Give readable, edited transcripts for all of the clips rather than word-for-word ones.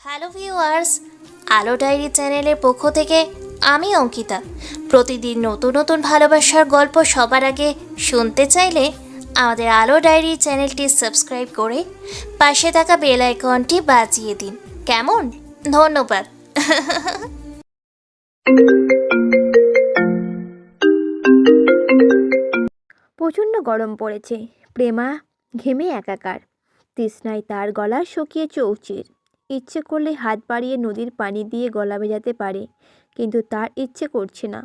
Hello viewers, আলো diary চ্যানেলের পক্ষ থেকে আমি অঙ্কিতা। প্রতিদিন নতুন নতুন ভালোবাসার গল্প সবার আগে শুনতে চাইলে আমাদের আলো ডায়েরি চ্যানেলটি সাবস্ক্রাইব করে পাশে থাকা বেল আইকনটি বাজিয়ে দিন। কেমন? ধন্যবাদ। প্রচণ্ড গরম পড়েছে। প্রেমা ঘেমে একাকার। তৃষ্ণায় তার গলা শুকিয়ে চৌচির। ইচ্ছে করলে হাত বাড়িয়ে নদীর পানি দিয়ে গলা ভেজাতে পারে, কিন্তু তার ইচ্ছে করছে না।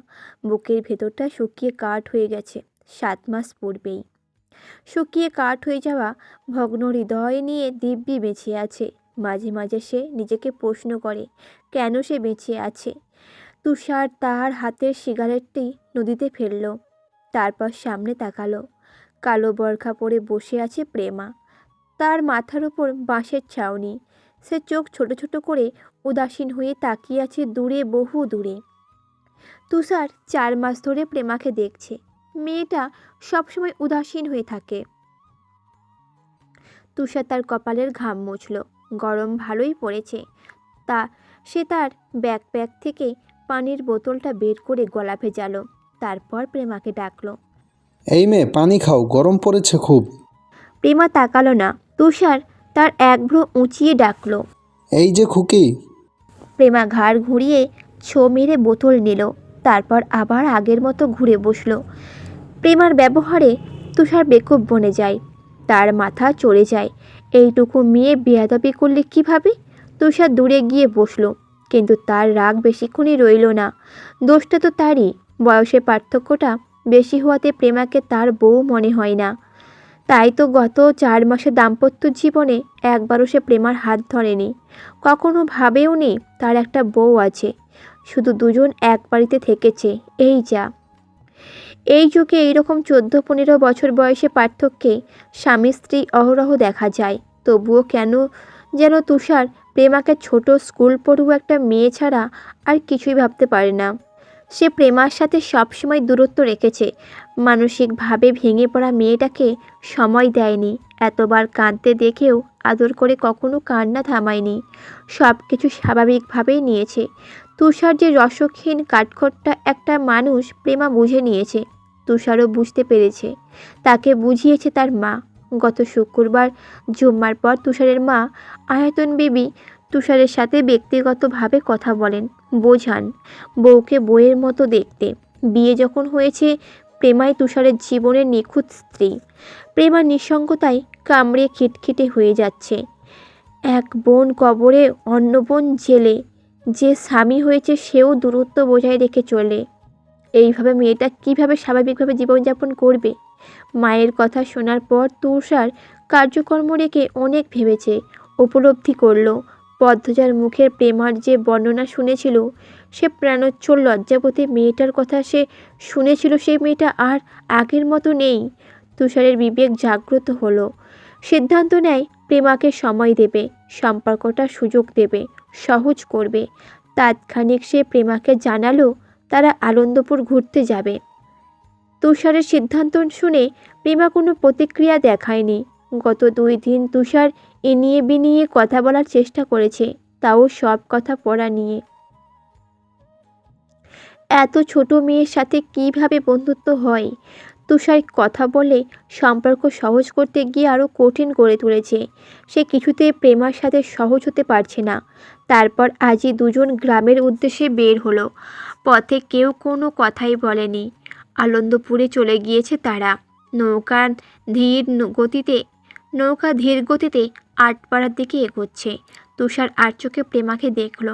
বুকের ভেতরটা শুকিয়ে কাঠ হয়ে গেছে 7 মাস পূর্বেই। শুকিয়ে কাঠ হয়ে যাওয়া ভগ্ন হৃদয় নিয়ে দিব্যি বেঁচে আছে। মাঝে মাঝে সে নিজেকে প্রশ্ন করে, কেন সে বেঁচে আছে। তুষার তার হাতের সিগারেটটি নদীতে ফেলল, তারপর সামনে তাকালো। কালো বরখা পরে বসে আছে প্রেমা। তার মাথার ওপর বাঁশের ছাউনি। সে চোখ ছোট ছোট করে উদাসীন হয়ে তাকিয়ে আছে দূরে, বহু দূরে। তুষার 4 মাস ধরে প্রেমাকে দেখছে। মেয়েটা সবসময় উদাসীন হয়ে থাকে। তুষার তার কপালের ঘাম মুছল। গরম ভালোই পড়েছে। সে তার ব্যাকপ্যাক থেকে পানির বোতলটা বের করে গলা ভেজালো। তারপর প্রেমাকে ডাকলো। এই মেয়ে, পানি খাও, গরম পড়েছে খুব। প্রেমা তাকালো না। তুষার তার এক ভ্রু উঁচিয়ে ডাকলো। এই যে খুকি। প্রেমা ঘাড় ঘুরিয়ে ছো মেরে বোতল নিল, তারপর আবার আগের মতো ঘুরে বসলো। প্রেমার ব্যবহারে তুষার বেকুব বনে যায়। তার মাথা চড়ে যায়। এইটুকু মেয়ে বেয়াদবি করলে কিভাবে? তুষার দূরে গিয়ে বসলো, কিন্তু তার রাগ বেশিক্ষণই রইল না। দোষটা তো তারই। বয়সের পার্থক্যটা বেশি হওয়াতে প্রেমাকে তার বউ মনে হয় না। তাই তো গত 4 মাসের দাম্পত্য জীবনে একবারও সে প্রেমার হাত ধরেনি। কখনো ভাবেও নি তার একটা বউ আছে। শুধু দুজন এক বাড়িতে থেকেছে, এই যা। এই যুগে এইরকম 14-15 বছর বয়সে পার্থক্যে স্বামী স্ত্রী অহরহ দেখা যায়। তবুও কেন যেন তুষার প্রেমাকে ছোট স্কুল পড়ুয়া একটা মেয়ে ছাড়া আর কিছুই ভাবতে পারে না। সে প্রেমার সাথে সবসময় দূরত্ব রেখেছে। মানসিকভাবে ভেঙে পড়া মেয়েটাকে সময় দেয়নি। এতবার কাঁদতে দেখেও আদর করে কখনো কান্না থামায়নি। সব কিছু স্বাভাবিকভাবেই নিয়েছে। তুষার যে রসহীন কাঠখোট্টা একটা মানুষ প্রেমা বুঝে নিয়েছে। তুষারও বুঝতে পেরেছে। তাকে বুঝিয়েছে তার মা। গত শুক্রবার জুম্মার পর তুষারের মা আয়াতুন বিবি তুষারের সাথে ব্যক্তিগতভাবে কথা বলেন, বোঝান বউকে বইয়ের মতো দেখতে। বিয়ে যখন হয়েছে, প্রেমাই তুষারের জীবনের নিখুঁত স্ত্রী। প্রেমার নিঃসঙ্গতায় কামড়ে খিটখিটে হয়ে যাচ্ছে। এক বোন কবরে, অন্য বোন জেলে। যে স্বামী হয়েছে সেও দূরত্ব বজায় রেখে চলে। এইভাবে মেয়েটা কিভাবে স্বাভাবিকভাবে জীবনযাপন করবে? মায়ের কথা শোনার পর তুষার কার্যকর্ম রেখে অনেক ভেবেছে। উপলব্ধি করলো পদ্মজার মুখের প্রেমার যে বর্ণনা শুনেছিল, সে প্রাণোচ্ছল লজ্জাবতী মেয়েটার কথা সে শুনেছিল, সেই মেয়েটা আর আগের মতো নেই। তুষারের বিবেক জাগ্রত হলো। সিদ্ধান্ত নেয় প্রেমাকে সময় দেবে, সম্পর্কটা সুযোগ দেবে, সহজ করবে। তাৎক্ষণিক সে প্রেমাকে জানালো তারা আনন্দপুর ঘুরতে যাবে। তুষারের সিদ্ধান্ত শুনে প্রেমা কোনো প্রতিক্রিয়া দেখায়নি। গত 2 দিন তুষার এনিয়ে বিনিয়ে কথা বলার চেষ্টা করেছে, তাও সব কথা পড়া নিয়ে। এত ছোট মেয়ের সাথে কিভাবে বন্ধুত্ব হয়? তুষার কথা বলে সম্পর্ক সহজ করতে গিয়ে আরও কঠিন করে তুলেছে। সে কিছুতেই প্রেমার সাথে সহজ হতে পারছে না। তারপর আজই দুজন গ্রামের উদ্দেশ্যে বের হলো। পথে কেউ কোনো কথাই বলেনি। আনন্দপুরে চলে গিয়েছে তারা। নৌকা ধীর গতিতে আটপাড়ার দিকে এগোচ্ছে। তুষার আর চোখে প্রেমাকে দেখল।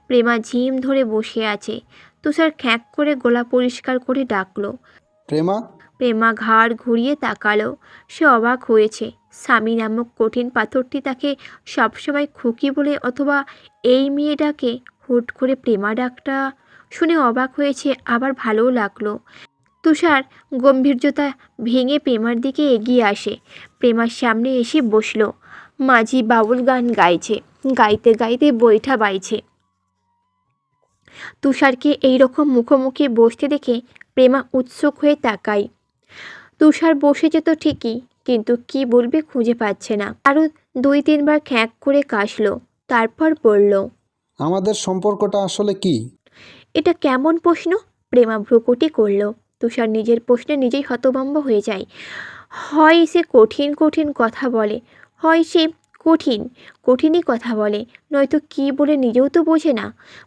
প্রেমা ঝিম ধরে বসে আছে। তুষার খ্যাঁক করে গলা পরিষ্কার করে ডাকলো, প্রেমা। প্রেমা ঘাড় ঘুরিয়ে তাকালো। সে অবাক হয়েছে। স্বামী নামক কঠিন পাথরটি তাকে সবসময় খুকি বলে, অথবা এই মেয়েটাকে হুট করে প্রেমা ডাকটা শুনে অবাক হয়েছে, আবার ভালোও লাগলো। তুষার গম্ভীর্যতা ভেঙে প্রেমার দিকে এগিয়ে আসে। প্রেমার সামনে এসে বসলো। মাঝি বাউল গান গাইছে, গাইতে গাইতে বৈঠা বাইছে। তুষারকে এইরকম মুখোমুখি বসতে দেখে প্রেমা উৎসুক হয়ে তাকায়। তুষার বসে যেত ঠিকই, কিন্তু কি বলবে খুঁজে পাচ্ছে না। আরও 2-3 বার খ্যাঁক করে কাশলো। তারপর বলল, আমাদের সম্পর্কটা আসলে কি? এটা কেমন প্রশ্ন? প্রেমা ভ্রুকুটি করল। তুষার নিজের প্রশ্নে নিজেই হতভম্ব হয়ে যায়। হয় সে কঠিন কঠিন কথা বলে, হয় সে কঠিনই কথা বলে, নয়তো কি বলে নিজেও তো বোঝে না,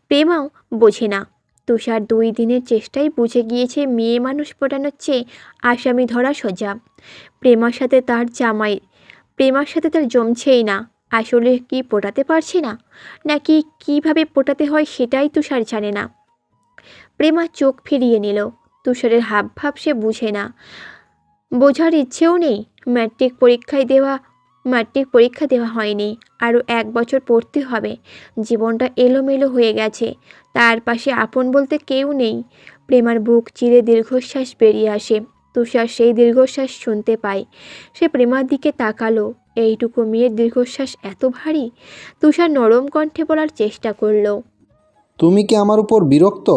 প্রেমাও বোঝে না। তুষার 2 দিনের চেষ্টায় বুঝে গিয়েছে মেয়ে মানুষ পটানোর চেয়ে আসামি ধরা সোজা। প্রেমার সাথে তার জামাই প্রেমার সাথে তার জমছেই না। আসলে কি পটাতে পারছে না, নাকি কিভাবে পটাতে হয় সেটাই তুষার জানে না। প্রেমা চোখ ফিরিয়ে নিল। তুষারের হাবভাব সে বুঝে না, বোঝার ইচ্ছেও নেই। ম্যাট্রিক পরীক্ষা দেওয়া হয়নি, আরও 1 বছর পড়তে হবে। জীবনটা এলোমেলো হয়ে গেছে, তার পাশে আপন বলতে কেউ নেই। প্রেমার বুক চিরে দীর্ঘশ্বাস বেরিয়ে আসে। তুষার সেই দীর্ঘশ্বাস শুনতে পায়। সে প্রেমার দিকে তাকালো। এইটুকু মেয়ের দীর্ঘশ্বাস এত ভারী? তুষার নরম কণ্ঠে বলার চেষ্টা করলো। তুমি কি আমার উপর বিরক্ত?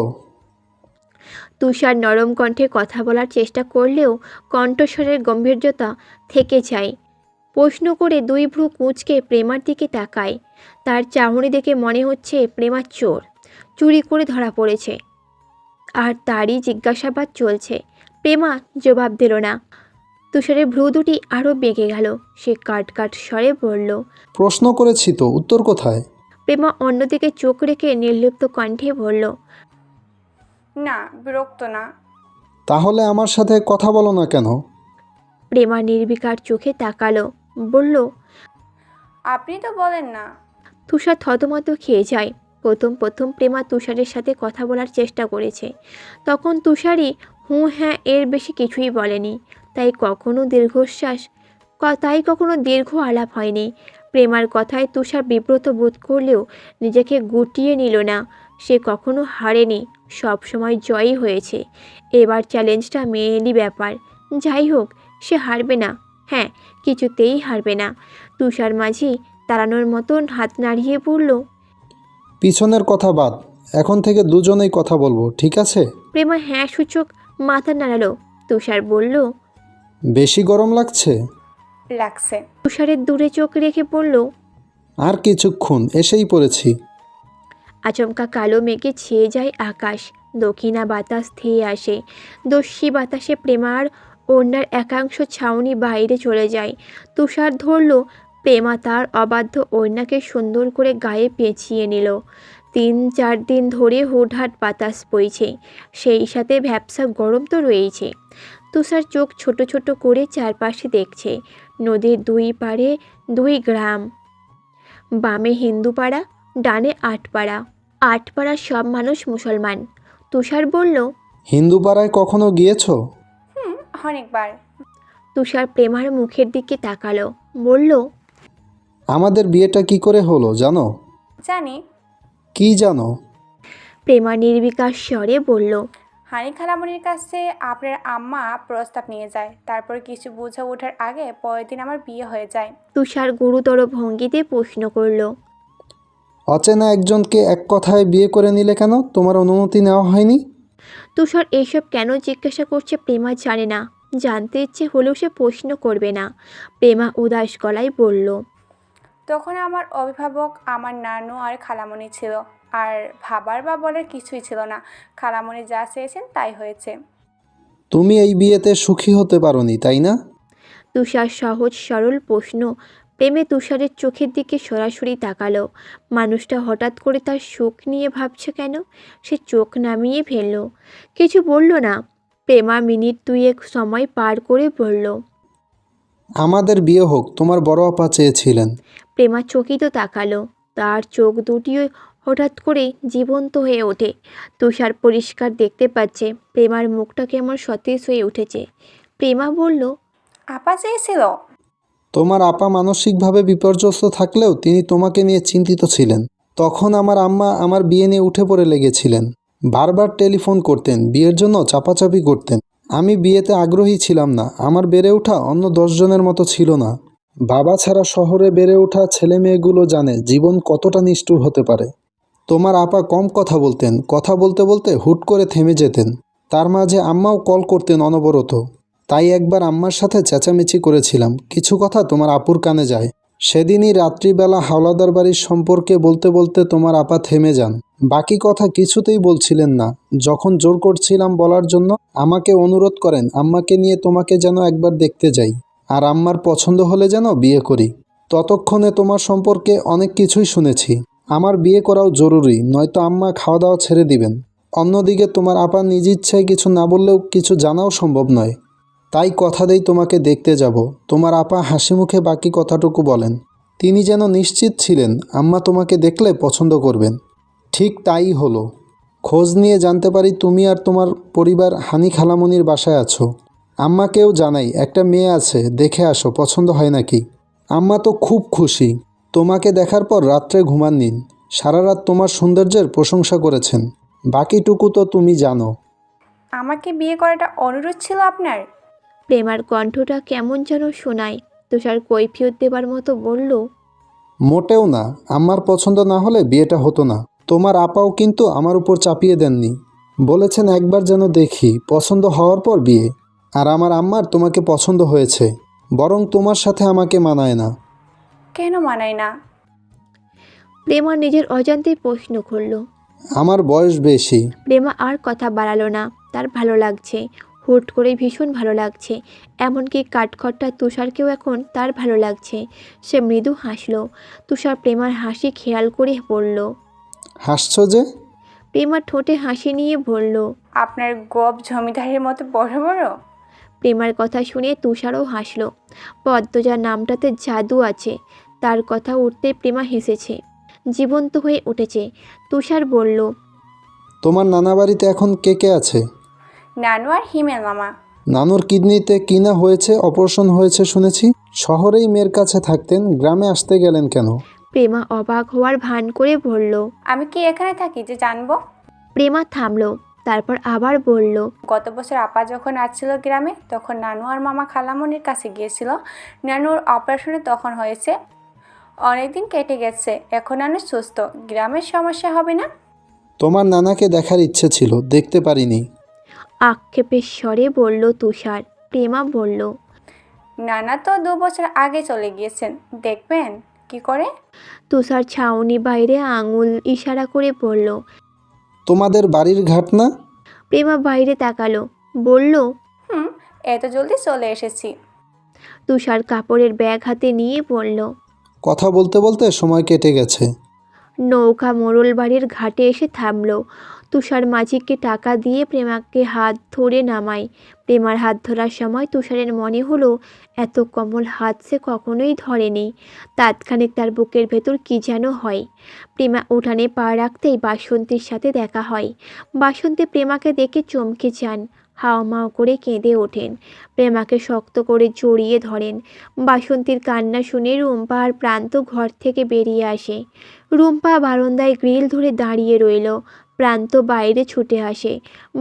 তুষার নরম কণ্ঠে কথা বলার চেষ্টা করলেও কণ্ঠস্বরের গম্ভীর্যতা থেকে যায়। প্রশ্ন করে 2 ভ্রু কুঁচকে প্রেমার দিকে তাকায়। তার চাহনি দেখে মনে হচ্ছে প্রেমা চোর, চুরি করে ধরা পড়েছে, আর তারই জিজ্ঞাসাবাদ চলছে। প্রেমা জবাব দিল না। তুষারের ভ্রু দুটি আরও বেঁকে গেল। সে কাট স্বরে বলল। প্রশ্ন করেছি তো, উত্তর কোথায়? প্রেমা অন্যদিকে চোখ রেখে নির্লিপ্ত কণ্ঠে বলল, না, বিরক্ত না। তাহলে আমার সাথে কথা বলো না কেন? প্রেমা নির্বিকার চোখে তাকালো, বলল, আপনি তো বলেন না। তুষার থতমত খেয়ে যায়। প্রথম প্রেমা তুষারের সাথে কথা বলার চেষ্টা করেছে, তখন তুষারই হুঁ হ্যাঁ এর বেশি কিছুই বলেনি। তাই কখনো দীর্ঘ আলাপ হয়নি। প্রেমার কথায় তুষার বিব্রত বোধ করলেও নিজেকে গুটিয়ে নিল না। সে কখনো হারেনি, সব সময় জয়ী হয়েছে। এবার চ্যালেঞ্জটা মেয়েলি ব্যাপার। যাই হোক, সে হারবে না। হ্যাঁ, কিছুতেই হারবে না। তুষার মাঝি তাড়ানোর মতন হাত নাড়িয়ে বলল, পিছনের কথা বাদ, এখন থেকে দুজনেই কথা বলবো, ঠিক আছে? প্রেমা হ্যাঁ সূচক মাথা নাড়ালো। তুষার বলল, বেশি গরম লাগছে? লাগছে। তুষারের দূরে চোখ রেখে বলল, আর কিছুক্ষণ, এসেই পড়েছি। আচমকা কালো মেঘে ছেয়ে যায় আকাশ। দক্ষিণা বাতাস ধেয়ে আসে। দস্যি বাতাসে প্রেমার ওড়নার একাংশ ছাউনি বাইরে চলে যায়। তুষার ধরল। প্রেমা তার অবাধ্য ওড়নাকে সুন্দর করে গায়ে পেঁচিয়ে নিল। 3-4 দিন ধরে হুটহাট বাতাস বইছে, সেই সাথে ভ্যাপসা গরম তো রয়েছে। তুষার চোখ ছোট ছোট করে চারপাশে দেখছে। নদীর 2 পাড়ে 2 গ্রাম, বামে হিন্দুপাড়া, ডানে আটপাড়া। আটপাড়ার সব মানুষ মুসলমান। তুষার বলল, হিন্দু পাড়ায় কখনো গিয়েছো? অনেকবার। তুষার প্রেমার মুখের দিকে তাকালো, বলল, আমাদের বিয়েটা কি করে হলো জানো? জানি। কি জানো? প্রেমা নির্বিকার স্বরে বলল, হানি খালামণির কাছে আপনার আম্মা প্রস্তাব নিয়ে যায়, তারপর কিছু বুঝে ওঠার আগে পরের দিন আমার বিয়ে হয়ে যায়। তুষার গুরুতর ভঙ্গিতে প্রশ্ন করল, অচেনা একজনকে এক কথায় বিয়ে করে নিলে কেন? তোমার অনুমতি নেওয়া হয়নি? তুষার এইসব কেন জিজ্ঞাসা করছে প্রেমা জানে না। জানতে ইচ্ছে হলেও সে প্রশ্ন করবে না। প্রেমা উদাস গলায় বলল, তখন আমার অভিভাবক আমার নানু আর খালামণি ছিল, আর ভাবার বা বলার কিছুই ছিল না। খালামণি যা চেয়েছেন তাই হয়েছে। তুমি এই বিয়েতে সুখী হতে পারোনি, তাই না? তুষার সহজ সরল প্রশ্ন। প্রেমে তুষারের চোখের দিকে সরাসরি তাকালো। মানুষটা হঠাৎ করে তার সুখ নিয়ে ভাবছে কেন? সে চোখ নামিয়ে ফেলল, কিছু বলল না। প্রেমা মিনিট 2 সময় পার করে বলল, আমাদের বিয়ে হোক, তোমার বড় আপা চেয়েছিলেন। প্রেমা চকিত তাকালো। তার চোখ দুটিও হঠাৎ করে জীবন্ত হয়ে ওঠে। তুষার পরিষ্কার দেখতে পাচ্ছে প্রেমার মুখটা কেমন সতেজ হয়ে উঠেছে। প্রেমা বলল, আপা চেয়েছিল? তোমার আপা মানসিকভাবে বিপর্যস্ত থাকলেও তিনি তোমাকে নিয়ে চিন্তিত ছিলেন। তখন আমার আম্মা আমার বিয়ে নিয়ে উঠে পড়ে লেগেছিলেন। বারবার টেলিফোন করতেন, বিয়ের জন্য চাপাচাপি করতেন। আমি বিয়েতে আগ্রহী ছিলাম না। আমার বেড়ে ওঠা অন্য 10 জনের মতো ছিল না। বাবা ছাড়া শহরে বেড়ে ওঠা ছেলে মেয়েগুলো জানে জীবন কতটা নিষ্ঠুর হতে পারে। তোমার আপা কম কথা বলতেন, কথা বলতে বলতে হুট করে থেমে যেতেন। তার মাঝে আম্মাও কল করতেন অনবরত। তাই একবার আম্মার সাথে চেঁচামেচি করেছিলাম। কিছু কথা তোমার আপুর কানে যায়, সেদিনই রাত্রিবেলা হাওলাদার বাড়ির সম্পর্কে বলতে বলতে তোমার আপা থেমে যান। বাকি কথা কিছুতেই বলছিলেন না। যখন জোর করছিলাম বলার জন্য, আমাকে অনুরোধ করেন আম্মাকে নিয়ে তোমাকে যেন একবার দেখতে যাই, আর আম্মার পছন্দ হলে যেন বিয়ে করি। ততক্ষণে তোমার সম্পর্কে অনেক কিছুই শুনেছি। আমার বিয়ে করাও জরুরি, নয়তো আম্মা খাওয়া দাওয়া ছেড়ে দিবেন। অন্যদিকে তোমার আপা নিজ ইচ্ছায় কিছু না বললেও কিছু জানাও সম্ভব নয়। তাই কথা দেই তোমাকে দেখতে যাব। তোমার আপা হাসি মুখে বাকি কথাটুকু বলেন। তিনি যেন নিশ্চিত ছিলেন আম্মা তোমাকে দেখলে পছন্দ করবেন। ঠিক তাই হলো। খোঁজ নিয়ে জানতে পারি তুমি আর তোমার পরিবার হানি খালামণির বাসায় আছো। আম্মাকেও জানাই একটা মেয়ে আছে, দেখে আসো পছন্দ হয় নাকি। আম্মা তো খুব খুশি। তোমাকে দেখার পর রাত্রে ঘুমাননি। সারা রাত তোমার সৌন্দর্যের প্রশংসা করেছেন। বাকিটুকু তো তুমি জানো। আমাকে বিয়ে করাটা অনুরোধ ছিল আপনার? প্রেমার কণ্ঠটা কেমন যেন শোনায়। তুষার কৈফিয়ত দেবার মতো বলল, মোটেও না। আমার পছন্দ না হলে বিয়েটা হতো না। তোমার আপাও কিন্তু আমার উপর চাপিয়ে দেননি। বলেছেন একবার যেন দেখি, পছন্দ হওয়ার পর বিয়ে। আর আমার আম্মার তোমাকে পছন্দ হয়েছে, বরং তোমার সাথে আমাকে মানায় না। কেন মানায় না? প্রেমা নিজের অজান্তেই প্রশ্ন করল। আমার বয়স বেশি। প্রেমা আর কথা বাড়ালো না। তার ভালো লাগছে, হুট করে ভীষণ ভালো লাগছে। এমনকি কাঠখট্টা তুষারকেও এখন তার ভালো লাগছে। সে মৃদু হাসল। তুষার প্রেমার হাসি খেয়াল করে বলল। হাসছ যে? প্রেমা ঠোঁটে হাসি নিয়ে বলল। আপনার গপ জমিদারের মতো বড় বড়? প্রেমার কথা শুনে তুষারও হাসল। পদ্মজার নামটাতে জাদু আছে। তার কথা উঠতে প্রেমা হেসেছে, জীবন্ত হয়ে উঠেছে। তুষার বলল, তোমার নানা বাড়িতে এখন কে কে আছে? নানু আর হিমেল মামা। নানুর কিডনিতে কি না হয়েছে, অপারেশন হয়েছে শুনেছি। শহরেই মেয়ের কাছে থাকতেন, গ্রামে আসতে গেলেন কেন? প্রেমা অবাক হওয়ার ভান করে বলল। আমি কি এখানে থাকি যে জানবো? প্রেমা থামল, তারপর আবার বলল। গত বছর আপা যখন আসছিল গ্রামে, তখন নানু আর মামা খালামণির কাছে গিয়েছিল। নানুর অপারেশনে তখন হয়েছে। অনেকদিন কেটে গেছে, এখন নানু সুস্থ। গ্রামের সমস্যা হবে না। তোমার নানাকে দেখার ইচ্ছে ছিল, দেখতে পারিনি। আক্ষেপের স্বরে বলল তুষার। প্রেমা বলল, নানা তো 2 বছর আগে চলে গিয়েছেন, দেখবেন কি করে? তুষার ছাউনি বাইরে আঙুল ইশারা করে বলল। তোমাদের বাড়ির ঘাট না? প্রেমা বাইরে তাকালো, বলল। এত জলদি চলে এসেছি। তুষার কাপড়ের ব্যাগ হাতে নিয়ে বলল। কথা বলতে বলতে সময় কেটে গেছে। নৌকা মোড়ল বাড়ির ঘাটে এসে থামল। তুষার মাঝিকে টাকা দিয়ে প্রেমাকে হাত ধরে নামায়। প্রেমার হাত ধরার সময় তুষারের মনে হলো এত কোমল হাত সে কখনোই ধরেনি। তাৎক্ষণিক তার বুকের ভেতর কী যেন হয়। প্রেমা উঠানে পা রাখতেই বাসন্তীর সাথে দেখা হয়। বাসন্তী প্রেমাকে দেখে চমকে যান, হাওমাও করে কেঁদে ওঠেন। প্রেমাকে শক্ত করে জড়িয়ে ধরেন। বাসন্তীর কান্না শুনে রুম্পা আর প্রান্ত ঘর থেকে বেরিয়ে আসে। রুম্পা বারান্দায় গ্রিল ধরে দাঁড়িয়ে রইল। প্রান্ত বাইরে ছুটে আসে।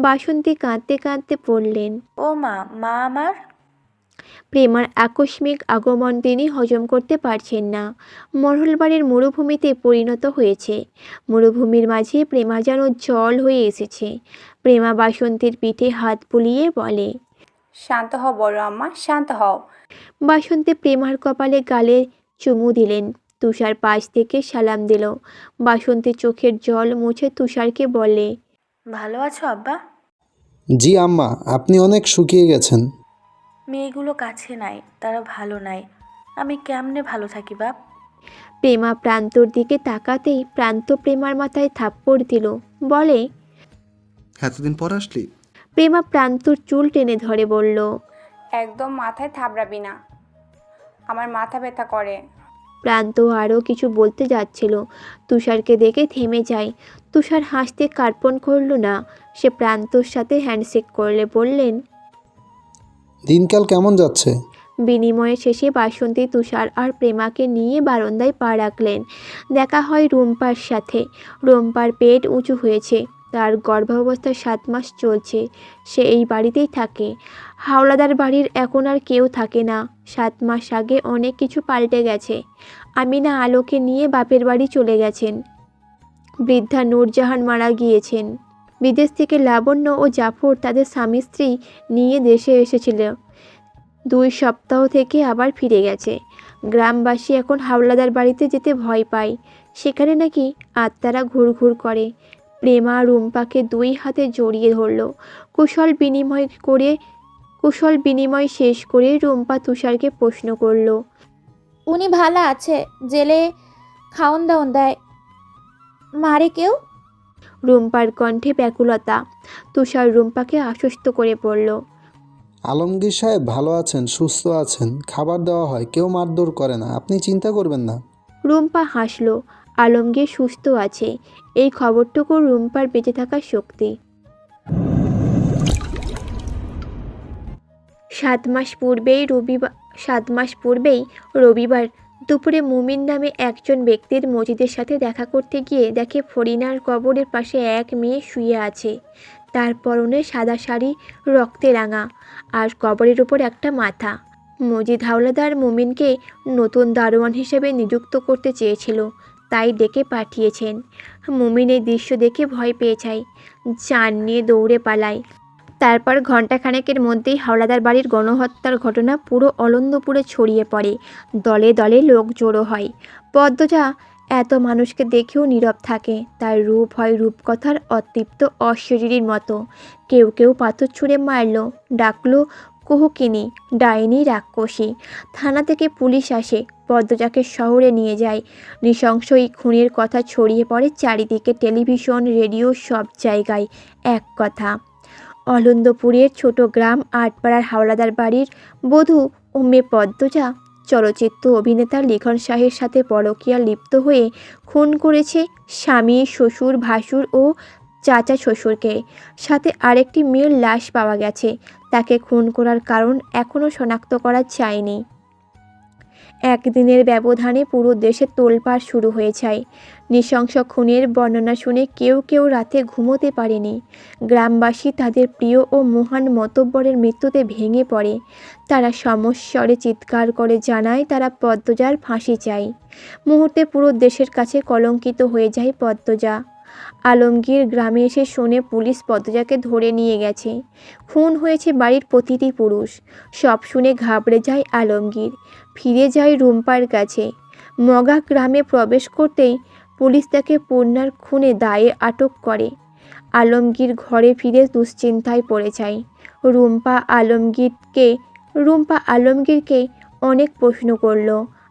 বাসন্তী কাঁদতে কাঁদতে পড়লেন। ও মা, মা আমার। প্রেমার আকস্মিক আগমন তিনি হজম করতে পারছেন না। মরহলবাড়ির মরুভূমিতে পরিণত হয়েছে। মরুভূমির মাঝে প্রেমা যেন জল হয়ে এসেছে। প্রেমা বাসন্তীর পিঠে হাত বুলিয়ে বলে, শান্ত হও বড় আম্মা, শান্ত হও। বাসন্তী প্রেমার কপালে গালে চুমু দিলেন। তুষার পাশ থেকে সালাম দিল। বাসন্তী চোখের জল মুছে তুষারকে বলে, ভালো আছো আব্বা? জি আম্মা, আপনি অনেক শুকিয়ে গেছেন। মেয়েগুলো কাছে নাই, তারা ভালো নাই। আমি কেমনে ভালো থাকি বাপ? প্রেমা প্রান্তর দিকে তাকাতেই প্রান্ত প্রেমার মাথায় থাপ্পড় দিল, বলে, এতদিন পর আসলি? প্রেমা প্রান্তর চুল টেনে ধরে বলল, একদম মাথায় থাবড়াবি না, আমার মাথা ব্যথা করে। প্রান্ত আরও কিছু বলতে যাচ্ছিল, তুষারকে দেখে থেমে যায়। তুষার হাসতে কার্পণ করল না। সে প্রান্তর সাথে হ্যান্ডশেক করলে বললেন, দিনকাল কেমন যাচ্ছে? বিনিময়ে শেষে বাসন্তী তুষার আর প্রেমাকে নিয়ে বারান্দায় পা রাখলেন। দেখা হয় রুম্পার সাথে। রুম্পার পেট উঁচু হয়েছে, তার গর্ভাবস্থা 7 মাস চলছে। সে এই বাড়িতেই থাকে। হাওলাদার বাড়ির এখন আর কেউ থাকে না। 7 মাস আগে অনেক কিছু পাল্টে গেছে। আমিনা আলোকে নিয়ে বাপের বাড়ি চলে গেছেন। বৃদ্ধা নূরজাহান মারা গিয়েছেন। বিদেশ থেকে লাবণ্য ও জাফর তাদের স্বামী স্ত্রী নিয়ে দেশে এসেছিল। 2 সপ্তাহ থেকে আবার ফিরে গেছে। গ্রামবাসী এখন হাওলাদার বাড়িতে যেতে ভয় পায়। সেখানে নাকি আত্মারা ঘুরঘুর করে। প্রেমা রুম্পাকে 2 হাতে জড়িয়ে ধরল। কুশল বিনিময় শেষ করে রুম্পা তুষারকে প্রশ্ন করল। উনি ভালো আছে, জেলে খাওন দাওন দেয়, মারে কেউ? রুম্পার কণ্ঠে ব্যাকুলতা। তুষার রুম্পাকে আশ্বস্ত করে পড়ল। আলমগীর সাহেব ভালো আছেন, সুস্থ আছেন, খাবার দেওয়া হয়, কেউ মারধর করে না, আপনি চিন্তা করবেন না। রুম্পা হাসল। আলমগীর সুস্থ আছে, এই খবরটুকু রুম্পার বেঁচে থাকার শক্তি। 7 মাস পূর্বেই রবিবার দুপুরে মুমিন নামে একজন ব্যক্তির মসজিদের সাথে দেখা করতে গিয়ে দেখে ফরিনার কবরের পাশে এক মেয়ে শুয়ে আছে। তার পরনে সাদা শাড়ি রক্তে রাঙা, আর কবরের উপর একটা মাথা। মসজিদ হাওলাদার মুমিনকে নতুন দারোয়ান হিসেবে নিযুক্ত করতে চেয়েছিল, তাই ডেকে পাঠিয়েছেন। মুমিন এই দৃশ্য দেখে ভয় পেয়ে যায়, জান নিয়ে দৌড়ে পালায়। তারপর ঘণ্টাখানেকের মধ্যেই হাওলাদার বাড়ির গণহত্যার ঘটনা পুরো অলন্দপুরে ছড়িয়ে পড়ে। দলে দলে লোক জড়ো হয়। পদ্মজা এত মানুষকে দেখেও নীরব থাকে। তার রূপ হয় রূপকথার অতৃপ্ত অশরীরীর মতো। কেউ কেউ পাথর ছুঁড়ে মারল, ডাকলো কুহুকিনী, ডাইনি, রাক্ষসী। থানা থেকে পুলিশ আসে, পদ্মজাকে শহরে নিয়ে যায়। নৃশংস এই খুনের কথা ছড়িয়ে পড়ে চারিদিকে, টেলিভিশন, রেডিও, সব জায়গায় এক কথা। অলন্দপুরের ছোট গ্রাম আটপাড়ার হাওলাদার বাড়ির বধূ ও মেয়ে পদ্মজা চলচ্চিত্র অভিনেতা লিখন শাহের সাথে পরকীয়া লিপ্ত হয়ে খুন করেছে স্বামী, শ্বশুর, ভাসুর ও চাচা শ্বশুরকে। সাথে আরেকটি মেয়ের লাশ পাওয়া গেছে। তাকে খুন করার কারণ এখনও শনাক্ত করা যায়নি। একদিনের ব্যবধানে পুরো দেশে তোলপাড় শুরু হয়ে যায়। নৃশংস খুনের বর্ণনা শুনে কেউ কেউ রাতে ঘুমোতে পারেনি। গ্রামবাসী তাদের প্রিয় ও মহান মতব্বরের মৃত্যুতে ভেঙে পড়ে। তারা সমস্বরে চিৎকার করে জানায় তারা পদ্মজার ফাঁসি চায়। মুহূর্তে পুরো দেশের কাছে কলঙ্কিত হয়ে যায় পদ্মজা। আলমগীর গ্রামে এসে শোনে পুলিশ পদ্মজাকে ধরে নিয়ে গেছে। খুন হয়েছে বাড়ির প্রতিটি পুরুষ। সব শুনে ঘাবড়ে যায় আলমগীর, ফিরে যায় রুম্পার কাছে। মগা গ্রামে প্রবেশ করতেই পুলিশ তাকে পূর্ণার খুনে দায়ে আটক করে। আলমগীর ঘরে ফিরে দুশ্চিন্তায় পড়ে যায়। রুম্পা আলমগীরকে অনেক প্রশ্ন করল।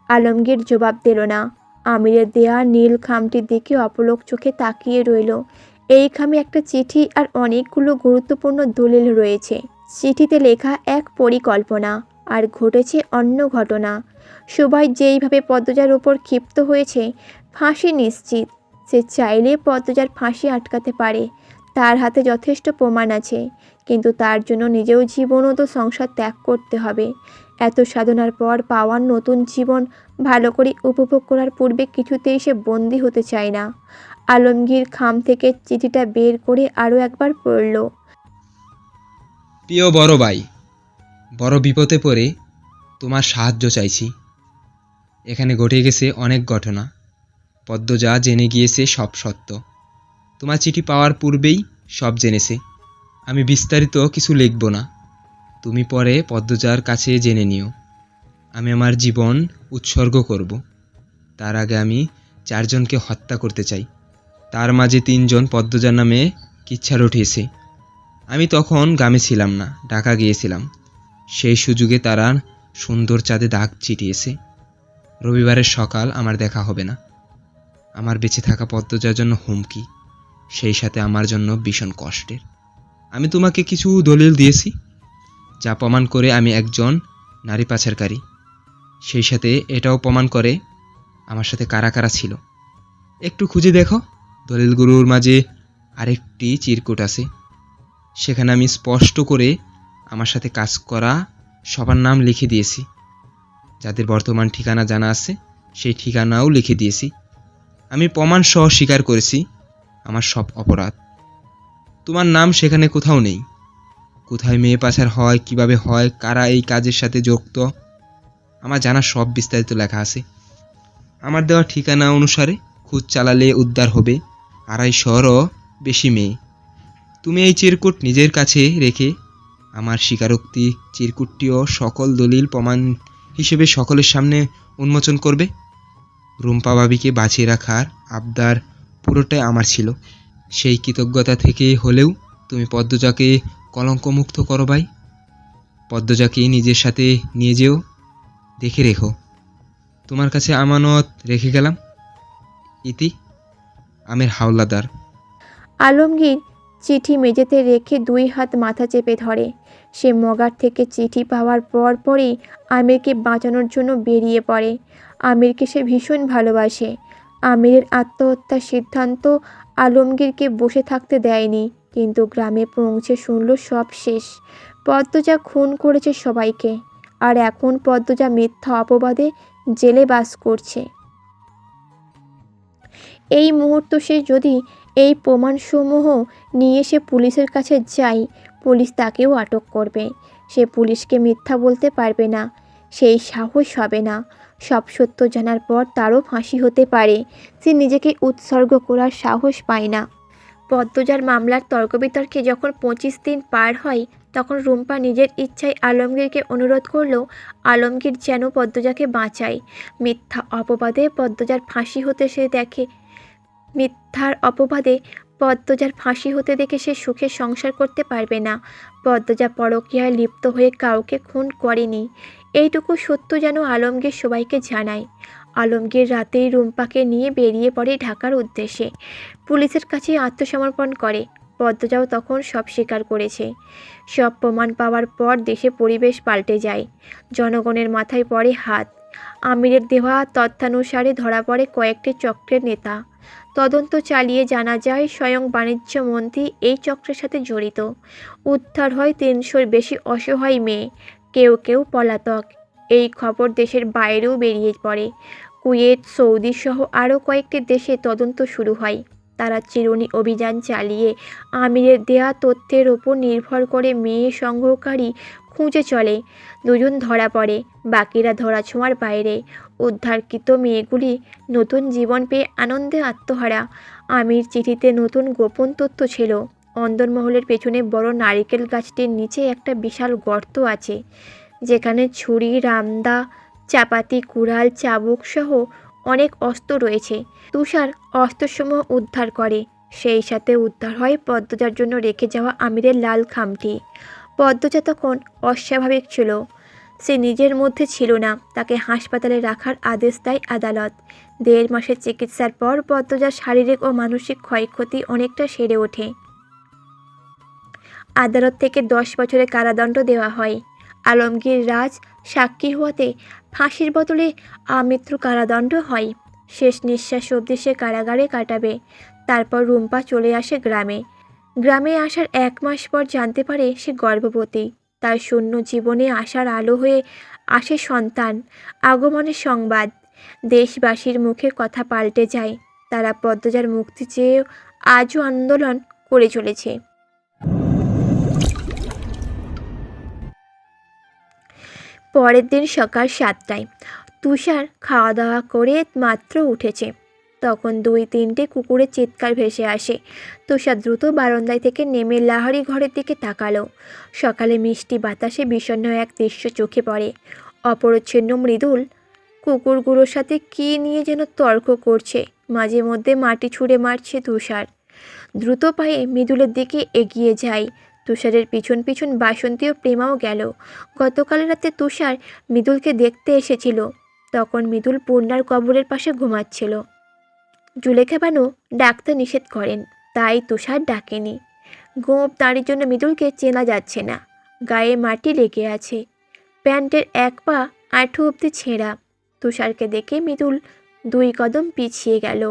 আলমগীর জবাব দিল না। আমিরের দেয়া নীল খামটির দিকে অপলক চোখে তাকিয়ে রইল। এই খামে একটা চিঠি আর অনেকগুলো গুরুত্বপূর্ণ দলিল রয়েছে। চিঠিতে লেখা এক পরিকল্পনা, আর ঘটেছে অন্য ঘটনা। সবাই যেইভাবে পদ্মজার ওপর ক্ষিপ্ত হয়েছে, ফাঁসি নিশ্চিত। সে চাইলে পদ্মজার ফাঁসি আটকাতে পারে। তার হাতে যথেষ্ট প্রমাণ আছে, কিন্তু তার জন্য নিজেও জীবন ও তো সংসার ত্যাগ করতে হবে। এত সাধনার পর পাওয়ার নতুন জীবন ভালো করে উপভোগ করার পূর্বে কিছুতেই সে বন্দী হতে চায় না। আলমগীর খাম থেকে চিঠিটা বের করে আরও একবার পড়ল। প্রিয় বড় ভাই, বড় বিপদে পড়ে তোমার সাহায্য চাইছি। এখানে ঘটে গেছে অনেক ঘটনা। পদ্মজা জেনে গিয়েছে সব সত্য। তোমার চিঠি পাওয়ার পূর্বেই সব জেনেছে। আমি বিস্তারিত কিছু লিখব না, তুমি পরে পদ্মজার কাছে জেনে নিও। আমি আমার জীবন উৎসর্গ করব। তার আগে আমি 4 জনকে হত্যা করতে চাই। তার মাঝে 3 জন পদ্মজার নামে কিচ্ছা রটিয়েছে। আমি তখন গ্রামে ছিলাম না, ঢাকা গিয়েছিলাম। সেই সুযোগে তারা সুন্দর চাঁদে দাগ ছিটিয়েছে। রবিবারের সকাল আমার দেখা হবে না। আমার বেঁচে থাকা পদ্মজার জন্য হুমকি, সেই সাথে আমার জন্য ভীষণ কষ্টের। আমি তোমাকে কিছু দলিল দিয়েছি, যা প্রমাণ করে আমি একজন নারী পাচারকারী। সেই সাথে এটাও প্রমাণ করে আমার সাথে কারা কারা ছিল। একটু খুঁজে দেখো, দলিলগুলোর মাঝে আরেকটি চিরকুট আছে। সেখানে আমি স্পষ্ট করে আমার সাথে কাজ করা সবার নাম লিখে দিয়েছি। যাদের বর্তমান ঠিকানা জানা আছে, সেই ঠিকানাও লিখে দিয়েছি। আমি প্রমাণ সহ স্বীকার করেছি আমার সব অপরাধ। তোমার নাম সেখানে কোথাও নেই। কোথায় মেয়ে পাচার হয়, কিভাবে হয়, কারা এই কাজের সাথে যুক্ত, আমার জানা সব বিস্তারিত লেখা আছে। আমার দেওয়া ঠিকানা অনুসারে খোঁজ চালালে উদ্ধার হবে 250-ও বেশি মেয়ে। তুমি এই চিরকুট নিজের কাছে রেখে আমার স্বীকারোক্তি চিরকুটটিও সকল দলিল প্রমাণ হিসেবে সকলের সামনে উন্মোচন করবে। রুম্পা ভাবিকে বাঁচিয়ে রাখার আবদার পুরোটাই আমার ছিল। সেই কৃতজ্ঞতা থেকে হলেও তুমি পদ্মজাকে কলঙ্কমুক্ত করো ভাই। পদ্মজাকে নিজের সাথে নিয়ে যেও, দেখে রেখো। তোমার কাছে আমানত রেখে গেলাম। ইতি, আমের হাওলাদার। আলমগীর চিঠি মেঝেতে রেখে 2 হাত মাথা চেপে ধরে। সে মগার থেকে চিঠি পাওয়ার পরই আমিরকে বাঁচানোর জন্য বেরিয়ে পড়ে। আমিরকে সে ভীষণ ভালোবাসে। আমিরের আত্মহত্যার সিদ্ধান্ত আলমগীরকে বসে থাকতে দেয়নি, কিন্তু গ্রামে পৌঁছে শুনল সব শেষ। পদ্মজা খুন করেছে সবাইকে, আর এখন পদ্মজা মিথ্যা অপবাদে জেলে বাস করছে। এই মুহূর্ত সে যদি এই প্রমাণসমূহ নিয়ে সে পুলিশের কাছে যায়, পুলিশ তাকেও আটক করবে। সে পুলিশকে মিথ্যা বলতে পারবে না, সেই সাহস হবে না। সব সত্য জানার পর তারও ফাঁসি হতে পারে। সে নিজেকে উৎসর্গ করার সাহস পায় না। পদ্মজার মামলার তর্কবিতর্কে যখন 25 দিন পার হয়, তখন রুম্পা নিজের ইচ্ছায় আলমগীরকে অনুরোধ করল আলমগীর যেন পদ্মজাকে বাঁচায়। মিথ্যা অপবাদে পদ্মজার ফাঁসি হতে সে দেখে মিথ্যার অপবাদে পদ্মজার ফাঁসি হতে দেখে সে সুখে সংসার করতে পারবে না। পদ্মজা পরকীয়ায় লিপ্ত হয়ে কাউকে খুন করেনি, এইটুকু সত্য যেন আলমগীর সবাইকে জানায়। আলমগীর রাতেই রুম্পাকে নিয়ে বেরিয়ে পড়ে ঢাকার উদ্দেশ্যে। পুলিশের কাছে আত্মসমর্পণ করে। পদ্মজাও তখন সব স্বীকার করেছে। সব প্রমাণ পাওয়ার পর দেশে পরিবেশ পাল্টে যায়। জনগণের মাথায় পড়ে হাত। আমিরের দেওয়া তথ্যানুসারে ধরা পড়ে কয়েকটি চক্রের নেতা। তদন্ত চালিয়ে জানা যায় স্বয়ং বাণিজ্য মন্ত্রী এই চক্রের সাথে জড়িত। উদ্ধার হয় 300-র বেশি অসহায় মেয়ে, কেউ কেউ পলাতক। এই খবর দেশের বাইরেও বেরিয়ে পড়ে। কুয়েত, সৌদি সহ আরও কয়েকটি দেশে তদন্ত শুরু হয়। তারা চিরুনি অভিযান চালিয়ে আমিরের দেয়া তথ্যের ওপর নির্ভর করে মেয়ে সংগ্রহকারী খুঁজে চলে। 2 জন ধরা পড়ে, বাকিরা ধরাছোঁয়ার বাইরে। উদ্ধারকৃত মেয়েগুলি নতুন জীবন পেয়ে আনন্দে আত্মহারা। আমির চিঠিতে নতুন গোপন তথ্য ছিল। অন্দরমহলের পেছনে বড় নারিকেল গাছটির নিচে একটা বিশাল গর্ত আছে, যেখানে ছুরি, রামদা, চাপাতি, কুড়াল, চাবুক সহ অনেক অস্ত্র রয়েছে। তুষার অস্ত্রসমূহ উদ্ধার করে। সেই সাথে উদ্ধার হয় পদ্মজার জন্য রেখে যাওয়া আমিরের লাল খামটি। পদ্মজা তখন অস্বাভাবিক ছিল। সে নিজের মধ্যে ছিল না। তাকে হাসপাতালে রাখার আদেশ দেয় আদালত। 1.5 মাসের চিকিৎসার পর পদ্মজার শারীরিক ও মানসিক ক্ষয়ক্ষতি অনেকটা সেরে ওঠে। আদালত থেকে 10 বছরের কারাদণ্ড দেওয়া হয়। আলমগীর রাজ সাক্ষী হওয়াতে ফাঁসির বদলে আমৃত্যু কারাদণ্ড হয়। শেষ নিঃশ্বাস অবধি সে কারাগারে কাটাবে। তারপর রুম্পা চলে আসে গ্রামে। গ্রামে আসার 1 মাস পর জানতে পারে সে গর্ভবতী। তার শূন্য জীবনে আশার আলো হয়ে আসে সন্তান আগমনের সংবাদ। দেশবাসীর মুখে কথা পাল্টে যায়। তারা পদ্মজার মুক্তি চেয়ে আজও আন্দোলন করে চলেছে। পরের দিন সকাল 7টায় তুষার খাওয়া দাওয়া করে মাত্র উঠেছে, তখন 2-3টে কুকুরের চিৎকার ভেসে আসে। তুষার দ্রুত বারান্দায় থেকে নেমে লাহারি ঘরের দিকে তাকালো। সকালে মিষ্টি বাতাসে বিষণ্ণ এক দৃশ্য চোখে পড়ে। অপরিচ্ছন্ন মৃদুল কুকুরগুলোর সাথে কী নিয়ে যেন তর্ক করছে। মাঝে মধ্যে মাটি ছুঁড়ে মারছে তুষার। দ্রুত পায়ে মৃদুলের দিকে এগিয়ে যায়। তুষারের পিছন পিছন বাসন্তী ও প্রেমাও গেল। গতকাল রাতে তুষার মৃদুলকে দেখতে এসেছিল। তখন মৃদুল পূর্ণার কবরের পাশে ঘুমাচ্ছিল। জুলেখা বানু ডাকতে নিষেধ করেন, তাই তুষার ডাকেনি। গোঁপ দাঁড়ির জন্য মৃদুলকে চেনা যাচ্ছে না। গায়ে মাটি লেগে আছে। প্যান্টের 1 পা আঁঠু অবধি ছেঁড়া। তুষারকে দেখে মৃদুল 2 কদম পিছিয়ে গেল।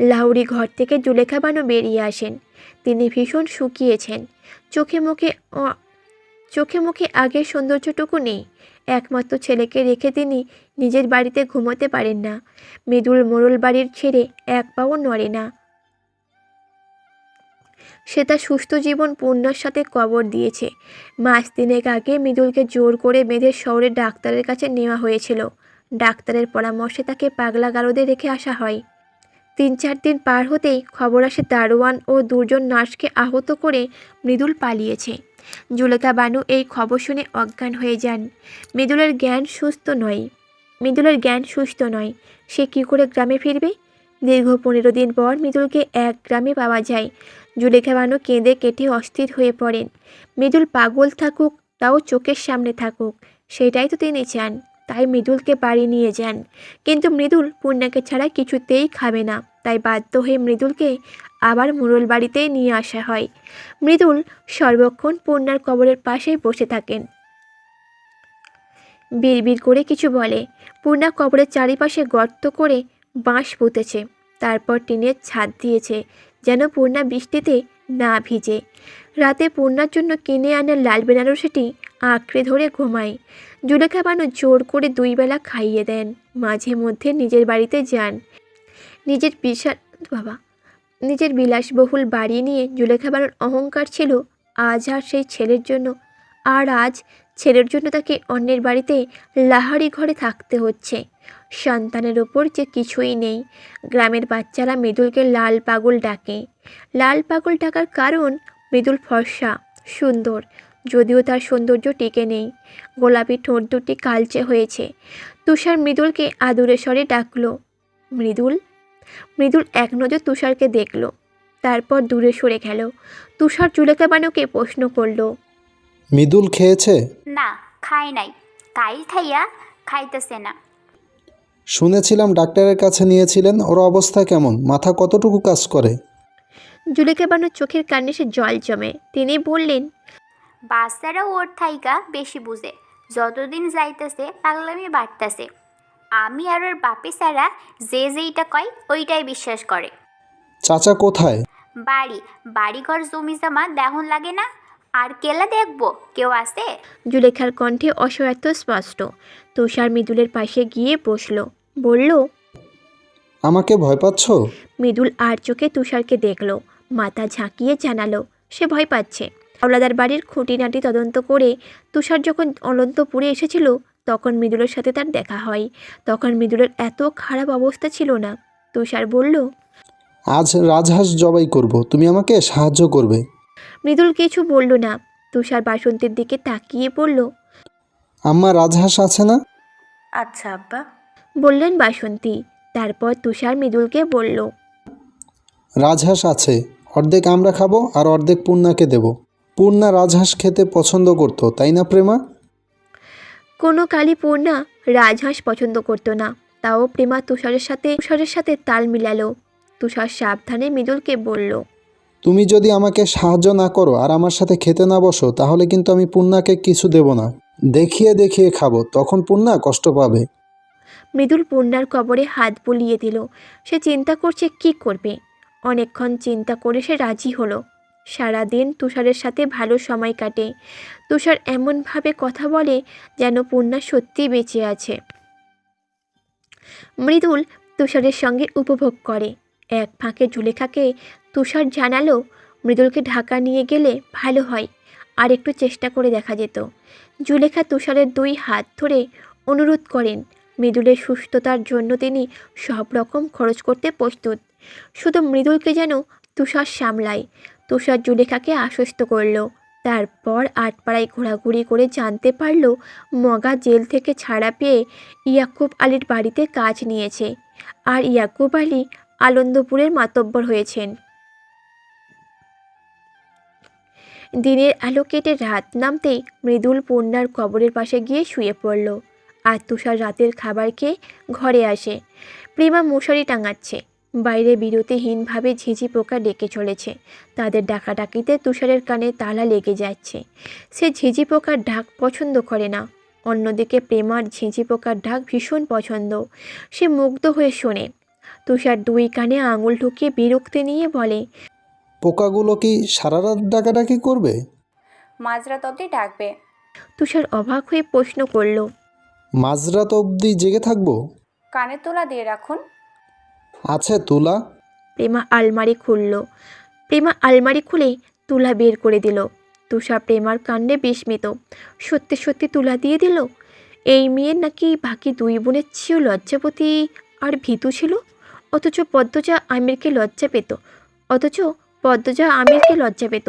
লাউড়ি ঘর থেকে জুলেখা বানু বেরিয়ে আসেন। তিনি ভীষণ শুকিয়েছেন। চোখে মুখে আগের সৌন্দর্যটুকু নেই। একমাত্র ছেলেকে রেখে তিনি নিজের বাড়িতে ঘুমোতে পারেন না। মৃদুল মোড়ল বাড়ির ছেড়ে 1 পাও নড়ে না। সে তার সুস্থ জীবন পূর্ণার সাথে কবর দিয়েছে। 3 মাস আগে মৃদুলকে জোর করে বেঁধে শহরের ডাক্তারের কাছে নেওয়া হয়েছিল। ডাক্তারের পরামর্শে তাকে পাগলা গারদে রেখে আসা হয়। 3-4 দিন পার হতেই খবর আসে দারোয়ান ও 2 জন নার্সকে আহত করে মৃদুল পালিয়েছে। জুলেখা বানু এই খবর শুনে অজ্ঞান হয়ে যান। মৃদুলের জ্ঞান সুস্থ নয়। মৃদুলের জ্ঞান সুস্থ নয়। সে কী করে গ্রামে ফিরবে? দীর্ঘ 15 দিন পর মৃদুলকে এক গ্রামে পাওয়া যায়। জুলেখা বানু কেঁদে কেটে অস্থির হয়ে পড়েন। মৃদুল পাগল থাকুক, তাও চোখের সামনে থাকুক, সেটাই তো তিনি চান। তাই মৃদুলকে বাড়ি নিয়ে যান। কিন্তু মৃদুল পূর্ণাকে ছাড়া কিছুতেই খাবে না। তাই বাধ্য হয়ে মৃদুলকে আবার মুরল বাড়িতেই নিয়ে আসা হয়। মৃদুল সর্বক্ষণ পূর্ণার কবরের পাশেই বসে থাকেন। বিড়বিড় করে কিছু বলে। পূর্ণা কবরের চারিপাশে গর্ত করে বাঁশ পুঁতেছে, তারপর টিনের ছাদ দিয়েছে যেন পূর্ণা বৃষ্টিতে না ভিজে। রাতে পূর্ণার জন্য কিনে আনা লাল বেনারসিটি আঁকড়ে ধরে ঘুমায়। জুলেখা বানু জোর করে 2 বেলা খাইয়ে দেন। মাঝে মধ্যে নিজের বাড়িতে যান। নিজের বিলাসবহুল বাড়ি নিয়ে জুলেখা বানুর অহংকার ছিল আজ আর সেই ছেলের জন্য। আর আজ ছেলের জন্য তাকে অন্যের বাড়িতে লাহারি ঘরে থাকতে হচ্ছে। সন্তানের ওপর যে কিছুই নেই। গ্রামের বাচ্চারা মৃদুলকে লাল পাগল ডাকে। লাল পাগল ডাকার কারণ মৃদুল ফর্সা, সুন্দর, যদিও তার সৌন্দর্য টিকে নেই। গোলাপি ঠোঁট দুটি কালচে হয়েছে। তুষার মৃদুলকে আদুরে স্বরে ডাকলো, মৃদুল। মৃদুল এক নজর তুষারকে দেখল, তারপর দূরে সরে গেল। তুষার জুলেখা বানুকে প্রশ্ন করলো, মৃদুল খেয়েছে? না, খাই নাই। কাইল খাইয়া খাইতেছে না। শুনেছিলাম ডাক্তারের কাছে নিয়েছিলেন। ওর অবস্থা কেমন? মাথা কতটুকু কাজ করে? জুলেখা বানুর চোখের কানে সে জল জমে। তিনি বললেন, বাচ্চারা ওর থাইকা বেশি বুঝে। যতদিন যাইতেছে পাগলামি বাড়তেছে। আমি আর ওর বাপে ছাড়া যে যেইটা কয় ওইটাই বিশ্বাস করে। চাচা কোথায়? বাড়িঘর জমি জমা দেহন লাগে না? আর কেলা দেখবো, কেউ আছে? জুলেখার কণ্ঠে অসহায়ত্ব স্পষ্ট। তুষার মৃদুলের পাশে গিয়ে বসল, বলল, আমাকে ভয় পাচ্ছ? মৃদুল আর চোখে তুষারকে দেখল, মাথা ঝাঁকিয়ে জানালো সে ভয় পাচ্ছে। হাওলাদার বাড়ির খুঁটিনাটি তদন্ত করে তুষার যখন অনন্তপুরে এসেছিল তখন মৃদুলের সাথে তার দেখা হয়। তখন মৃদুলের এত খারাপ অবস্থা ছিল না। তুষার বলল, আজ রাজহাঁস জবাই করব, তুমি আমাকে সাহায্য করবে। মৃদুল কিছু বলল না। তুষার বাসন্তীর দিকে তাকিয়ে বলল, আম্মা, রাজহাঁস আছে না? আচ্ছা আব্বা। বললেন বাসন্তী। তারপর তুষার মৃদুলকে বলল, রাজহাঁস আছে, অর্ধেক আমরা খাবো আর অর্ধেক পূর্ণাকে দেব। পূর্ণা রাজহাঁস খেতে পছন্দ করতো, তাই না প্রেমা? কোনো কালই পূর্ণা রাজহাঁস পছন্দ করতো না। তাও প্রেমা তুষারের সাথে তাল মিলালো। তুষার সাবধানে মৃদুলকে বলল, তুমি যদি আমাকে সাহায্য না করো আর আমার সাথে খেতে না বসো তাহলে কিন্তু আমি পূর্ণাকে কিছু দেব না। দেখিয়ে দেখিয়ে খাবো, তখন পূর্ণা কষ্ট পাবে। মৃদুল পূর্ণার কবরে হাত বুলিয়ে দিল। সে চিন্তা করছে কি করবে। অনেকক্ষণ চিন্তা করে সে রাজি হলো। সারাদিন তুষারের সাথে ভালো সময় কাটে। তুষার এমনভাবে কথা বলে যেন পূর্ণা সত্যিই বেঁচে আছে। মৃদুল তুষারের সঙ্গে উপভোগ করে। এক ফাঁকে জুলেখাকে তুষার জানালো, মৃদুলকে ঢাকা নিয়ে গেলে ভালো হয়, আর একটু চেষ্টা করে দেখা যেত। জুলেখা তুষারের 2 হাত ধরে অনুরোধ করেন। মৃদুলের সুস্থতার জন্য তিনি সব রকম খরচ করতে প্রস্তুত। শুধু মৃদুলকে যেন তুষার সামলায়। তুষার জুলেখাকে আশ্বস্ত করল। তারপর আটপাড়ায় ঘোরাঘুরি করে জানতে পারল মগা জেল থেকে ছাড়া পেয়ে ইয়াকুব আলীর বাড়িতে কাজ নিয়েছে। আর ইয়াকুব আলী আনন্দপুরের মাতব্বর হয়েছেন। দিনের আলো কেটে রাত নামতেই মৃদুল পূর্ণার কবরের পাশে গিয়ে শুয়ে পড়ল। আর তুষার রাতের খাবার খেয়ে ঘরে আসে। প্রেমা মশারি টাঙাচ্ছে। বাইরে বিরতিহীনভাবে ঝিঁঝি পোকা ডেকে চলেছে। তাদের ডাকাডাকিতে তুষারের কানে তালা লেগে যাচ্ছে। সে ঝিঁঝি পোকার ডাক পছন্দ করে না। অন্যদিকে প্রেমার ঝিঁঝি পোকার ডাক ভীষণ পছন্দ। সে মুগ্ধ হয়ে শোনে। তুষার 2 কানে আঙুল ঢুকিয়ে বিরক্তি নিয়ে বলে, পোকাগুলো কি সারা রাত ডাকাডাকি করবে? মাঝরাত অবধি ডাকবে। তুষার অবাক হয়ে প্রশ্ন করল, মাঝরাত অবধি জেগে থাকবো? কানে তোলা দিয়ে রাখুন। আছে তুলা? প্রেমা আলমারি খুলে তুলা বের করে দিল। তুষার প্রেমার কাণ্ডে বিস্মিত। সত্যি সত্যি তুলা দিয়ে দিল। এই মেয়ের নাকি বাকি 2 বোনের চেয়েও লজ্জাপতি আর ভীতু ছিল। অথচ পদ্মজা আমিরকে লজ্জা পেত।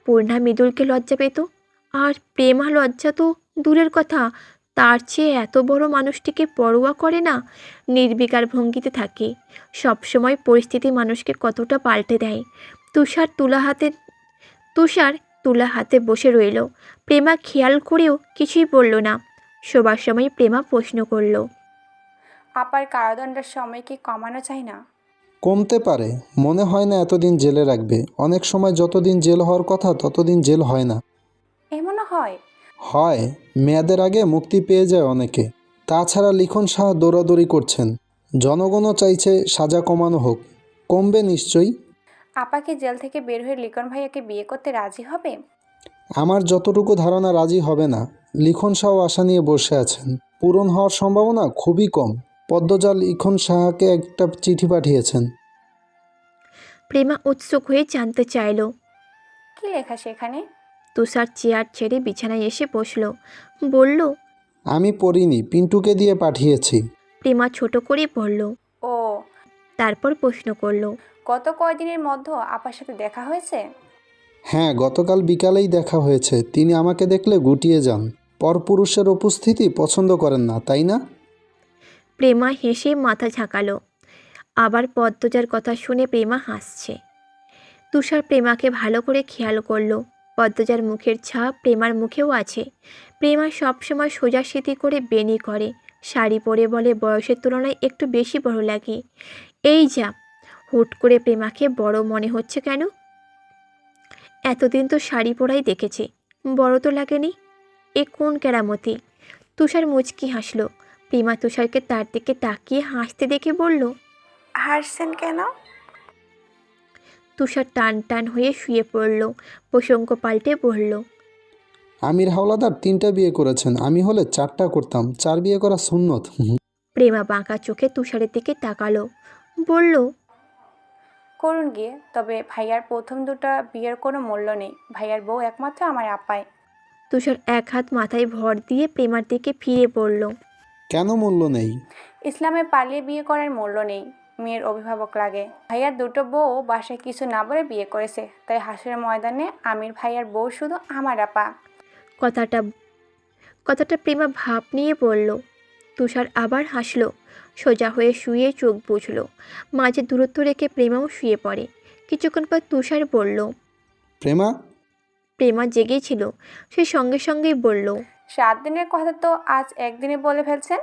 পূর্ণা মৃদুলকে লজ্জা পেত। আর প্রেমা লজ্জা তো দূরের কথা, তার চেয়ে এত বড় মানুষটিকে পরোয়া করে না, নির্বিকার ভঙ্গিতে থাকে। সবসময় পরিস্থিতি মানুষকে কতটা পাল্টে দেয়। তুষার তুলা হাতে বসে রইল। প্রেমা খেয়াল করেও কিছুই বলল না। শোবার সময় প্রেমা প্রশ্ন করল, আপার কারাদণ্ডের সময় কি কমানো যায় না? কমতে পারে, মনে হয় না এতদিন জেলে রাখবে। অনেক সময় যতদিন জেল হওয়ার কথা ততদিন জেল হয় না। এমনও হয়? হয়, মেয়াদের আগে মুক্তি পেয়ে যায় অনেকে। তাছাড়া লিখন শাহ দৌড়াদৌড়ি করছেন, জনগণও চাইছে সাজা কমানো হোক। কমবে নিশ্চয়ই। আপা কি জেল থেকে বের হয়ে লিখন ভাইয়াকে বিয়ে করতে রাজি হবে? আমার যতটুকু ধারণা রাজি হবে না। লিখন শাহ আশা নিয়ে বসে আছেন, পূরণ হওয়ার সম্ভাবনা খুবই কম। পদ্মজা লিখন শাহকে একটা চিঠি পাঠিয়েছেন। প্রেমা উৎসুক হয়ে জানতে চাইল। কি লেখা সেখানে? তুষার চেয়ার ছেড়ে বিছানায় এসে বসল। বলল, আমি পড়িনি, পিন্টুকে দিয়ে পাঠিয়েছি। প্রেমা ছোট করে বলল। ও, তারপর প্রশ্ন করল, গত কয়দিনের মধ্যে আপার সাথে দেখা হয়েছে? হ্যাঁ, গতকাল বিকালেই দেখা হয়েছে। তিনি আমাকে দেখলে গুটিয়ে যান। পরপুরুষের উপস্থিতি পছন্দ করেন না, তাই না? প্রেমা হেসে মাথা ঝাঁকালো। আবার পদ্মজার কথা শুনে প্রেমা হাসছে। তুষার প্রেমাকে ভালো করে খেয়াল করলো। পদ্মজার মুখের ছাপ প্রেমার মুখেও আছে। প্রেমা সবসময় সোজাসিধি করে বেনি করে, শাড়ি পরে বলে বয়সের তুলনায় একটু বেশি বড় লাগে। এই যা, হুট করে প্রেমাকে বড় মনে হচ্ছে কেন? এতদিন তো শাড়ি পরাই দেখেছে, বড় তো লাগেনি। এ কোন কেরামতি? তুষার মুচকি হাসল। প্রেমা তুষারকে তার দিকে তাকিয়ে হাসতে দেখে বলল, হাসছেন কেন? তুষার টান টান হয়ে শুয়ে পড়ল। প্রসঙ্গ পাল্টে বলল, আমির হাওলাদার 3টা বিয়ে করেছেন, আমি হলে 4টা করতাম। 4 বিয়ে করা সুন্নত। প্রেমা বাঁকা চোখে তুষারের দিকে তাকালো। বলল, করুন গিয়ে, তবে ভাইয়ার প্রথম দুটো বিয়ের কোনো মূল্য নেই। ভাইয়ার বউ একমাত্র আমার আপায়। তুষার এক হাত মাথায় ভর দিয়ে প্রেমার দিকে ফিরে পড়ল। কেন মূল্য নেই? ইসলামে পালিয়ে বিয়ে করার মূল্য নেই, মেয়ের অভিভাবক লাগে। ভাইয়ার দুটো বউ বাসায় কিছু না বলে বিয়ে করেছে, তাই হাসরের ময়দানে আমির ভাইয়ার বউ শুধু আমার আপা। কথাটা প্রেমা ভাব নিয়ে বলল। তুষার আবার হাসল। সোজা হয়ে শুয়ে চোখ বুঝল। মাঝে দূরত্ব রেখে প্রেমাও শুয়ে পড়ে। কিছুক্ষণ পর তুষার বলল। প্রেমা? প্রেমা জেগেছিল, সে সঙ্গে সঙ্গেই বলল। 7 দিনের কথা তো আজ একদিনে বলে ফেলছেন।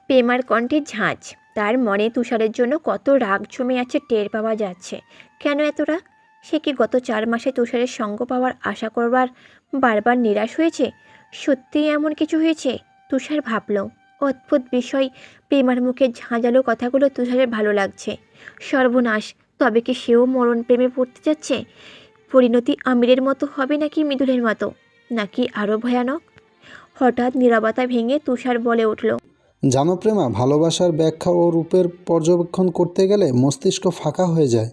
প্রেমার কণ্ঠে ঝাঁঝ। তার মনে তুষারের জন্য কত রাগ জমে আছে টের পাওয়া যাচ্ছে। কেন এত রাগ? সে কি গত 4 মাসে তুষারের সঙ্গ পাওয়ার আশা করবার বারবার নিরাশ হয়েছে? সত্যিই এমন কিছু হয়েছে? তুষার ভাবল। অদ্ভুত বিষয়, প্রেমার মুখে ঝাঁঝালো কথাগুলো তুষারের ভালো লাগছে। সর্বনাশ, তবে কি সেও মরণ প্রেমে পড়তে যাচ্ছে? পরিণতি আমিরের মতো হবে নাকি মৃদুলের মতো, নাকি আরও ভয়ানক? হঠাৎ নীরবতা ভেঙে তুষার বলে উঠল। জানো প্রেমা, ভালোবাসার ব্যাখ্যা ও রূপের পর্যবেক্ষণ করতে গেলে মস্তিষ্ক ফাঁকা হয়ে যায়।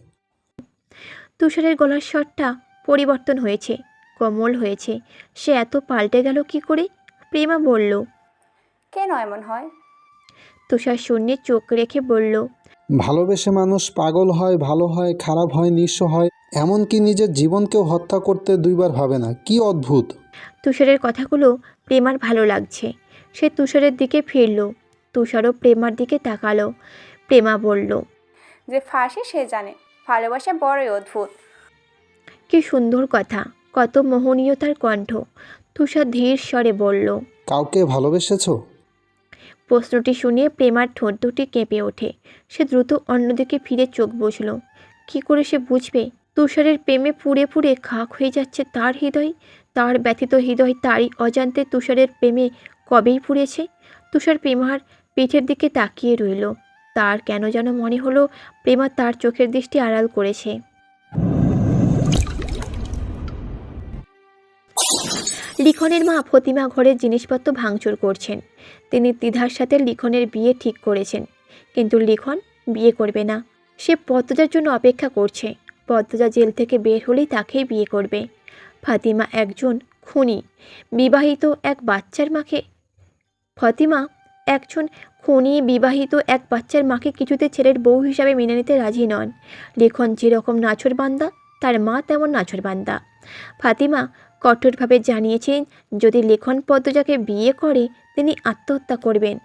তুষারের গলার স্বরটা পরিবর্তন হয়েছে, কোমল হয়েছে। সে এত পাল্টে গেল কি করে? প্রেমা বলল। কেন এমন হয়? তুষার শূন্যে চোখ রেখে বলল। ভালোবেসে মানুষ পাগল হয়, ভালো হয়, খারাপ হয়, নিঃস্ব হয়, এমনকি নিজের জীবনকেও হত্যা করতে 2বার ভাবে না। কি অদ্ভুত! তুষারের কথাগুলো প্রেমার ভালো লাগছে। সে তুষারের দিকে ফিরল। তুষারও প্রেমার দিকে তাকালো। প্রেমা বলল। যে ফাঁসে সে জানে, ভালোবাসা বড়ই অদ্ভুত। কি সুন্দর কথা, কত মোহনীয় তার কণ্ঠ। তুষার ধীর স্বরে বলল। কাউকে ভালোবেসেছো? প্রশ্নটি শুনিয়ে প্রেমার ঠোঁট দুটি কেঁপে ওঠে। সে দ্রুত অন্যদিকে ফিরে চোখ বুঝল। কি করে সে বুঝবে? তুষারের প্রেমে পুড়ে পুড়ে খাক হয়ে যাচ্ছে তার হৃদয়। তার ব্যথিত হৃদয় তারই অজান্তে তুষারের প্রেমে কবেই পুড়েছে। তুষার প্রেমার পিঠের দিকে তাকিয়ে রইল। তার কেন যেন মনে হলো প্রেমা তার চোখের দৃষ্টি আড়াল করেছে। লিখনের মা ফতিমা ঘরের জিনিসপত্র ভাঙচুর করছেন। তিনি দ্বিধার সাথে লিখনের বিয়ে ঠিক করেছেন, কিন্তু লিখন বিয়ে করবে না। সে পদ্মজার জন্য অপেক্ষা করছে। পদ্মজা জেল থেকে বের হলেই তাকেই বিয়ে করবে। ফাতিমা একজন খুনি, বিবাহিত এক বাচ্চার মাকে এক বাচ্চার মাকে কিছুতে ছেলের বউ হিসাবে মেনে নিতে রাজি নন। লিখন যেরকম নাছোড়বান্দা, তার মা তেমন নাছোড়বান্দা। ফাতিমা কঠোরভাবে জানিয়েছেন যদি লেখন পদ্মজাকে বিয়ে করে তিনি আত্মহত্যা করবেন।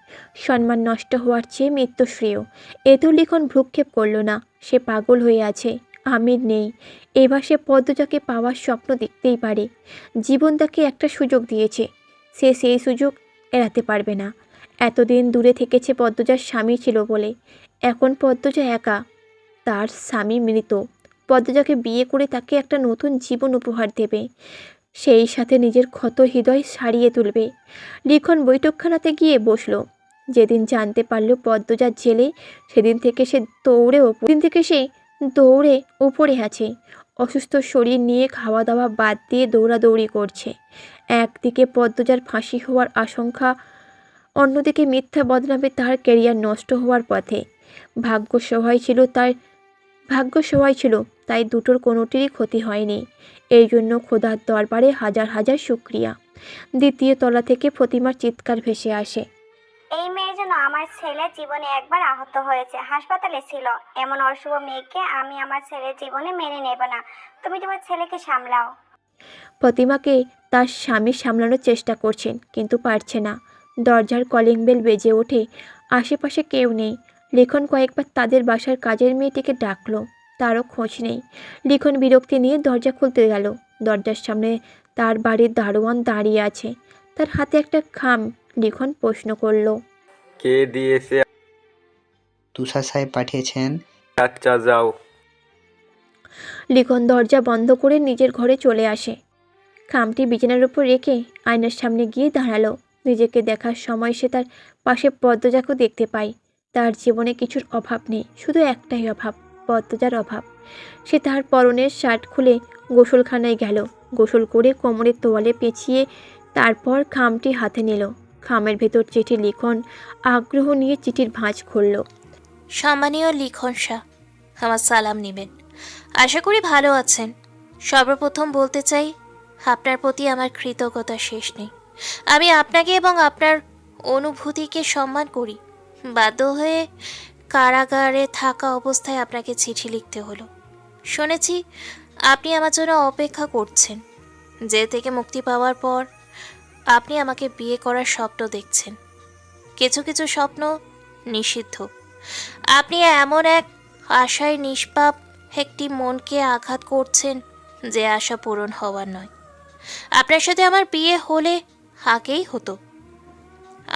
সম্মান নষ্ট হওয়ার চেয়ে মৃত্যু শ্রেয়। এ তো লিখন ভ্রুক্ষেপ করল না। সে পাগল হয়ে আছে। আমির নেই। এবার সে পদ্মজাকে পাওয়ার স্বপ্ন দেখতেই পারে। জীবন তাকে একটা সুযোগ দিয়েছে, সে সেই সুযোগ এড়াতে পারবে না। এতদিন দূরে থেকেছে পদ্মজার স্বামী ছিল বলে। এখন পদ্মজা একা, তার স্বামী মৃত। পদ্মজাকে বিয়ে করে তাকে একটা নতুন জীবন উপহার দেবে, সেই সাথে নিজের ক্ষত হৃদয় সারিয়ে তুলবে। লিখন বৈঠকখানাতে গিয়ে বসলো। যেদিন জানতে পারল পদ্মজা জেলে, সেদিন থেকে সে দৌড়ে উপরে আছে। অসুস্থ শরীর নিয়ে খাওয়া দাওয়া বাদ দিয়ে দৌড়াদৌড়ি করছে। একদিকে পদ্মজার ফাঁসি হওয়ার আশঙ্কা, অন্যদিকে মিথ্যা বদনামে তার ক্যারিয়ার নষ্ট হওয়ার পথে। ভাগ্য সহায় ছিল, তাই দুটোর কোনোটিরই ক্ষতি হয়নি। এই জন্য খোদার দরবারে হাজার হাজার শুকরিয়া। দ্বিতীয় তলা থেকে প্রতিমার চিৎকার ভেসে আসে। এই মেয়ের জন্য আমার ছেলে জীবনে একবার আহত হয়েছে, হাসপাতালে ছিল। এমন অশুভ মেয়েকে আমি আমার ছেলের জীবনে মেনে নেব না। তুমি তোমার ছেলেকে সামলাও। প্রতিমাকে তার স্বামী সামলানোর চেষ্টা করছেন, কিন্তু পারছে না। দরজার কলিং বেল বেজে ওঠে। আশেপাশে কেউ নেই। লিখন কয়েকবার তাদের বাসার কাজের মেয়েটিকে ডাকলো, তারও খোঁজ নেই। লিখন বিরক্তি নিয়ে দরজা খুলতে গেল। দরজার সামনে তার বাড়ির দারোয়ান দাঁড়িয়ে আছে, তার হাতে একটা খাম। লিখন প্রশ্ন করলো, কে দিয়েছে? তুষার সাহেব পাঠিয়েছেন। আচ্ছা যাও। লিখন দরজা বন্ধ করে নিজের ঘরে চলে আসে। খামটি বিছানার উপর রেখে আয়নার সামনে গিয়ে দাঁড়ালো। নিজেকে দেখার সময় সে তার পাশে পদ্মজাকেও দেখতে পায়। তার জীবনে কিছুর অভাব নেই, শুধু একটাই অভাব, পদ্মজার অভাব। সে তার পরনের শার্ট খুলে গোসলখানায় গেল। গোসল করে কোমরের তোয়ালে পেঁচিয়ে তারপর খামটি হাতে নিল। খামের ভেতর চিঠি। লিখন আগ্রহ নিয়ে চিঠির ভাঁজ খুলল। সম্মানীয় লিখন শাহ, আমার সালাম নেবেন। আশা করি ভালো আছেন। সর্বপ্রথম বলতে চাই, আপনার প্রতি আমার কৃতজ্ঞতা শেষ নেই। আমি আপনাকে এবং আপনার অনুভূতিকে সম্মান করি। বাধ্য হয়ে কারাগারে থাকা অবস্থায় আপনাকে চিঠি লিখতে হলো। শুনেছি আপনি আমার জন্য অপেক্ষা করছেন। জেল থেকে মুক্তি পাওয়ার পর আপনি আমাকে বিয়ে করার স্বপ্ন দেখছেন। কিছু কিছু স্বপ্ন নিষিদ্ধ। আপনি এমন এক আশায় নিষ্পাপ একটি মনকে আঘাত করছেন যে আশা পূরণ হওয়ার নয়। আপনার সাথে আমার বিয়ে হলে আগেই হতো।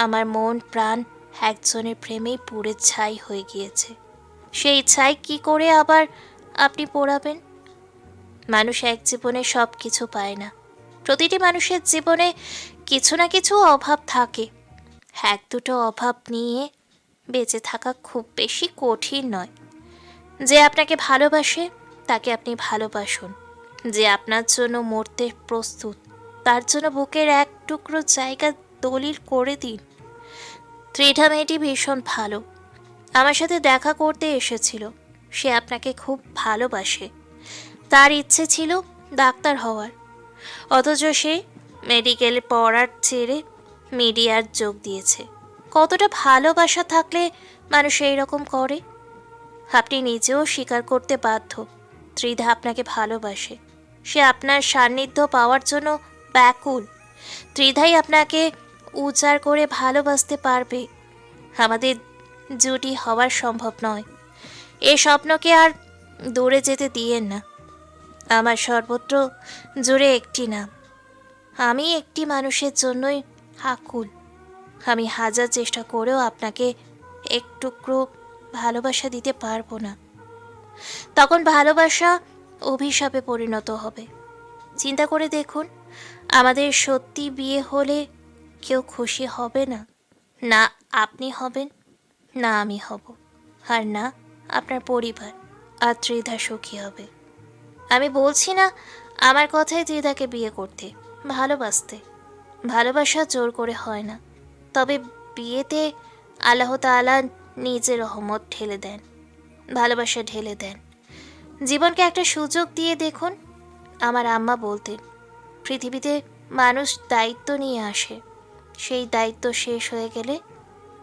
আমার মন প্রাণ একজনের প্রেমেই পুড়ে ছাই হয়ে গিয়েছে। সেই ছাই কি করে আবার আপনি পোড়াবেন? মানুষ এক জীবনে সব কিছু পায় না। প্রতিটি মানুষের জীবনে কিছু না কিছু অভাব থাকে। এক দুটো অভাব নিয়ে বেঁচে থাকা খুব বেশি কঠিন নয়। যে আপনাকে ভালোবাসে তাকে আপনি ভালোবাসুন। যে আপনার জন্য মরতে প্রস্তুত তার জন্য বুকের এক টুকরো জায়গা দলিল করে দিন। ত্রিধা মেয়েটি ভীষণ ভালো। আমার সাথে দেখা করতে এসেছিল। সে আপনাকে খুব ভালোবাসে। তার ইচ্ছে ছিল ডাক্তার হওয়ার, অথচ সে মেডিকেলে পড়ার ছেড়ে মিডিয়ার যোগ দিয়েছে। কতটা ভালোবাসা থাকলে মানুষ এই রকম করে? আপনি নিজেও স্বীকার করতে বাধ্য, ত্রিধা আপনাকে ভালোবাসে। সে আপনার সান্নিধ্য পাওয়ার জন্য ব্যাকুল। ত্রিধাই আপনাকে উজাড় করে ভালোবাসতে পারবে। আমাদের জুটি হওয়ার সম্ভব নয়। এই স্বপ্নকে আর দূরে যেতে দিয়েন না। আমার সর্বত্র জুড়ে একটি নাম। আমি একটি মানুষের জন্যই আকুল। আমি হাজার চেষ্টা করেও আপনাকে এক টুকরো ভালোবাসা দিতে পারবো না। তখন ভালোবাসা অভিশাপে পরিণত হবে। চিন্তা করে দেখুন, আমাদের সত্যি বিয়ে হলে কেউ খুশি হবে না। না আপনি হবেন, না আমি হব, আর না আপনার পরিবার। আর ত্রিধা সুখী হবে। আমি বলছি না আমার কথায় ত্রিধাকে বিয়ে করতে, ভালোবাসতে। ভালোবাসা জোর করে হয় না, তবে বিয়েতে আল্লাহ তাআলা নিজের রহমত ঢেলে দেন, ভালোবাসা ঢেলে দেন। জীবনকে একটা সুযোগ দিয়ে দেখুন। আমার আম্মা বলতেন, পৃথিবীতে মানুষ দায়িত্ব নিয়ে আসে, সেই দায়িত্ব শেষ হয়ে গেলে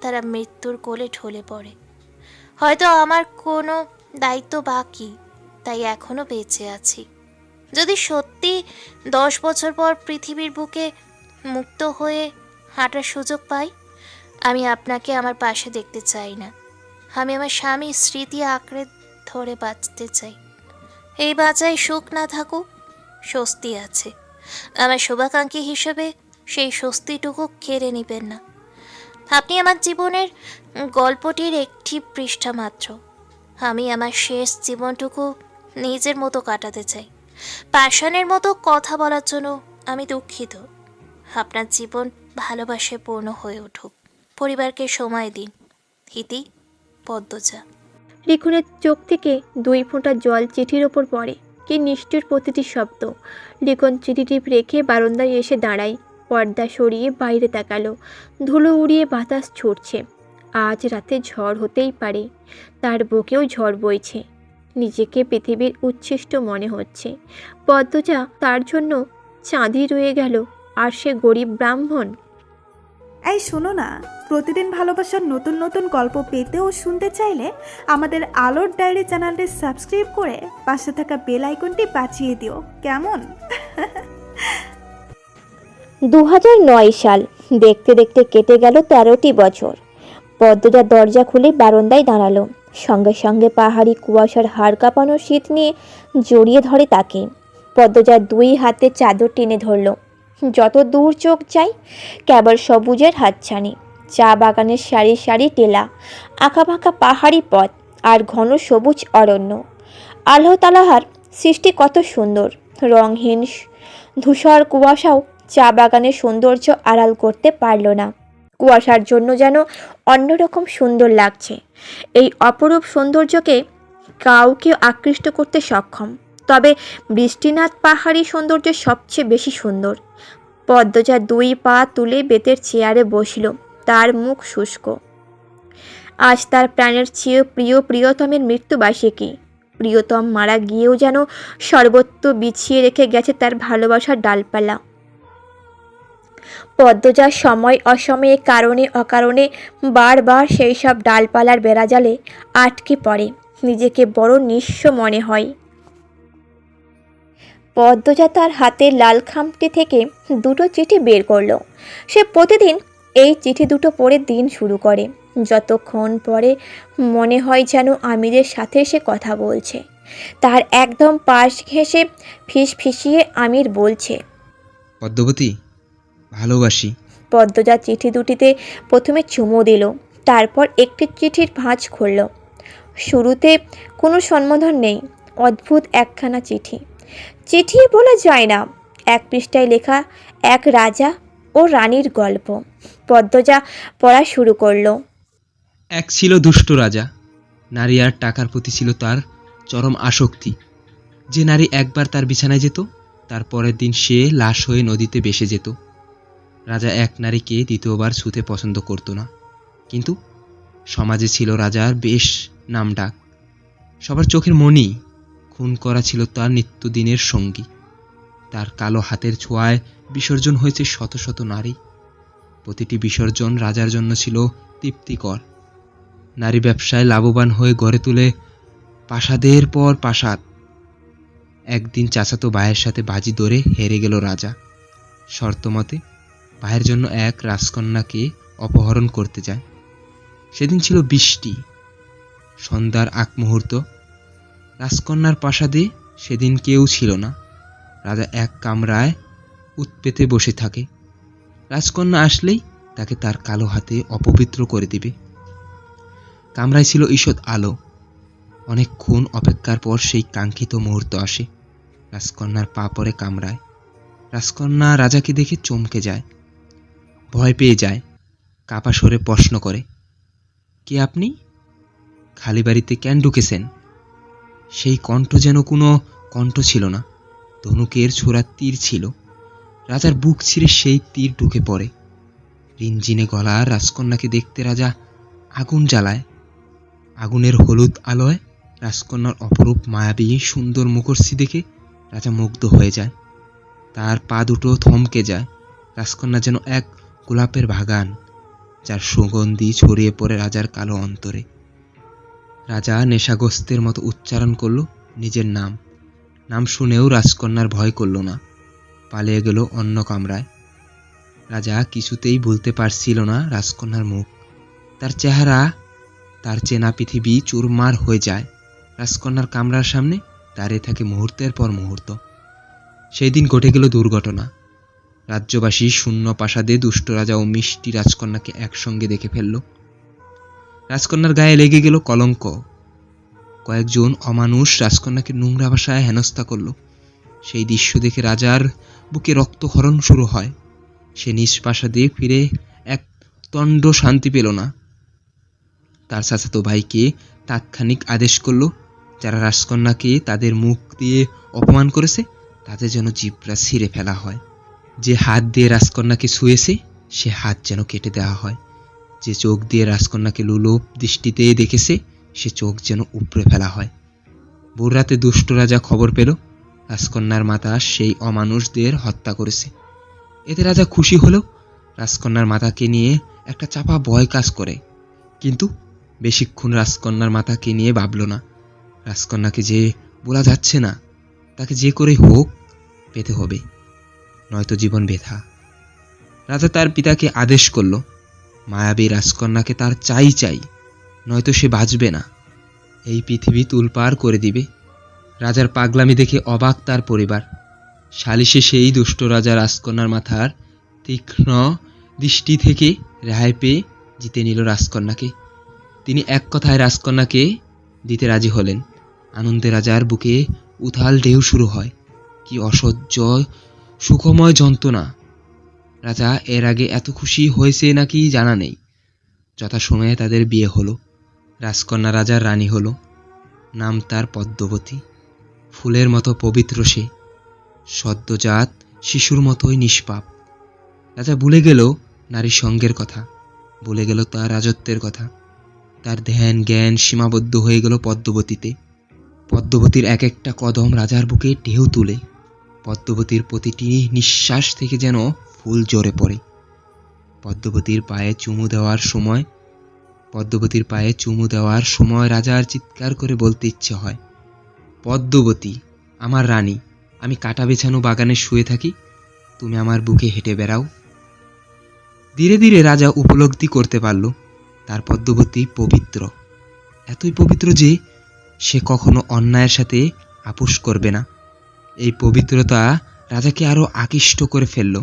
তারা মৃত্যুর কোলে ঢলে পড়ে। হয়তো আমার কোনো দায়িত্ব বাকি, তাই এখনও বেঁচে আছি। যদি সত্যি 10 বছর পর পৃথিবীর বুকে মুক্ত হয়ে হাঁটার সুযোগ পাই, আমি আপনাকে আমার পাশে দেখতে চাই না। আমি আমার স্বামীর স্মৃতি আঁকড়ে ধরে বাঁচতে চাই। এই বাঁচায় সুখ না থাকুক, স্বস্তি আছে। আমার শুভাকাঙ্ক্ষী হিসেবে সেই স্বস্তিটুকু কেড়ে নেবেন না। আপনি আমার জীবনের গল্পটির একটি পৃষ্ঠা মাত্র। আমি আমার শেষ জীবনটুকু নিজের মতো কাটাতে চাই। প্যাশনের মতো কথা বলার জন্য আমি দুঃখিত। আপনার জীবন ভালোবাসায় পূর্ণ হয়ে উঠুক। পরিবারকে সময় দিন। ইতি, পদ্মজা। লিখনের চোখ থেকে 2 ফোঁটা জল চিঠির ওপর পড়ে। কি নিষ্ঠুর প্রতিটি শব্দ। লিখন চিঠিটি রেখে বারান্দায় এসে দাঁড়ায়। পর্দা সরিয়ে বাইরে তাকালো। ধুলো উড়িয়ে বাতাস ছুটছে। আজ রাতে ঝড় হতেই পারে। তার বুকেও ঝড় বইছে। নিজেকে পৃথিবীর উচ্ছিষ্ট মনে হচ্ছে। পদ্মজা তার জন্য চাঁদি রয়ে গেল, আর সে গরিব ব্রাহ্মণ। এই শোনো না, প্রতিদিন ভালোবাসার নতুন নতুন গল্প পেতে ও শুনতে চাইলে আমাদের আলোর ডায়েরি চ্যানেলটি সাবস্ক্রাইব করে পাশে থাকা বেল আইকনটি বাজিয়ে দিও, কেমন? 2009 সাল। দেখতে দেখতে কেটে গেল 13টি বছর। পদ্মজা দরজা খুলে বারান্দায় দাঁড়ালো। সঙ্গে সঙ্গে পাহাড়ি কুয়াশার হাড় কাঁপানো শীত নিয়ে জড়িয়ে ধরে তাকে। পদ্মজা 2 হাতে চাদর টেনে ধরল। যত দূর চোখ যায় কেবল সবুজের হাতছানি। চা বাগানের সারি সারি টেলা, আঁকাবাঁকা পাহাড়ি পথ আর ঘন সবুজ অরণ্য। আল্লাহ তাআলার সৃষ্টি কত সুন্দর। রংহীন ধূসর কুয়াশাও চা বাগানের সৌন্দর্য আড়াল করতে পারল না। কুয়াশার জন্য যেন অন্যরকম সুন্দর লাগছে। এই অপরূপ সৌন্দর্যকে কাউকে আকৃষ্ট করতে সক্ষম। তবে বৃষ্টিনাথ পাহাড়ি সৌন্দর্য সবচেয়ে বেশি সুন্দর। পদ্মজা 2 পা তুলে বেতের চেয়ারে বসল। তার মুখ শুষ্ক। আজ তার প্রাণের চেয়ে প্রিয়তমের মৃত্যুবার্ষিকী। প্রিয়তম মারা গিয়েও যেন সর্বত্র বিছিয়ে রেখে গেছে তার ভালোবাসার ডালপালা। পদ্মজা সময় অসময়ে কারণে অকারণে বারবার সেই সব ডালপালার বেড়াজালে আটকে পড়ে। নিজেকে বড় নিঃস্ব মনে হয়। পদ্মজা তার হাতের লাল খামটি থেকে 2টো চিঠি বের করলো। সে প্রতিদিন এই চিঠি 2টো পড়ে দিন শুরু করে। যতক্ষণ পরে মনে হয় যেন আমিরের সাথে সে কথা বলছে। তার একদম পাশ ঘেঁষে ফিসফিসিয়ে আমির বলছে, পদ্মবতী, ভালোবাসি। পদ্মজা চিঠি 2টিতে প্রথমে চুমু দিল, তারপর একটি চিঠির ভাঁজ খুলল। শুরুতে কোনো সম্বোধন নেই, অদ্ভুত একখানা চিঠি। চিঠি বলা যায় না, 1 পৃষ্ঠায় লেখা এক রাজা ও রানীর গল্প। পদ্মজা পড়া শুরু করলো। এক ছিল দুষ্ট রাজা। নারী আর টাকার প্রতি ছিল তার চরম আসক্তি। যে নারী একবার তার বিছানায় যেত, তার পরের দিন সে লাশ হয়ে নদীতে ভেসে যেত। রাজা এক নারীকে দ্বিতীয়বার ছুঁতে পছন্দ করত না, কিন্তু সমাজে ছিল রাজার বেশ নামডাক। সবার চোখের মণি। খুন করা ছিল তার নিত্যদিনের সঙ্গী। তার কালো হাতের ছোঁয়ায় বিসর্জন হয়েছে শত শত নারী। প্রতিটি বিসর্জন রাজার জন্য ছিল তৃপ্তিকর। নারী ব্যবসায় লাভবান হয়ে গড়ে তুলে প্রাসাদের পর প্রাসাদ। একদিন চাচাতো ভাইয়ের সাথে বাজি ধরে হেরে গেল রাজা। শর্তমতে ভাইয়ের জন্য এক রাজকন্যাকে অপহরণ করতে যায়। সেদিন ছিল বৃষ্টি। সন্ধ্যার আগ মুহূর্ত। রাজকন্যার প্রাসাদে সেদিন কেউ ছিল না। রাজা এক কামরায় উৎপেতে বসে থাকে। রাজকন্যা আসলেই তাকে তার কালো হাতে অপবিত্র করে দিবে। কামরায় ছিল ঈষৎ আলো। অনেকক্ষণ অপেক্ষার পর সেই কাঙ্ক্ষিত মুহূর্ত আসে। রাজকন্যার পা পড়ে কামরায়। রাজকন্যা রাজাকে দেখে চমকে যায়, ভয় পেয়ে যায়, কাপা স্বরে প্রশ্ন করে, কে আপনি? খালি বাড়িতে কেন ঢুকেছেন? সেই কণ্ঠ যেন কোনো কণ্ঠ ছিল না, ধনুকের ছোড়া তীর ছিল। রাজার বুক ছিঁড়ে সেই তীর ঢুকে পড়ে। রিনঝিনে গলা রাজকন্যাকে দেখতে রাজা আগুন জ্বালায়। আগুনের হলুদ আলোয় রাজকন্যার অপরূপ মায়াবী সুন্দর মুখশ্রী দেখে রাজা মুগ্ধ হয়ে যায়। তার পা দুটো থমকে যায়। রাজকন্যা যেন এক গোলাপের বাগান, যার সুগন্ধি ছড়িয়ে পড়ে রাজার কালো অন্তরে। রাজা নেশাগ্রস্তের মতো উচ্চারণ করল নিজের নাম। নাম শুনেও রাজকন্যার ভয় করল না, পালিয়ে গেল অন্য কামরায়। রাজা কিছুতেই ভুলতে পারছিল না রাজকন্যার মুখ। তার চেহারা, তার চেনা পৃথিবী চুরমার হয়ে যায়। রাজকন্যার কামরার সামনে দাঁড়িয়ে থাকে মুহূর্তের পর মুহূর্ত। সেই দিন ঘটে গেল দুর্ঘটনা। রাজ্যবাসী শূন্য প্রাসাদে দুষ্ট রাজা ও মিষ্টি রাজকন্যাকে একসঙ্গে দেখে ফেলল। রাজকন্যার গায়ে লেগে গেল কলঙ্ক। কয়েকজন অমানুষ রাজকন্যাকে নোংরা ভাষায় হেনস্থা করল। সেই দৃশ্য দেখে রাজার বুকে রক্তক্ষরণ শুরু হয়। সে নিজ প্রাসাদে ফিরে এক তণ্ড শান্তি পেল না। তার চাচাতো ভাইকে তাৎক্ষণিক আদেশ করল, যারা রাজকন্যাকে তাদের মুখ দিয়ে অপমান করেছে তাদের যেন জিহ্বা ছিঁড়ে ফেলা হয়। যে হাত দিয়ে রাজকন্যাকে ছুঁয়েছে সে হাত যেন কেটে দেওয়া হয়। যে চোখ দিয়ে রাজকন্যাকে লোলুপ দৃষ্টিতে দেখেছে সে চোখ যেন উপড়ে ফেলা হয়। ভোর রাতে দুষ্ট রাজা খবর পেল রাজকন্যার মাতা সেই অমানুষদের হত্যা করেছে। এতে রাজা খুশি হলেও রাজকন্যার মাতাকে নিয়ে একটা চাপা ভয় কাজ করে। কিন্তু বেশিক্ষণ রাজকন্যার মাতাকে নিয়ে ভাবল না। রাজকন্যাকে যে বলা যাচ্ছে না, তাকে যে করে হোক পেতে হবে, নয়তো জীবন বৃথা। রাজা তার পিতাকে আদেশ করল, মায়াবী রাজকন্যাকে তার চাই, নয়তো সে বাঁচবে না, এই পৃথিবী তুলপার করে দিবে। রাজার পাগলামি দেখে অবাক তার পরিবার। সালিশে সেই দুষ্ট রাজা রাজকন্যার মাথার তীক্ষ্ণ দৃষ্টি থেকে রেহাই পেয়ে জিতে নিল রাজকন্যাকে। তিনি এক কথায় রাজকন্যাকে দিতে রাজি হলেন। আনন্দে রাজার বুকে উথাল ঢেউ শুরু হয়। কি অসহ্য সুখময় যন্ত্রণা! রাজা এর আগে এত খুশি হয়েছে নাকি জানা নেই। যথাসময়ে তাদের বিয়ে হলো। রাজকন্যা রাজার রানী হলো। নাম তার পদ্মবতী। ফুলের মতো পবিত্র সে, সদ্যজাত শিশুর মতোই নিষ্পাপ। রাজা ভুলে গেল নারী সঙ্গের কথা, ভুলে গেল তার রাজত্বের কথা। তার ধ্যান জ্ঞান সীমাবদ্ধ হয়ে গেল পদ্মবতীতে। পদ্মবতীর এক একটা কদম রাজার বুকে ঢেউ তুলে। পদ্মবতীর প্রতিটি নিঃশ্বাস থেকে যেন ফুল ঝরে পড়ে। পদ্মবতীর পায়ে চুমু দেওয়ার সময় রাজার চিৎকার করে বলতে ইচ্ছে হয়, পদ্মবতী আমার রানী, আমি কাটা বেছানো বাগানে শুয়ে থাকি, তুমি আমার বুকে হেঁটে বেড়াও। ধীরে ধীরে রাজা উপলব্ধি করতে পারল তার পদ্মবতী পবিত্র, এতই পবিত্র যে সে কখনো অন্যায়ের সাথে আপোষ করবে না। এই পবিত্রতা রাজাকে আরো আকৃষ্ট করে ফেলল।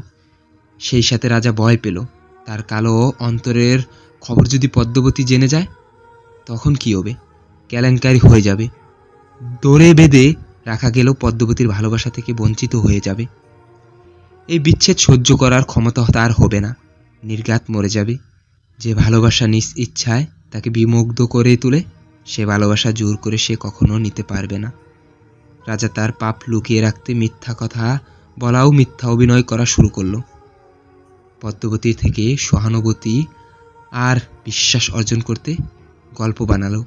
সেই সাথে রাজা ভয় পেল, তার কালো অন্তরের খবর যদি পদ্মবতী জেনে যায় তখন কি হবে? কেলেঙ্কারি হয়ে যাবে। দৌড়ে বেঁধে রাখা গেল পদ্মবতীর ভালোবাসা থেকে বঞ্চিত হয়ে যাবে। এই বিচ্ছেদ সহ্য করার ক্ষমতা তার হবে না। নির্ঘাত মরে যাবে। যে ভালোবাসা নিজ ইচ্ছায় তাকে বিমুগ্ধ করে তোলে, সে ভালোবাসা জোর করে সে কখনো নিতে পারবে না। রাজা তার পাপ লুকিয়ে রাখতে মিথ্যা কথা বলাও, মিথ্যা অভিনয় করা শুরু করলো। পদ্মবতীর থেকে সহানুভূতি আর বিশ্বাস অর্জন করতে গল্প বানালো।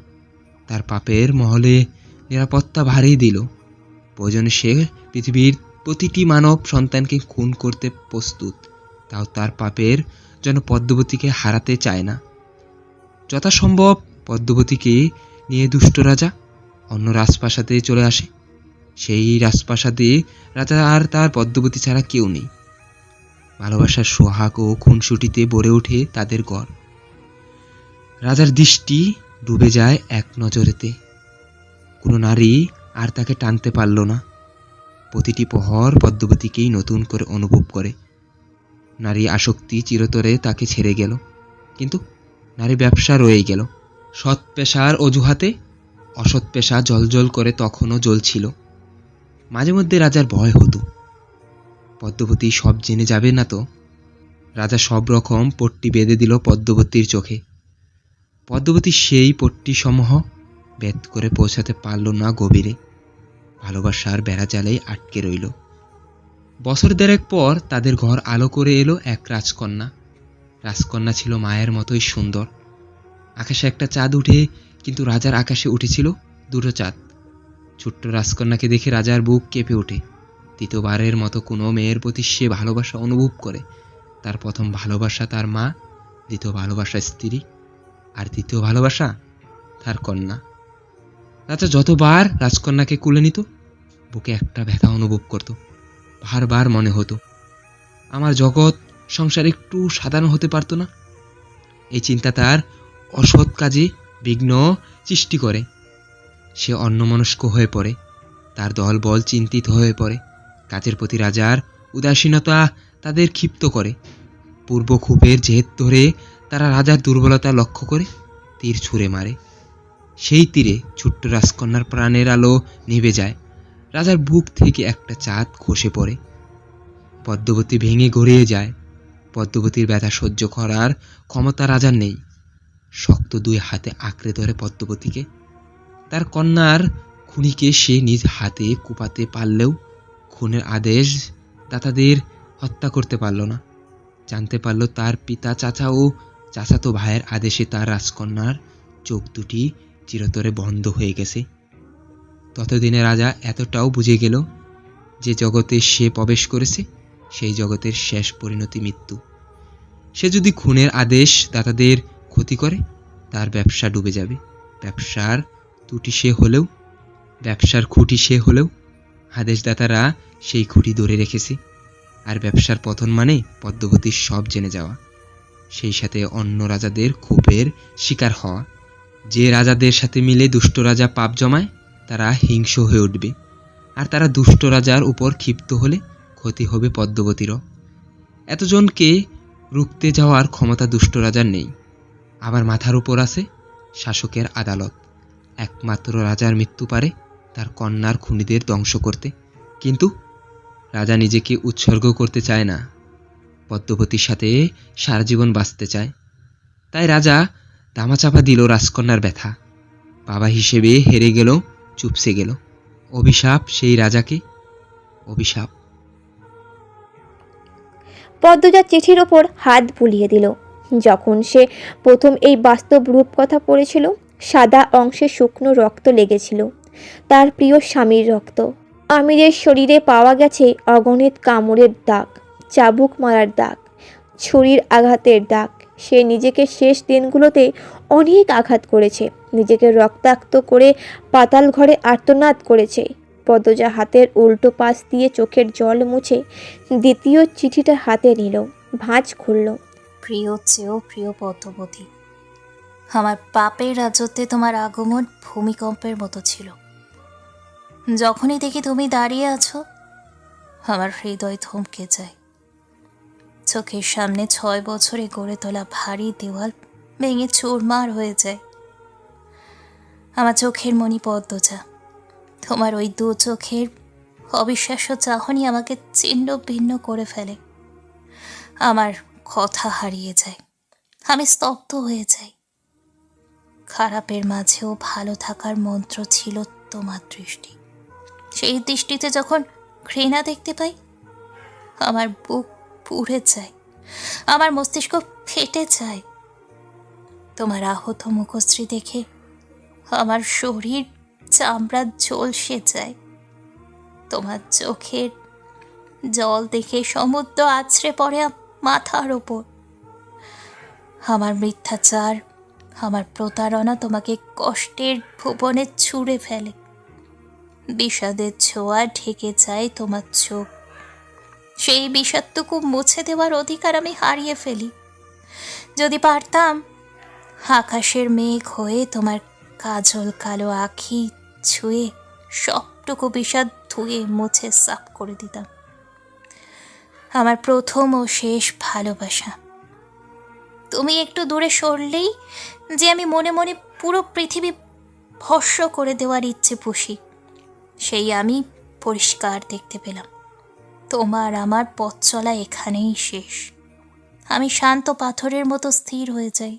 তার পাপের মহলে নিরাপত্তা ভারী দিল। প্রয়োজনে সে পৃথিবীর প্রতিটি মানব সন্তানকে খুন করতে প্রস্তুত, তাও তার পাপের জন্য পদ্মবতীকে হারাতে চায় না। যথাসম্ভব পদ্মবতীকে নিয়ে দুষ্ট রাজা অন্য রাজপ্রাসাদে চলে আসে। সেই রাজপ্রাসাদে রাজা আর তার পদ্মবতী ছাড়া কেউ নেই। ভালোবাসার সোহাগ ও খুনসুটিতে ভরে ওঠে তাদের ঘর। রাজার দৃষ্টি ডুবে যায় এক নজরেতে। কোনো নারী আর তাকে টানতে পারল না। প্রতিটি প্রহর পদ্মবতীকেই নতুন করে অনুভব করে। নারী আসক্তি চিরতরে তাকে ছেড়ে গেল, কিন্তু নারী ব্যবসা রয়ে গেল। সৎ পেশার অজুহাতে অসৎ পেশা জ্বলজ্বল করে তখনও জ্বলছিল। মাঝে মধ্যে রাজার ভয় হতো, পদ্মবতী সব জেনে যাবে না তো। রাজা সব রকম পট্টি বেঁধে দিল পদ্মবতীর চোখে। পদ্মবতী সেই পট্টি সমূহ ভেদ করে পৌঁছাতে পারল না গভীরে। ভালোবাসার বেড়াজালেই আটকে রইল। বছর দেড়েক পর তাদের ঘর আলো করে এলো এক রাজকন্যা। রাজকন্যা ছিল মায়ের মতোই সুন্দর। আকাশে একটা চাঁদ উঠে, কিন্তু রাজার আকাশে উঠেছিল দুটো চাঁদ। ছোট্ট রাজকন্যাকে দেখে রাজার বুক কেঁপে ওঠে। দ্বিতীয়বারের মতো কোনো মেয়ের প্রতি সে ভালোবাসা অনুভব করে। তার প্রথম ভালোবাসা তার মা, দ্বিতীয় ভালোবাসা স্ত্রী, আর তৃতীয় ভালোবাসা তার কন্যা। রাজা যতবার রাজকন্যাকে কুলে নিত বুকে একটা ব্যথা অনুভব করত। বারবার মনে হতো, আমার জগৎ সংসার একটু সাধারণ হতে পারতো না? এই চিন্তা তার অসৎ কাজে বিঘ্ন সৃষ্টি করে। সে অন্যমনস্ক হয়ে পড়ে, তার দলবল চিন্তিত হয়ে পড়ে। কাজের প্রতি রাজার উদাসীনতা তাদের ক্ষিপ্ত করে। পূর্ব ক্ষোভের জেদ ধরে তারা রাজার দুর্বলতা লক্ষ্য করে তীর ছুঁড়ে মারে। সেই তীরে ছোট্ট রাজকন্যার প্রাণের আলো নিভে যায়। রাজার বুক থেকে একটা চাঁদ খসে পড়ে। পদ্মবতী ভেঙে গড়িয়ে যায়। পদ্মবতীর ব্যথা সহ্য করার ক্ষমতা রাজার নেই। শক্ত দুই হাতে আঁকড়ে ধরে পদ্মবতীকে। তার কন্যার খুনিকে সে নিজ হাতে কুপাতে পারলেও খুনের আদেশ দাতাদের হত্যা করতে পারল না। জানতে পারল তার পিতা, চাচা ও চাচাতো ভাইয়ের আদেশে তার রাজকন্যার চোখ দুটি চিরতরে বন্ধ হয়ে গেছে। ততদিনে রাজা এতটাও বুঝে গেল যে জগতে সে প্রবেশ করেছে সেই জগতের শেষ পরিণতি মৃত্যু। সে যদি খুনের আদেশ দাতাদের ক্ষতি করে তার ব্যবসা ডুবে যাবে। ব্যবসার খুঁটি সে হলেও আদেশদাতারা সেই খুঁটি ধরে রেখেছে। আর ব্যবসার পতন মানে পদ্মবতীর সব জেনে যাওয়া, সেই সাথে অন্য রাজাদের ক্ষোভের শিকার হওয়া। যে রাজাদের সাথে মিলে দুষ্ট রাজা পাপ জমায় তারা হিংস্র হয়ে উঠবে, আর তারা দুষ্ট রাজার উপর ক্ষিপ্ত হলে ক্ষতি হবে পদ্মবতীরও। এতজনকে রুখতে যাওয়ার ক্ষমতা দুষ্ট রাজার নেই। আবার মাথার উপর আছে শাসকের আদালত। একমাত্র রাজার মৃত্যু পারে তার কন্যার খুনিদের ধ্বংস করতে। কিন্তু রাজা নিজেকে উৎসর্গ করতে চায় না, পদ্মবতীর সাথে সারা জীবন বাঁচতে চায়। তাই রাজা দামাচাপা দিল রাজকন্যার ব্যথা। বাবা হিসেবে হেরে গেল, চুপসে গেল। অভিশাপ সেই রাজাকে, অভিশাপ। পদ্মজা চিঠির ওপর হাত বুলিয়ে দিল। যখন সে প্রথম এই বাস্তব রূপকথা পড়েছিল, সাদা অংশে শুকনো রক্ত লেগেছিল, তার প্রিয় স্বামীর রক্ত। আমিরের শরীরে পাওয়া গেছে অগণিত কামড়ের দাগ, চাবুক মারার দাগ, ছুরির আঘাতের দাগ। সে নিজেকে শেষ দিনগুলোতে অনেক আঘাত করেছে, নিজেকে রক্তাক্ত করে পাতাল ঘরে আর্তনাদ করেছে। পদ্মজা হাতের উল্টো পাশ দিয়ে চোখের জল মুছে দ্বিতীয় চিঠিটা হাতে নিল, ভাঁজ খুলল। প্রিয় চেয়েও প্রিয় পদ্মবতী, আমার পাপের রাজত্বে তোমার আগমন ভূমিকম্পের মতো ছিল। যখনই দেখি তুমি দাঁড়িয়ে আছো, আমার হৃদয় থমকে যায়। চোখের সামনে 6 বছরে গড়ে তোলা ভারী দেওয়াল ভেঙে চুরমার হয়ে যায়। আমার চোখের মণি পদ্মজা, তোমার ওই দু চোখের অবিশ্বাস্য চাহনি আমাকে ছিন্ন ভিন্ন করে ফেলে। আমার কথা হারিয়ে যায়, আমি স্তব্ধ হয়ে যাই। খারাপের মাঝেও ভালো থাকার মন্ত্র ছিল তোমার দৃষ্টি। সেই দৃষ্টিতে যখন ঘৃণা দেখতে পাই, আমার বুক পুড়ে যায়, আমার মস্তিষ্ক ফেটে যায়। তোমার আহত মুখশ্রী দেখে আমার শরীর চামড়া ঝলসে যায়। তোমার চোখের জল দেখে সমুদ্র আছড়ে পড়ে মাথার ওপর। আমার মিথ্যাচার, আমার প্রতারণা তোমাকে কষ্টের ভুবনে ছুঁড়ে ফেলে। বিষাদের ছোঁয়া ঢেকে যায় তোমার চোখ। সেই বিষাদটুকু মুছে দেওয়ার অধিকার আমি হারিয়ে ফেলি। যদি পারতাম, আকাশের মেঘ হয়ে তোমার কাজল কালো আঁখি ছুঁয়ে সবটুকু বিষাদ ধুয়ে মুছে সাফ করে দিতাম। আমার প্রথম ও শেষ ভালোবাসা। তুমি একটু দূরে সরলেই যে আমি মনে মনে পুরো পৃথিবী ভস্ম করে দেওয়ার ইচ্ছে পুষি, সেই আমি পরিষ্কার দেখতে পেলাম। তোমার আমার পথ চলা এখানেই শেষ। আমি শান্ত পাথরের মতো স্থির হয়ে যাই,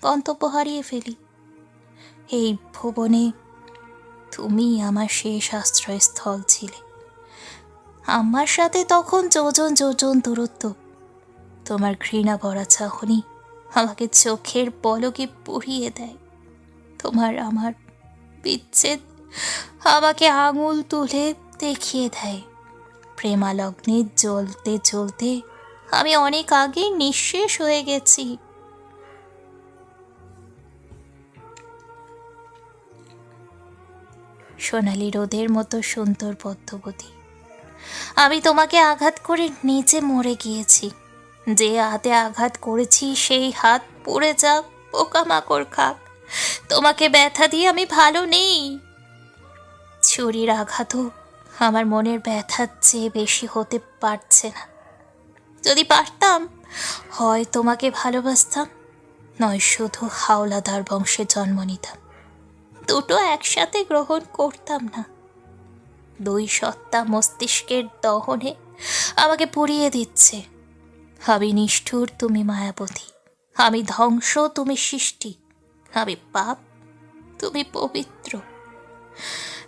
গন্তব্য হারিয়ে ফেলি। এই ভুবনে তুমি আমার শেষ আশ্রয়স্থল ছিলে। আমার সাথে তখন যোজন যোজন দূরত্ব। তোমার ঘৃণা ভরা চাহনি আমাকে চোখের পলকে পুড়িয়ে দেয়। তোমার আমার বিচ্ছেদ আমাকে আঙুল তুলে দেখিয়ে দেয়। প্রেমালগ্নে জ্বলতে জ্বলতে আমি অনেক আগে নিঃশেষ হয়ে গেছি। সোনালি রোদের মতো সুন্দর পদ্মবতী, আমি তোমাকে আঘাত করে নিচে মরে গিয়েছি। যে হাতে আঘাত করেছি সেই হাত পুড়ে যাক, পোকামাকড় খাক, তোমাকে ব্যথা দিয়ে আমি ভালো নেই। ছুরির আঘাতও আমার মনের ব্যথার চেয়ে বেশি হতে পারছে না। যদি পারতাম, হয় তোমাকে ভালোবাসতাম, নয় শুধু হাওলাদার বংশে জন্ম নিতাম। দুটো একসাথে গ্রহণ করতাম না। দুই সত্তা মস্তিষ্কের দহনে আমাকে পুড়িয়ে দিচ্ছে। আমি নিষ্ঠুর, তুমি মায়াবতী। আমি ধ্বংস, তুমি সৃষ্টি। আমি পাপ, তুমি পবিত্র।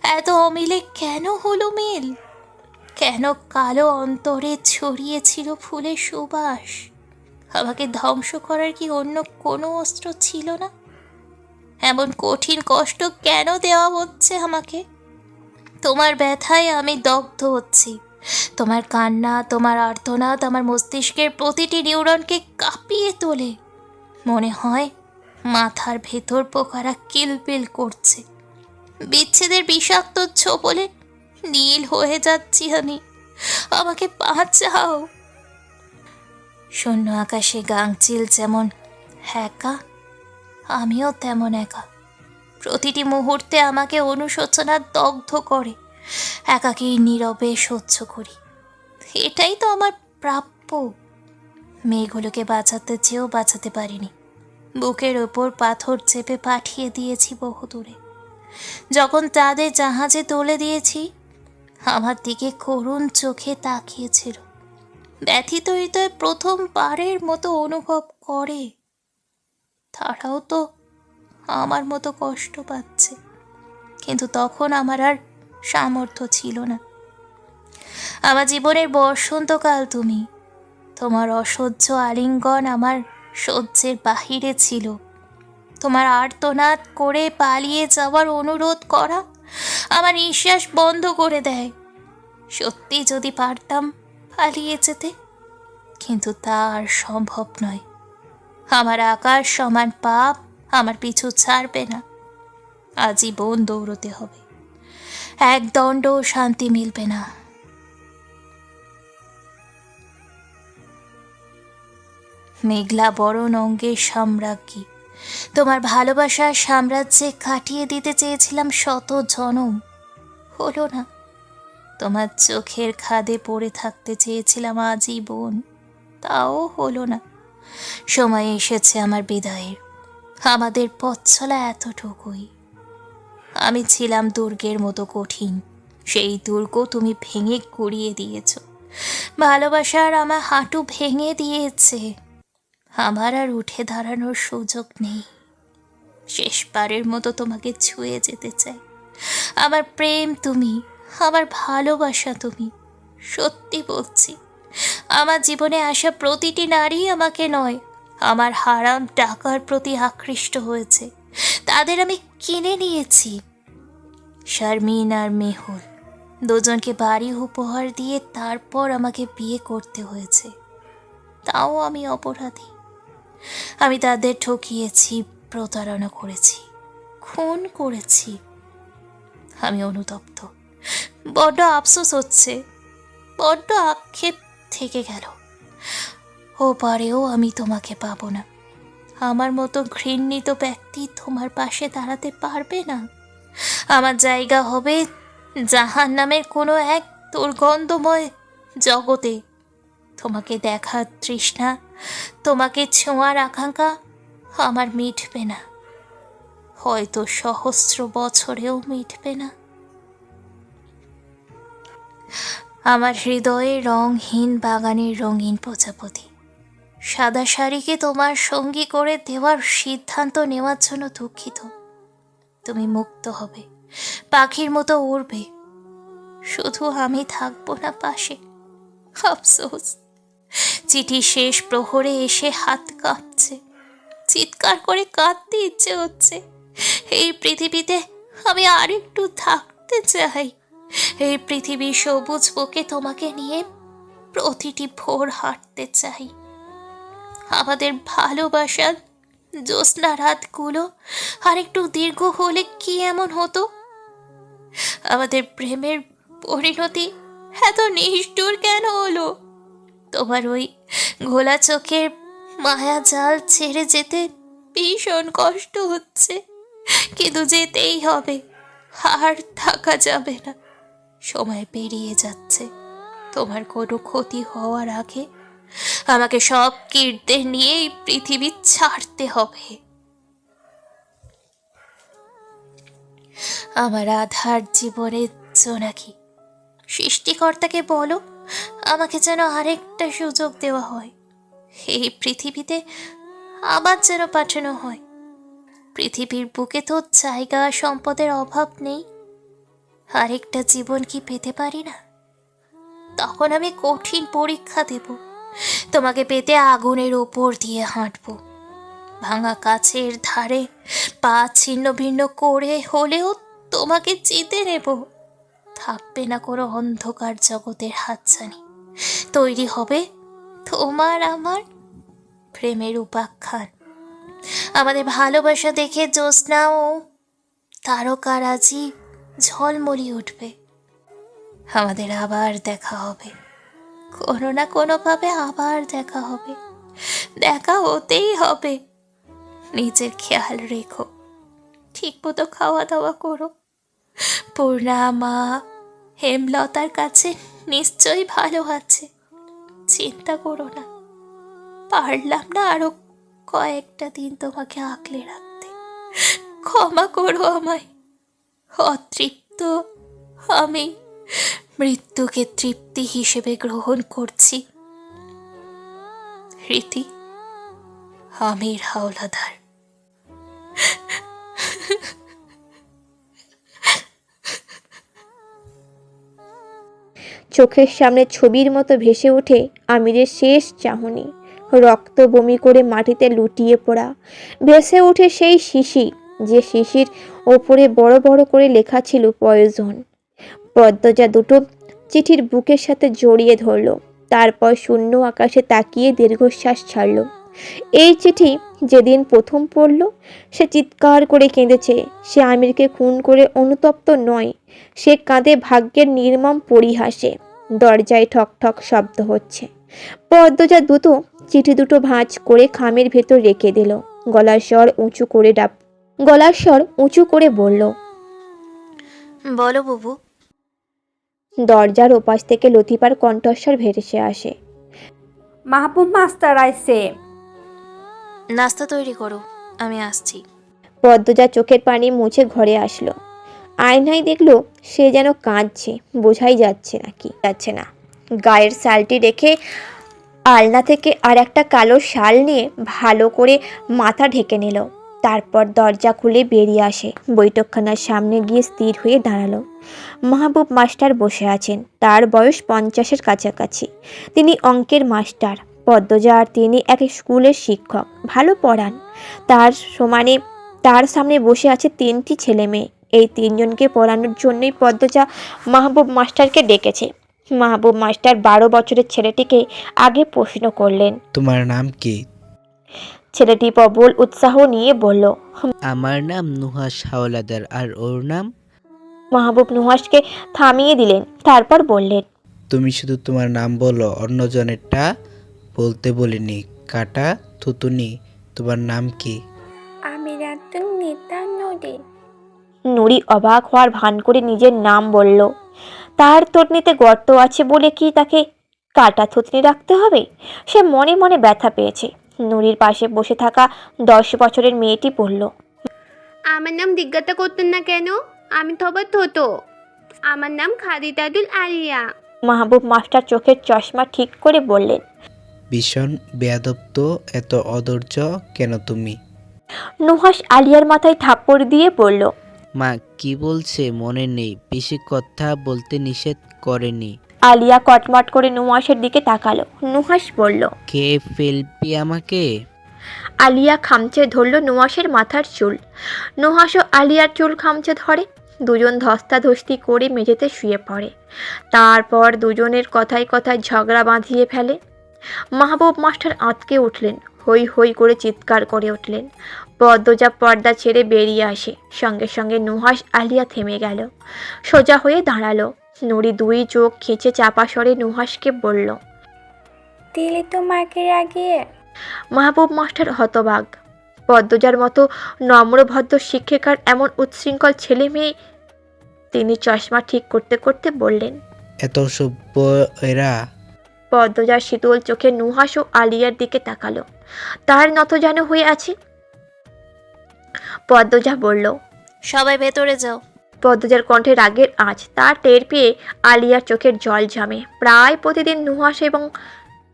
এত অমিলে কেন হলো মিল? কেন কালো অন্তরে ছড়িয়েছিল ফুলের সুবাস? আমাকে ধ্বংস করার কি অন্য কোনো অস্ত্র ছিল না? এমন কঠিন কষ্ট কেন দেওয়া হচ্ছে আমাকে? তোমার ব্যথায় আমি দগ্ধ হচ্ছি। তোমার কান্না, তোমার আর্তনাদ আমার মস্তিষ্কের প্রতিটি নিউরনকে কাঁপিয়ে তোলে। মনে হয় মাথার ভেতর পোকারা কিলবিল করছে। বিচ্ছেদের বিষাক্ত ছোবলে নীল হয়ে যাচ্ছি আমি। আমাকে বাঁচাও। শূন্য আকাশে গাংচিল যেমন একা, আমিও তেমন একা। প্রতিটি মুহূর্তে আমাকে অনুশোচনা দগ্ধ করে। একাকী নীরবে সহ্য করি। এটাই তো আমার প্রাপ্য। মেয়েগুলোকে বাঁচাতে চেয়েও বাঁচাতে পারিনি। বুকের ওপর পাথর চেপে পাঠিয়ে দিয়েছি বহুদূরে। যখন তাদের জাহাজে তুলে দিয়েছি, আমার দিকে করুণ চোখে তাকিয়েছিল। ব্যথিত হৃদয় প্রথমবারের মতো অনুভব করে তারাও তো আমার মতো কষ্ট পাচ্ছে। কিন্তু তখন আমার আর সামর্থ্য ছিল না। আমার জীবনের বসন্তকাল তুমি। তোমার অসহ্য আলিঙ্গন আমার সহ্যের বাহিরে ছিল। তোমার আর্তনাদ করে পালিয়ে যাওয়ার অনুরোধ করা আমার নিঃশ্বাস বন্ধ করে দেয়। সত্যি যদি পারতাম পালিয়ে যেতে, কিন্তু তা আর সম্ভব নয়। আমার আকাশ সমান পাপ আমার পিছু ছাড়বে না। আজীবন দৌড়তে হবে। এক দণ্ড শান্তি মিলবে না। মেঘলা বরণ অঙ্গের সাম্রাজ্ঞী, তোমার ভালোবাসার সাম্রাজ্যে কাটিয়ে দিতে চেয়েছিলাম শত জনম। হলো না। তোমার চোখের খাদে পড়ে থাকতে চেয়েছিলাম আজীবন। তাও হলো না। সময় এসেছে আমার বিদায়ের। আমাদের পথ চলা এতটুকুই। আমি ছিলাম দুর্গের মতো কঠিন। সেই দুর্গ তুমি ভেঙে গুড়িয়ে দিয়েছ। ভালোবাসার আমার হাঁটু ভেঙে দিয়েছে। আমার আর উঠে দাঁড়ানোর সুযোগ নেই। শেষবারের মতো তোমাকে ছুঁয়ে যেতে চাই। আমার প্রেম তুমি, আমার ভালোবাসা তুমি। সত্যি বলছি, আমার জীবনে আসা প্রতিটি নারী আমাকে নয়, আমার হারাম টাকার প্রতি আকৃষ্ট হয়েছে। তাদের আমি কিনে নিয়েছি। শারমিন আর মেহুল দুজনকে বাড়ি উপহার দিয়ে তারপর আমাকে বিয়ে করতে হয়েছে। তাও আমি অপরাধী। আমি তাদের ঠকিয়েছি, প্রতারণা করেছি, খুন করেছি। আমি অনুতপ্ত। বড্ড আফসোস হচ্ছে। বড্ড আক্ষেপ থেকে গেল। ও পারেও আমি তোমাকে পাবো না। আমার মতো ঘৃণিত ব্যক্তি তোমার পাশে দাঁড়াতে পারবে না। আমার জায়গা হবে জাহান্নামের কোনো এক দুর্গন্ধময় জগতে। তোমাকে দেখার তৃষ্ণা, তোমাকে ছোঁয়ার আকাঙ্ক্ষা আমার মিটবে না। হয়তো সহস্র বছরেও মিটবে না। আমার হৃদয়ে রংহীন বাগানের রঙিন প্রজাপতি। সাদা শাড়িকে তোমার সঙ্গী করে দেওয়ার সিদ্ধান্ত নেওয়ার জন্য দুঃখিত। তুমি মুক্ত হবে, পাখির মতো উড়বে। শুধু আমি থাকবো না পাশে। আফসোস, চিঠি শেষ প্রহরে এসে হাত কাঁপছে। চিৎকার করে কাঁদতে ইচ্ছে হচ্ছে। এই পৃথিবীতে আমি আরেকটু থাকতে চাই। এই পৃথিবীর সবুজ বুকে তোমাকে নিয়ে প্রতিটি ভোর হাঁটতে চাই। আমাদের ভালোবাসার জ্যোৎস্না রাতগুলো আরেকটু দীর্ঘ হলে কি এমন হতো? আমাদের প্রেমের পরিণতি এত নিষ্ঠুর কেন হলো? তোমার ওই ঘোলা চোখের মায়া জাল ছেড়ে যেতে ভীষণ কষ্ট হচ্ছে, কিন্তু যেতেই হবে, আর থাকা যাবে না। সময় পেরিয়ে যাচ্ছে, তোমার কোনো ক্ষতি হওয়ার আগে আমাকে সব কীর্তিদের নিয়ে এই পৃথিবী ছাড়তে হবে। আমার আধার জীবনের জোনাকি, সৃষ্টিকর্তাকে বলো আমাকে যেন আরেকটা সুযোগ দেওয়া হয়, এই পৃথিবীতে আবার যেন পাঠানো হয়। পৃথিবীর বুকে তো জায়গা সম্পদের অভাব নেই, আরেকটা জীবন কি পেতে পারি না? তখন আমি কঠিন পরীক্ষা দেব, তোমাকে পেতে আগুনের ওপর দিয়ে হাঁটবো, ভাঙা কাছের ধারে পা ছিন্ন ভিন্ন করে হলেও তোমাকে জিতে নেব। থাকবে না কোনো অন্ধকার জগতের হাতছানি, তৈরি হবে তোমার আমার প্রেমের উপাখ্যান। আমাদের ভালোবাসা দেখে জ্যোৎস্না ও তারকারাজি ঝলমলি উঠবে। আমাদের আবার দেখা হবে, কোনো না কোনোভাবে আবার দেখা হবে, দেখা হতেই হবে। নিজের খেয়াল রেখো, ঠিক মতো খাওয়া দাওয়া করো। পূর্ণা মা হেমলতার কাছে নিশ্চয়ই ভালো আছে, চিন্তা করো না। পারলাম না আরো কয়েকটা দিন তোমাকে আঁকলে রাখতে, ক্ষমা করো আমায়। অতৃপ্ত আমি মৃত্যুকে তৃপ্তি হিসেবে গ্রহণ করছি। রীতি, আমির হাওলাদার। চোখের সামনে ছবির মতো ভেসে ওঠে আমিরের শেষ চাহনি, রক্ত বমি করে মাটিতে লুটিয়ে পড়া। ভেসে ওঠে সেই শিশি, যে শিশির ওপরে বড় বড় করে লেখা ছিল পয়জন। পদ্মজা দুটো চিঠির বুকের সাথে জড়িয়ে ধরল, তারপর শূন্য আকাশে তাকিয়ে দীর্ঘশ্বাস ছাড়ল। এই চিঠি যেদিন প্রথম পড়ল, সে চিৎকার করে কেঁদেছে। সে আমিরকে খুন করে অনুতপ্ত নয়, সে কাঁদে ভাগ্যের নির্মম পরিহাসে। দরজায় ঠক ঠক শব্দ হচ্ছে। পদ্মজা দ্রুত চিঠি দুটো ভাঁজ করে খামের ভেতর রেখে দিল। গলার স্বর উঁচু করে বলল, বলো বুবু। দরজার ওপাশ থেকে লতিফার কণ্ঠস্বর ভেসে আসে, মাহবুব মাস্টার আইছে। নাস্তা তৈরি করো, আমি আসছি। পদ্মজা চোখের পানি মুছে ঘরে আসলো। আয়নায় দেখলো সে যেন কাঁদছে, বোঝাই যাচ্ছে না। গায়ের শালটি রেখে আলনা থেকে আর একটা কালো শাল নিয়ে ভালো করে মাথা ঢেকে নিল। তারপর দরজা খুলে বেরিয়ে আসে, বৈঠকখানার সামনে গিয়ে স্থির হয়ে দাঁড়ালো। মাহবুব মাস্টার বসে আছেন, তার বয়স 50-এর কাছাকাছি। তিনি অঙ্কের মাস্টার। পদ্মজা আর তিনি এক স্কুলের শিক্ষক, ভালো পড়ান। তার সামনে বসে আছে 3টি ছেলে মেয়ে। এই 3জনকে পড়ানোর জন্যই পদ্মজা মাহবুব মাস্টারকে ডেকেছে। মাহবুব মাস্টার 12 বছরের ছেলেটিকে আগে প্রশ্ন করলেন, তোমার নাম কি? ছেলেটি প্রবল উৎসাহ নিয়ে বলল, আমার নাম নুহাস হাওলাদার। আর ওর নাম? মাহবুব নুহাসকে থামিয়ে দিলেন, তারপর বললেন, তুমি শুধু তোমার নাম বলো, অন্যজনেরটা বলতে বলিনি। কাটা থুতুনি, তোমার নাম কি? আমি রাতুন নেতা নদী। নুরি অবাক হওয়ার ভান করে নিজের নাম বলল। তার থুতনিতে গর্ত আছে বলে কি তাকে কাটা থুতনি রাখতে হবে? সে মনে মনে ব্যথা পেয়েছে। নুরির পাশে বসে থাকা 10 বছরের মেয়েটি বলল, আমার নাম জিজ্ঞাসা করতেন না কেন? আমি তবে থতো। আমার নাম খাদিজাতুল আলিয়া। মাহবুব মাস্টার চোখের চশমা ঠিক করে বললেন, ভীষণ বেয়াদব তো, এত অধৈর্য কেন তুমি? নুহাস আলিয়ার মাথায় থাপ্পড় দিয়ে বলল, মা কি বলছে মনে নেই, বেশি কথা বলতে নিষেধ করেনি। আলিয়া কটমট করে নুহাসের দিকে তাকালো। নুহাস বলল, কে ফেলবি আমাকে? আলিয়া খামচে ধরল নুহাসের মাথার চুল। নুহাসও আলিয়ার চুল খামচে ধরে। দুজন ধস্তাধস্তি করে মেঝেতে শুয়ে পড়ে। তারপর দুজনের কথায় কথায় ঝগড়া বাঁধিয়ে ফেলে। মাহবুব মাস্টার আঁতকে উঠলেন, হই হই করে চিৎকার করে উঠলেন। পদ্মজা পর্দা ছেড়ে বেরিয়ে আসে। সঙ্গে সঙ্গে নুহাস আলিয়া থেমে গেল, সোজা হয়ে দাঁড়ালো। নুরি 2 চোখ খিঁচে চাপা স্বরে নুহাসকে বলল, দিলি তো মাকে রাগিয়ে। মাহবুব মাস্টার হতবাক। পদ্মজার মতো নম্রভদ্র শিক্ষিকার এমন উচ্ছৃঙ্খল ছেলে মেয়ে। তিনি চশমা ঠিক করতে করতে বললেন, এত সভ্য এরা। পদ্মজার শীতল চোখে নুহাস ও আলিয়ার দিকে তাকালো। তার নত যেন হয়ে আছে। পদ্মজা বলল, সবাই ভেতরে যাও। পদ্মজার কণ্ঠে রাগের আঁচ। তার টের পেয়ে আলিয়ার চোখের জল জমে। প্রায় প্রতিদিন নুহাস এবং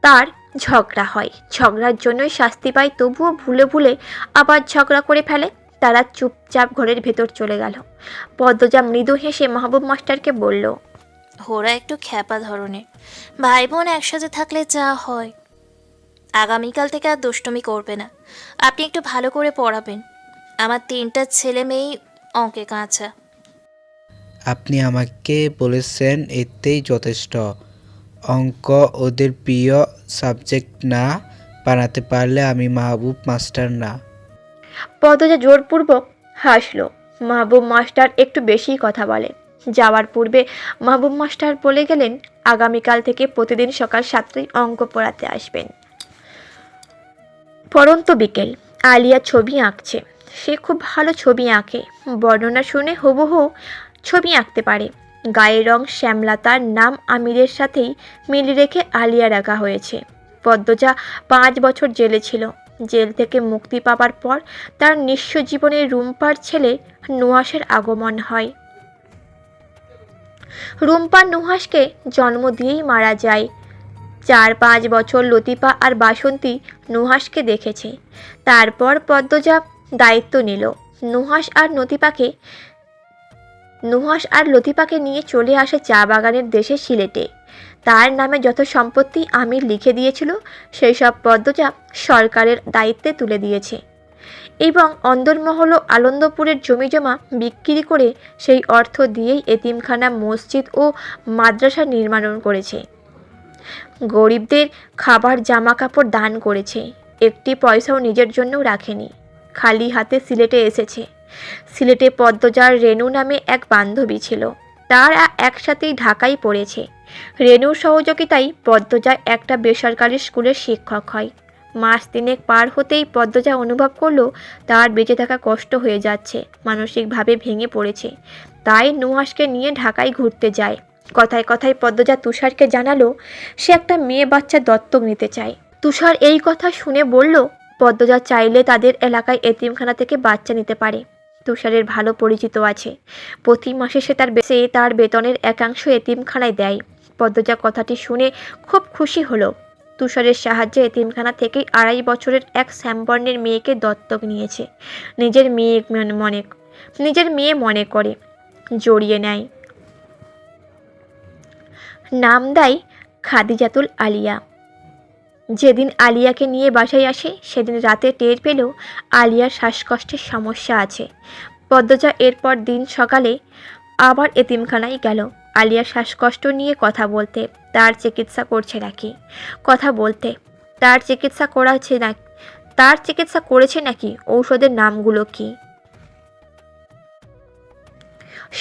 তার ঝগড়া হয়। ঝগড়ার জন্যই শাস্তি পায়, তবুও ভুলে ভুলে আবার ঝগড়া করে ফেলে। তারা চুপচাপ ঘরের ভেতর চলে গেল। পদ্মজা মৃদু হেসে মাহবুব মাস্টারকে বলল, ওরা একটু খ্যাপা ধরনের, ভাই বোন একসাথে থাকলে যা হয়। আগামীকাল থেকে আর দুষ্টুমি করবে না। আপনি একটু ভালো করে পড়াবেন। আমার 3টা ছেলে মেয়েই অঙ্কে কাঁচা। আপনি আমাকে বলেছেন এতেই যথেষ্ট। অঙ্ক ওদের প্রিয় সাবজেক্ট না, বানাতে পারলে আমি মাহবুব মাস্টার না। পদ্মজা জোরপূর্বক হাসল। মাহবুব মাস্টার একটু বেশিই কথা বলে। যাওয়ার পূর্বে মাহবুব মাস্টার বলে গেলেন, আগামীকাল থেকে প্রতিদিন সকাল 7টায় অঙ্ক পড়াতে আসবেন। পরন্ত বিকেল। আলিয়া ছবি আঁকছে। সে খুব ভালো ছবি আঁকে। বর্ণনা শুনে হুবহু ছবি আঁকতে পারে। গায়ের রং শ্যামলা। তার নাম আমিরের সাথেই মিল রেখে আলিয়া রাখা হয়েছে। পদ্মজা 5 বছর জেলে ছিল। জেল থেকে মুক্তি পাবার পর তার নিঃস্ব জীবনের রুম্পার ছেলে নুহাসের আগমন হয়। রুম্পা নুহাসকে জন্ম দিয়েই মারা যায়। 4-5 বছর লতিফা আর বাসন্তী নুহাসকে দেখেছে। তারপর পদ্মজা দায়িত্ব নিল। নুহাস আর লতিফাকে নিয়ে চলে আসে চা বাগানের দেশে সিলেটে। তার নামে যত সম্পত্তি আমির লিখে দিয়েছিল সেই সব পদ্মজা সরকারের দায়িত্বে তুলে দিয়েছে এবং অন্দরমহল ও আনন্দপুরের জমিজমা বিক্রি করে সেই অর্থ দিয়েই এতিমখানা, মসজিদ ও মাদ্রাসা নির্মাণ করেছে। গরিবদের খাবার, জামা কাপড় দান করেছে। একটি পয়সাও নিজের জন্যও রাখেনি। খালি হাতে সিলেটে এসেছে। সিলেটে পদ্মজার রেনু নামে এক বান্ধবী ছিল। তারা একসাথেই ঢাকায় পড়েছে। রেনুর সহযোগিতায় পদ্মজা একটা বেসরকারি স্কুলের শিক্ষক হয়। মাস 3 পার হতেই পদ্মজা অনুভব করলো তার বেঁচে থাকা কষ্ট হয়ে যাচ্ছে। মানসিকভাবে ভেঙে পড়েছে। তাই নুহাসকে নিয়ে ঢাকায় ঘুরতে যায়। কথায় কথায় পদ্মজা তুষারকে জানালো সে একটা মেয়ে বাচ্চা দত্তক নিতে চায়। তুষার এই কথা শুনে বলল, পদ্মজা চাইলে তাদের এলাকায় এতিমখানা থেকে বাচ্চা নিতে পারে। তুষারের ভালো পরিচিত আছে। প্রতি মাসে সে তার বেতনের একাংশ এতিমখানায় দেয়। পদ্মজা কথাটি শুনে খুব খুশি হলো। তুষারের সাহায্যে এতিমখানা থেকেই 2.5 বছরের এক শ্যামবর্ণের মেয়েকে দত্তক নিয়েছে। নিজের মেয়ে মনে করে জড়িয়ে নেয়। নাম দেয় খাদিজাতুল আলিয়া। যেদিন আলিয়াকে নিয়ে বাসায় আসে সেদিন রাতে টের পেল আলিয়ার শ্বাসকষ্টের সমস্যা আছে। পদ্মজা এরপর দিন সকালে আবার এতিমখানায় গেল আলিয়ার শ্বাসকষ্ট নিয়ে কথা বলতে। তার চিকিৎসা করেছে নাকি, ঔষধের নামগুলো কি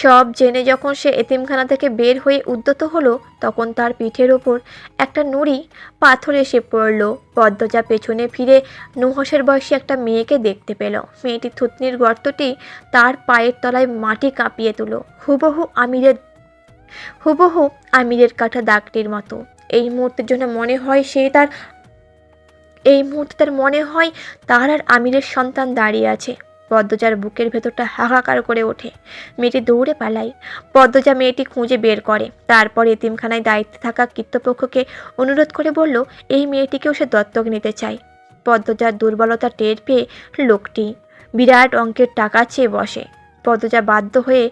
সব জেনে যখন সে এতিমখানা থেকে বের হয়ে উদ্যত হলো তখন তার পিঠের ওপর একটা নুড়ি পাথর এসে পড়ল। পদ্মজা পেছনে ফিরে নুহাসের বয়সী একটা মেয়েকে দেখতে পেল। মেয়েটির থুতনির গর্তটি তার পায়ের তলায় মাটি কাঁপিয়ে তুলল, হুবহু আমিরের কাটা দাগটির মতো। এই মুহূর্তে তার মনে হয় তার আর আমিরের সন্তান দাঁড়িয়ে আছে। পদ্মজার বুকের ভেতরটা হাহাকার করে ওঠে। মেয়েটি দৌড়ে পালায়। পদ্মজা মেয়েটি খুঁজে বের করে। তারপর এতিমখানায় দায়িত্বে থাকা কর্তৃপক্ষকে অনুরোধ করে বলল এই মেয়েটিকেও সে দত্তক নিতে চায়। পদ্মজার দুর্বলতা টের পেয়ে লোকটি বিরাট অঙ্কের টাকা চেয়ে বসে। পদ্মজা বাধ্য হয়ে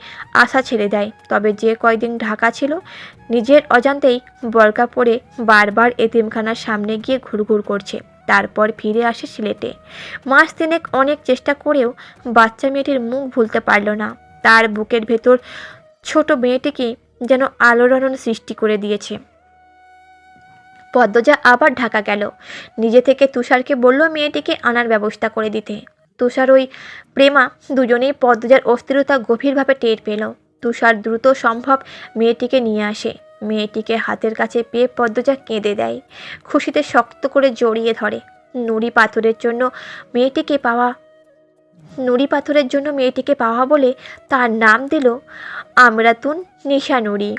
আশা ছেড়ে দেয়। তবে যে কয়দিন ঢাকা ছিল নিজের অজান্তেই বোরকা পরে বারবার এতিমখানার সামনে গিয়ে ঘুরঘুর করছে। তারপর ফিরে আসে সিলেটে। মাস 3 অনেক চেষ্টা করেও বাচ্চা মেয়েটির মুখ ভুলতে পারল না। তার বুকের ভেতর ছোট মেয়েটিকে যেন আলোড়ন সৃষ্টি করে দিয়েছে। পদ্মজা আবার ঢাকা গেল। নিজে থেকে তুষারকে বলল মেয়েটিকে আনার ব্যবস্থা করে দিতে। তুষার ওই প্রেমা দুজনেই পদ্মজার অস্থিরতা গভীরভাবে টের পেল। তুষার দ্রুত সম্ভব মেয়েটিকে নিয়ে আসে। মেয়েটিকে হাতের কাছে পেয়ে পদ্মজা কেঁদে দেয়। খুশিতে শক্ত করে জড়িয়ে ধরে। নুড়ি পাথরের জন্য মেয়েটিকে পাওয়া বলে তার নাম দিল আমরাতুন নিশা নুরি।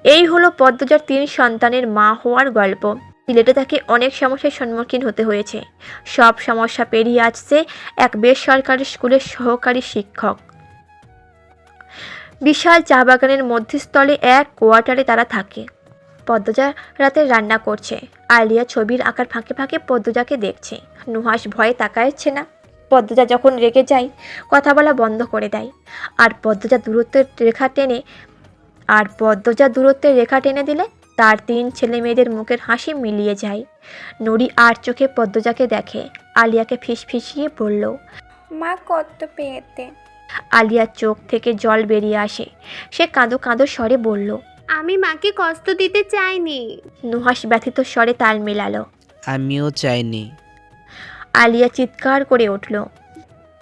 এই হলো পদ্মজার 3 সন্তানের মা হওয়ার গল্প। সিলেটে তাকে অনেক সমস্যার সম্মুখীন হতে হয়েছে। সব সমস্যা পেরিয়ে আসছে এক বেসরকারি স্কুলের সহকারী শিক্ষক। বিশাল চা বাগানের মধ্যস্থলে এক কোয়ার্টারে তারা থাকে। পদ্মজা রাতে রান্না করছে। আলিয়া ছবির আঁকার ফাঁকে ফাঁকে পদ্মজাকে দেখছে। নুহাস ভয়ে তাকাচ্ছে না। পদ্মজা যখন রেগে যায় কথা বলা বন্ধ করে দেয়। আর পদ্মজা দূরত্বের রেখা টেনে দিলে তার 3 ছেলে মেয়েদের মুখের হাসি মিলিয়ে যায়। নুরি আর চোখে পদ্মজাকে দেখে। আলিয়াকে ফিসফিসিয়ে বলল, মা কত পেয়েতে। আলিয়ার চোখ থেকে জল বেরিয়ে আসে। সে কাঁদো কাঁদো স্বরে বলল, আমি মাকে কষ্ট দিতে চাইনি। নুহাস ব্যথিত স্বরে তাল মেলালো, আমিও চাইনি। আলিয়া চিৎকার করে উঠল,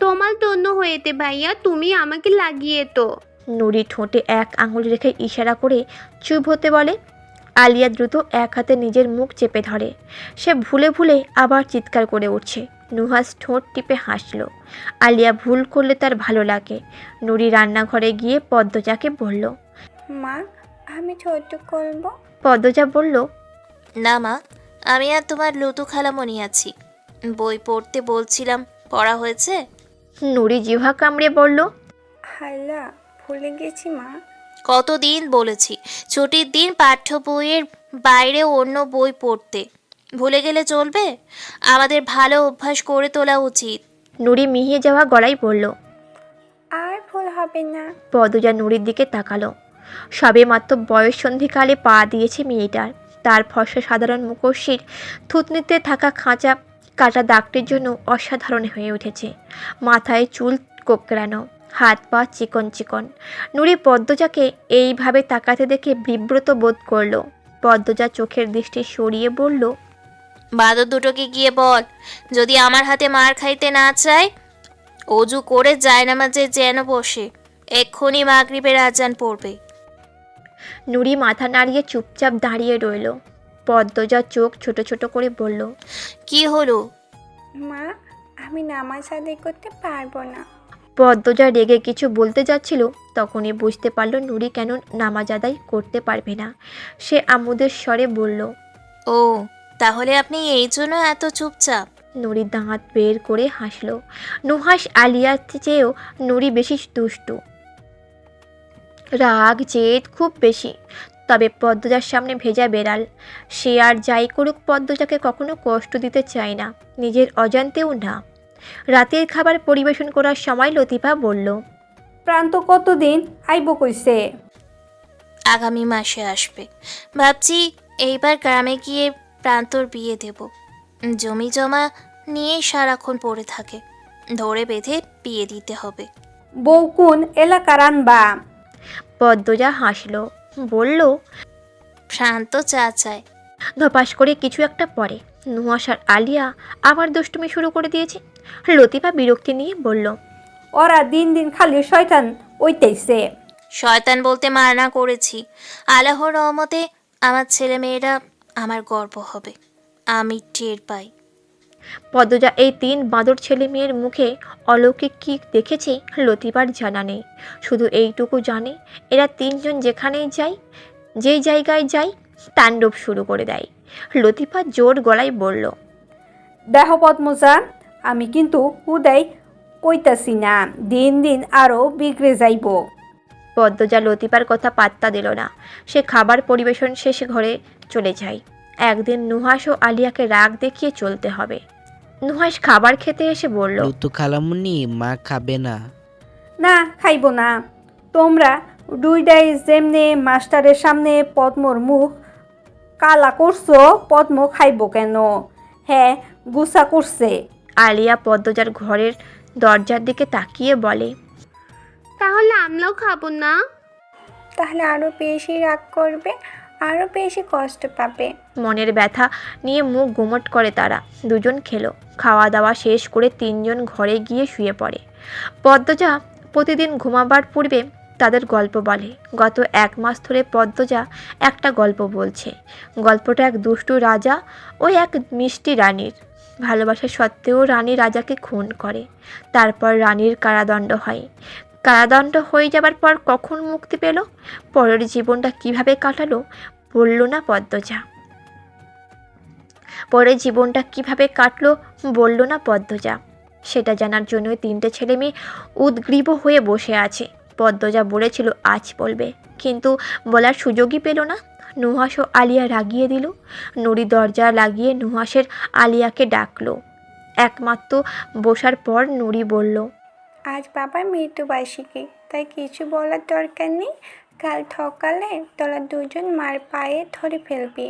তোমার তন্য হয়েতে ভাইয়া, তুমি আমাকে লাগিয়ে তো। নুরি ঠোঁটে 1 আঙুল রেখে ইশারা করে চুপ হতে বলে। আলিয়া দ্রুত এক হাতে নিজের মুখ চেপে ধরে। সে ভুলে ভুলে আবার চিৎকার করে উঠছে। নুহাস ঠোঁট টিপে হাসল। আলিয়া ভুল করলে তার ভালো লাগে। নুরি রান্নাঘরে গিয়ে পদ্মজাকে বলল, মা আমি ছোট করব। পদ্মজা বলল, না মা, আমি আর তোমার লুতু খালামণি আছি। বই পড়তে বলছিলাম, পড়া হয়েছে? নুরি জিহ্বা কামড়ে বলল, হাল্লা ভুলে গেছি মা। কতদিন বলেছি ছুটির দিন পাঠ্য বইয়ের বাইরে অন্য বই পড়তে। ভুলে গেলে চলবে? আমাদের ভালো অভ্যাস করে তোলা উচিত। নুরি মিহিয়ে যাওয়া গলায় বলল, আর ভুল হবে না। পদ্মজা নুরির দিকে তাকালো। সবে মাত্র বয়ঃসন্ধিকালে পা দিয়েছে মেয়েটার। তার ফর্সা সাধারণ মুখশ্রীর থুতনিতে থাকা খাঁচা কাটা দাগটির জন্য অসাধারণ হয়ে উঠেছে। মাথায় চুল কোঁকড়ানো, হাত পা চিকন চিকন। নুরি পদ্মজাকে এইভাবে তাকাতে দেখে বিব্রত বোধ করলো। পদ্মজা চোখের দৃষ্টি সরিয়ে বলল, বাদর দুটোকে গিয়ে বল, যদি আমার হাতে মার খাইতে না চায় অজু করে জায়নামাজে যেন বসে। এক্ষুনি মাগরিবের আজান পড়বে। নুরি মাথা নাড়িয়ে চুপচাপ দাঁড়িয়ে রইল। পদ্মজা চোখ ছোট ছোট করে বলল, কি হলো? মা আমি নামাজ আদায় করতে পারবো না। পদ্মজা রেগে কিছু বলতে যাচ্ছিল, তখনই বুঝতে পারল নুরি কেন নামাজ আদায় করতে পারবে না। সে আমোদের স্বরে বলল, ও তাহলে আপনি এই জন্য এত চুপচাপ? নুরি দাঁত বের করে হাসল। নুহাস আলিয়ার চেয়েও নুরি বেশি দুষ্টু, রাগ জেদ খুব বেশি। তবে পদ্মজার সামনে ভেজা বেড়াল। সে আর যাই করুক পদ্মজাকে কখনো কষ্ট দিতে চায় না, নিজের অজান্তেও না। রাতের খাবার পরিবেশন করার সময় লতিফা বলল, প্রান্ত কতদিন আইব কইছে? আগামী মাসে আসবে। ভাবছি এইবার গ্রামে গিয়ে প্রান্তর বিয়ে দেব। জমি জমা নিয়ে সারাক্ষণ পড়ে থাকে, ধরে বেঁধে বিয়ে দিতে হবে। বউ কোন এলাকার আনবা? পদ্মজা হাসল, বলল, শান্ত চা চায়। ধপাস করে কিছু একটা পরে নুহাস আর আলিয়া আবার দুষ্টুমি শুরু করে দিয়েছে। লতিফা বিরক্তি নিয়ে বলল, ওরা দিন দিন খালি শয়তান ওইতেইছে। শয়তান বলতে মানা করেছি। আল্লাহর রহমতে আমার ছেলে মেয়েরা আমার গর্ব হবে, আমি টের পাই। পদ্মজা এই 3 বাঁদর ছেলে মেয়ের মুখে অলৌকিক কী দেখেছে লতিফার জানা নেই। শুধু এইটুকু জানে এরা 3 জন যেখানেই যায়, যেই জায়গায় যায় তাণ্ডব শুরু করে দেয়। লতিফা জোর গলায় বলল, দেহ পদ্মজা, আমি কিন্তু হুদাই কইতাছি না, দিন দিন আরো বিগড়ে যাইব। পদ্মজা লতিফার কথা পাত্তা দিল না। সে খাবার পরিবেশন শেষে ঘরে চলে যায়। একদিন নুহাস ও আলিয়াকে রাগ দেখিয়ে চলতে হবে। নুহাস খাবার খেতে এসে বলল, লুতু খালামুনি মা খাবে না। না খাইব না। তোমরা দুইটাই যেমনে মাস্টারের সামনে পদ্মর মুখ কালা করছো, পদ্ম খাইব কেন? হ্যাঁ গুসা করছে। আলিয়া পদ্মজার ঘরের দরজার দিকে তাকিয়ে বলে, তাহলে আমরাও খাবো না? তাহলে আরো বেশি রাগ করবে, আরো বেশি কষ্ট পাবে। মনের ব্যথা নিয়ে মুখ গুমট করে তারা। দুজন খেলো। খাওয়া দাওয়া শেষ করে 3 জন ঘরে গিয়ে শুয়ে পড়ে। পদ্মজা প্রতিদিন ঘুমাবার পূর্বে তাদের গল্প বলে। গত 1 মাস ধরে পদ্মজা একটা গল্প বলছে। গল্পটা এক দুষ্টু রাজা ও এক মিষ্টি রানীর। ভালোবাসা সত্ত্বেও রানী রাজাকে খুন করে। তারপর রানীর কারাদণ্ড হয়। কারাদণ্ড হয়ে যাবার পর কখন মুক্তি পেল, পরের জীবনটা কিভাবে কাটালো বলল না পদ্মজা। পরের জীবনটা কিভাবে কাটলো বলল না পদ্মজা। সেটা জানার জন্য 3টে ছেলে মেয়ে উদ্গ্রীব হয়ে বসে আছে। পদ্মজা বলেছিল আজ বলবে, কিন্তু বলার সুযোগই পেল না। নুহাস ও আলিয়া রাগিয়ে দিল। নুরি দরজা লাগিয়ে নুহাসের আলিয়াকে ডাকলো। একমাত্র বসার পর নুরি বলল, আজ বাবার মৃত্যুবার্ষিকী, তাই কিছু বলার দরকার নেই। কাল সকালে তোরা দুজন মার পায়ে ধরে ফেলবি।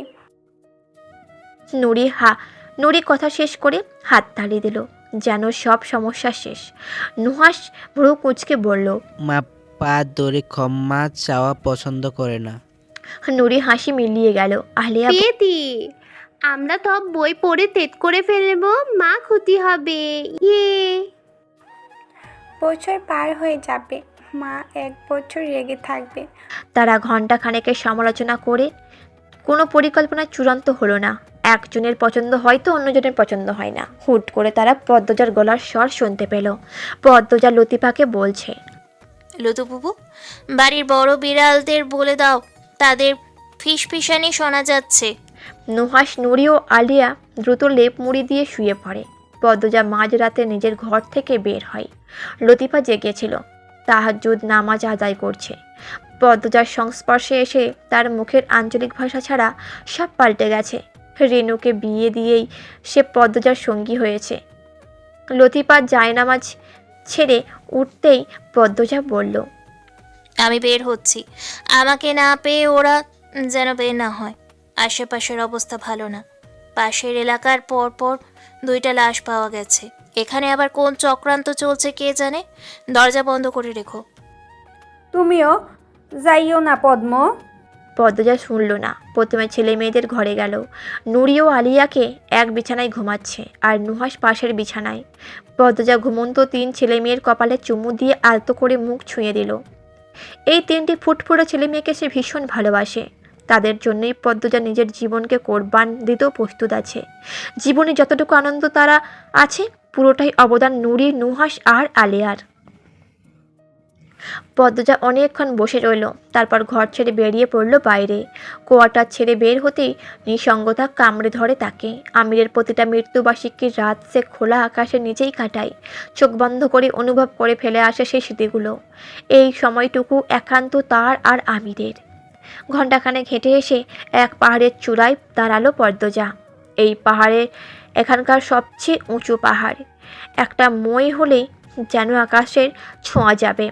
নুরি কথা শেষ করে হাত তালি দিল, যেন সব সমস্যা শেষ। নুহাস ভ্রু কুঁচকে বলল, মা পা ধরে ক্ষমা চাওয়া পছন্দ করে না। নুরি হাসি মিলিয়ে গেল। আলিয়া পেতি, আমরা সব বই পড়ে তেত করে ফেলবো, মা ক্ষতি হবে। বছর পার হয়ে যাবে, মা 1 বছর রেগে থাকবে। তারা ঘন্টা খানেকের সমালোচনা করে কোনো পরিকল্পনা চূড়ান্ত হলো না। একজনের পছন্দ হয় তো অন্যজনের পছন্দ হয় না। হুট করে তারা পদ্মজার গলার স্বর শুনতে পেল। পদ্মজা লতিফাকে বলছে, লতুবুবু, বাড়ির বড় বিড়ালদের বলে দাও, তাদের ফিসফিসানি শোনা যাচ্ছে। নুহাস, নুরি ও আলিয়া দ্রুত লেপ মুড়ি দিয়ে শুয়ে পড়ে। পদ্মজা মাঝরাতে নিজের ঘর থেকে বের হয়। লতিফা জেগেছিল, তাহাজ্জুদ নামাজ আদায় করছে। পদ্মজার সংস্পর্শে এসে তার মুখের আঞ্চলিক ভাষা ছাড়া সব পাল্টে গেছে। রেনুকে বিয়ে দিয়েই সে পদ্মজার সঙ্গী হয়েছে। লতিফা জায়নামাজ ছেড়ে উঠতেই পদ্মজা বলল, আমি বের হচ্ছি, আমাকে না পেয়ে ওরা যেন বের না হয়। আশেপাশের অবস্থা ভালো না। পাশের এলাকার পরপর 2টা লাশ পাওয়া গেছে। এখানে আবার কোন চক্রান্ত চলছে কে জানে। দরজা বন্ধ করে রেখো। তুমিও যাইও না পদ্ম। পদ্মজা শুনল না। প্রথমে ছেলে মেয়েদের ঘরে গেল। নুরি ও আলিয়াকে এক বিছানায় ঘুমাচ্ছে, আর নুহাস পাশের বিছানায়। পদ্মজা ঘুমন্ত 3 ছেলে মেয়ের কপালে চুমু দিয়ে আলতো করে মুখ ছুঁয়ে দিল। এই 3টি ফুটফুটে ছেলে মেয়েকে সে ভীষণ ভালোবাসে। তাদের জন্যই পদ্মজা নিজের জীবনকে কোরবান দিতেও প্রস্তুত আছে। জীবনে যতটুকু আনন্দ তারা আছে, পুরোটাই অবদান নুরি, নুহাস আর আলিয়ার। পদ্মজা অনেকক্ষণ বসে রইল, তারপর ঘর ছেড়ে বেরিয়ে পড়ল বাইরে। কোয়ার্টার ছেড়ে বের হতেই নিঃসঙ্গতা কামড়ে ধরে তাকে। আমিরের প্রতিটা মৃত্যুবার্ষিকীর রাত সে খোলা আকাশের নিচেই কাটায়। চোখ বন্ধ করে অনুভব করে ফেলে আসে সেই স্মৃতিগুলো। এই সময়টুকু একান্ত তার আর আমিরের। ঘণ্টাখানেক হেঁটে এসে এক পাহাড়ের চূড়ায় দাঁড়ালো পদ্মজা। এই পাহাড়ের এখানকার সবচেয়ে উঁচু পাহাড়। একটা মই হলেই যেন আকাশের ছোঁয়া যাবে।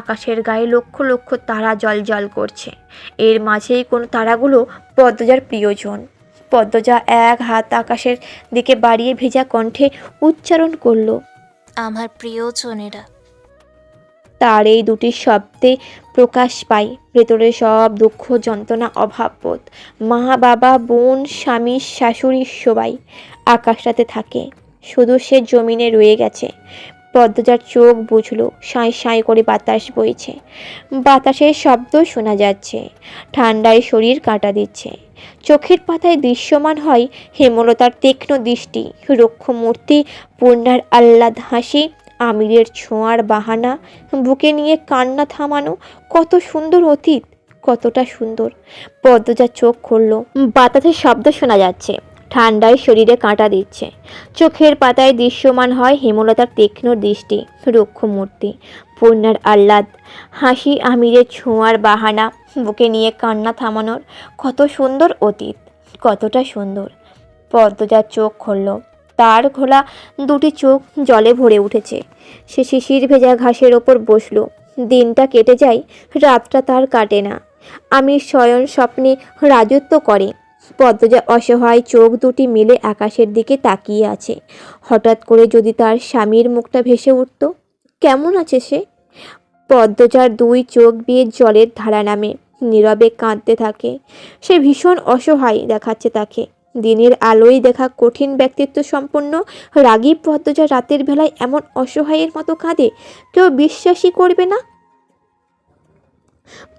আকাশের গায়ে লক্ষ লক্ষ তারা জ্বলজ্বল করছে। এর মাঝেই কোন তারাগুলো পদ্মজার প্রিয়জন। পদ্মজা এক হাত আকাশের দিকে বাড়িয়ে ভেজা কণ্ঠে উচ্চারণ করল, আমার প্রিয়জনেরা। তার এই দুটি শব্দে প্রকাশ পায় ভেতরে সব দুঃখ, যন্ত্রণা, অভাববোধ। মা, বাবা, বোন, স্বামী, শাশুড়ি সবাই আকাশটাতে থাকে, শুধু সে জমিনে রয়ে গেছে। পদ্মজার চোখ বুঝল, সাঁই সাঁই করে বাতাস বইছে। বাতাসের শব্দ শোনা যাচ্ছে, ঠান্ডায় শরীর কাঁটা দিচ্ছে। চোখের পাতায় দৃশ্যমান হয় হেমলতার তীক্ষ্ণ দৃষ্টি, রুক্ষ মূর্তি, পূর্ণার আহ্লাদ হাসি, আমিরের ছোঁয়ার বাহানা, বুকে নিয়ে কান্না থামানো। কত সুন্দর অতীত, কতটা সুন্দর। পদ্মজা চোখ খুলল, বাতাসের শব্দ শোনা যাচ্ছে, ঠান্ডায় শরীরে কাঁটা দিচ্ছে। চোখের পাতায় দৃশ্যমান হয় হেমলতার তীক্ষ্ণ দৃষ্টি, রুক্ষ মূর্তি, পূর্ণার আহ্লাদ হাসি, আমিরের ছোঁয়ার বাহানা, বুকে নিয়ে কান্না থামানোর। কত সুন্দর অতীত, কতটা সুন্দর। পদ্মজার চোখ খুলল, তার খোলা দুটি চোখ জলে ভরে উঠেছে। সে শিশির ভেজা ঘাসের ওপর বসল। দিনটা কেটে যায়, রাতটা তার কাটে না। আমির শয়ন স্বপ্নে রাজত্ব করে। পদ্মজা অসহায় চোখ দুটি মিলে আকাশের দিকে তাকিয়ে আছে। হঠাৎ করে যদি তার স্বামীর মুখটা ভেসে উঠত, কেমন আছে সে? পদ্মজার 2 চোখ বেয়ে জলের ধারা নামে, নীরবে কাঁদতে থাকে। সে ভীষণ অসহায় দেখাচ্ছে তাকে। দিনের আলোয় দেখা কঠিন ব্যক্তিত্ব সম্পন্ন রাগী পদ্মজা রাতের বেলায় এমন অসহায়ের মতো কাঁদে, কেউ বিশ্বাসই করবে না।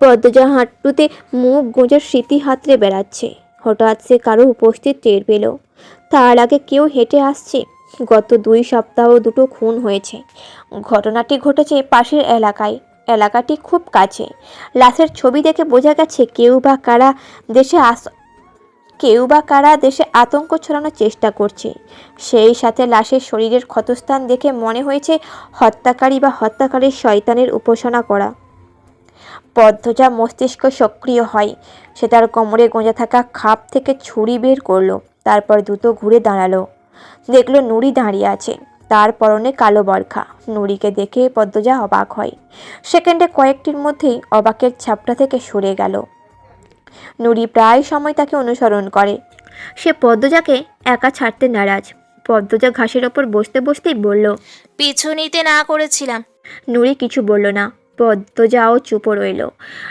পদ্মজা হাঁটুতে মুখ গোঁজার স্মৃতি হাতড়ে বেড়াচ্ছে। হঠাৎ সে কারো উপস্থিত টের পেল। তার আগে কেউ হেঁটে আসছে। গত 2 সপ্তাহ দুটো খুন হয়েছে। ঘটনাটি ঘটেছে পাশের এলাকায়। এলাকাটি খুব কাছে। লাশের ছবি দেখে বোঝা গেছে কেউ বা কারা দেশে আতঙ্ক ছড়ানোর চেষ্টা করছে। সেই সাথে লাশের শরীরের ক্ষতস্থান দেখে মনে হয়েছে হত্যাকারী বা হত্যাকারীর শয়তানের উপাসনা করা। পদ্মজা মস্তিষ্ক সক্রিয় হয়। সে তার কোমরে গোঁজা থাকা খাপ থেকে ছুরি বের করলো। তারপর দ্রুত ঘুরে দাঁড়ালো। দেখলো নুরি দাঁড়িয়ে আছে। তার পরনে কালো বরখা। নুরিকে দেখে পদ্মজা অবাক হয়। সেকেন্ডে কয়েকটির মধ্যেই অবাকের ছাপটা থেকে সরে গেল। নুরি প্রায় সময় তাকে অনুসরণ করে। সে পদ্মজাকে একা ছাড়তে নারাজ। পদ্মজা ঘাসের ওপর বসতে বসতেই বলল, পিছু নিতে না করেছিলাম। নুরি কিছু বলল না। পদ্মজাও চুপ রইল।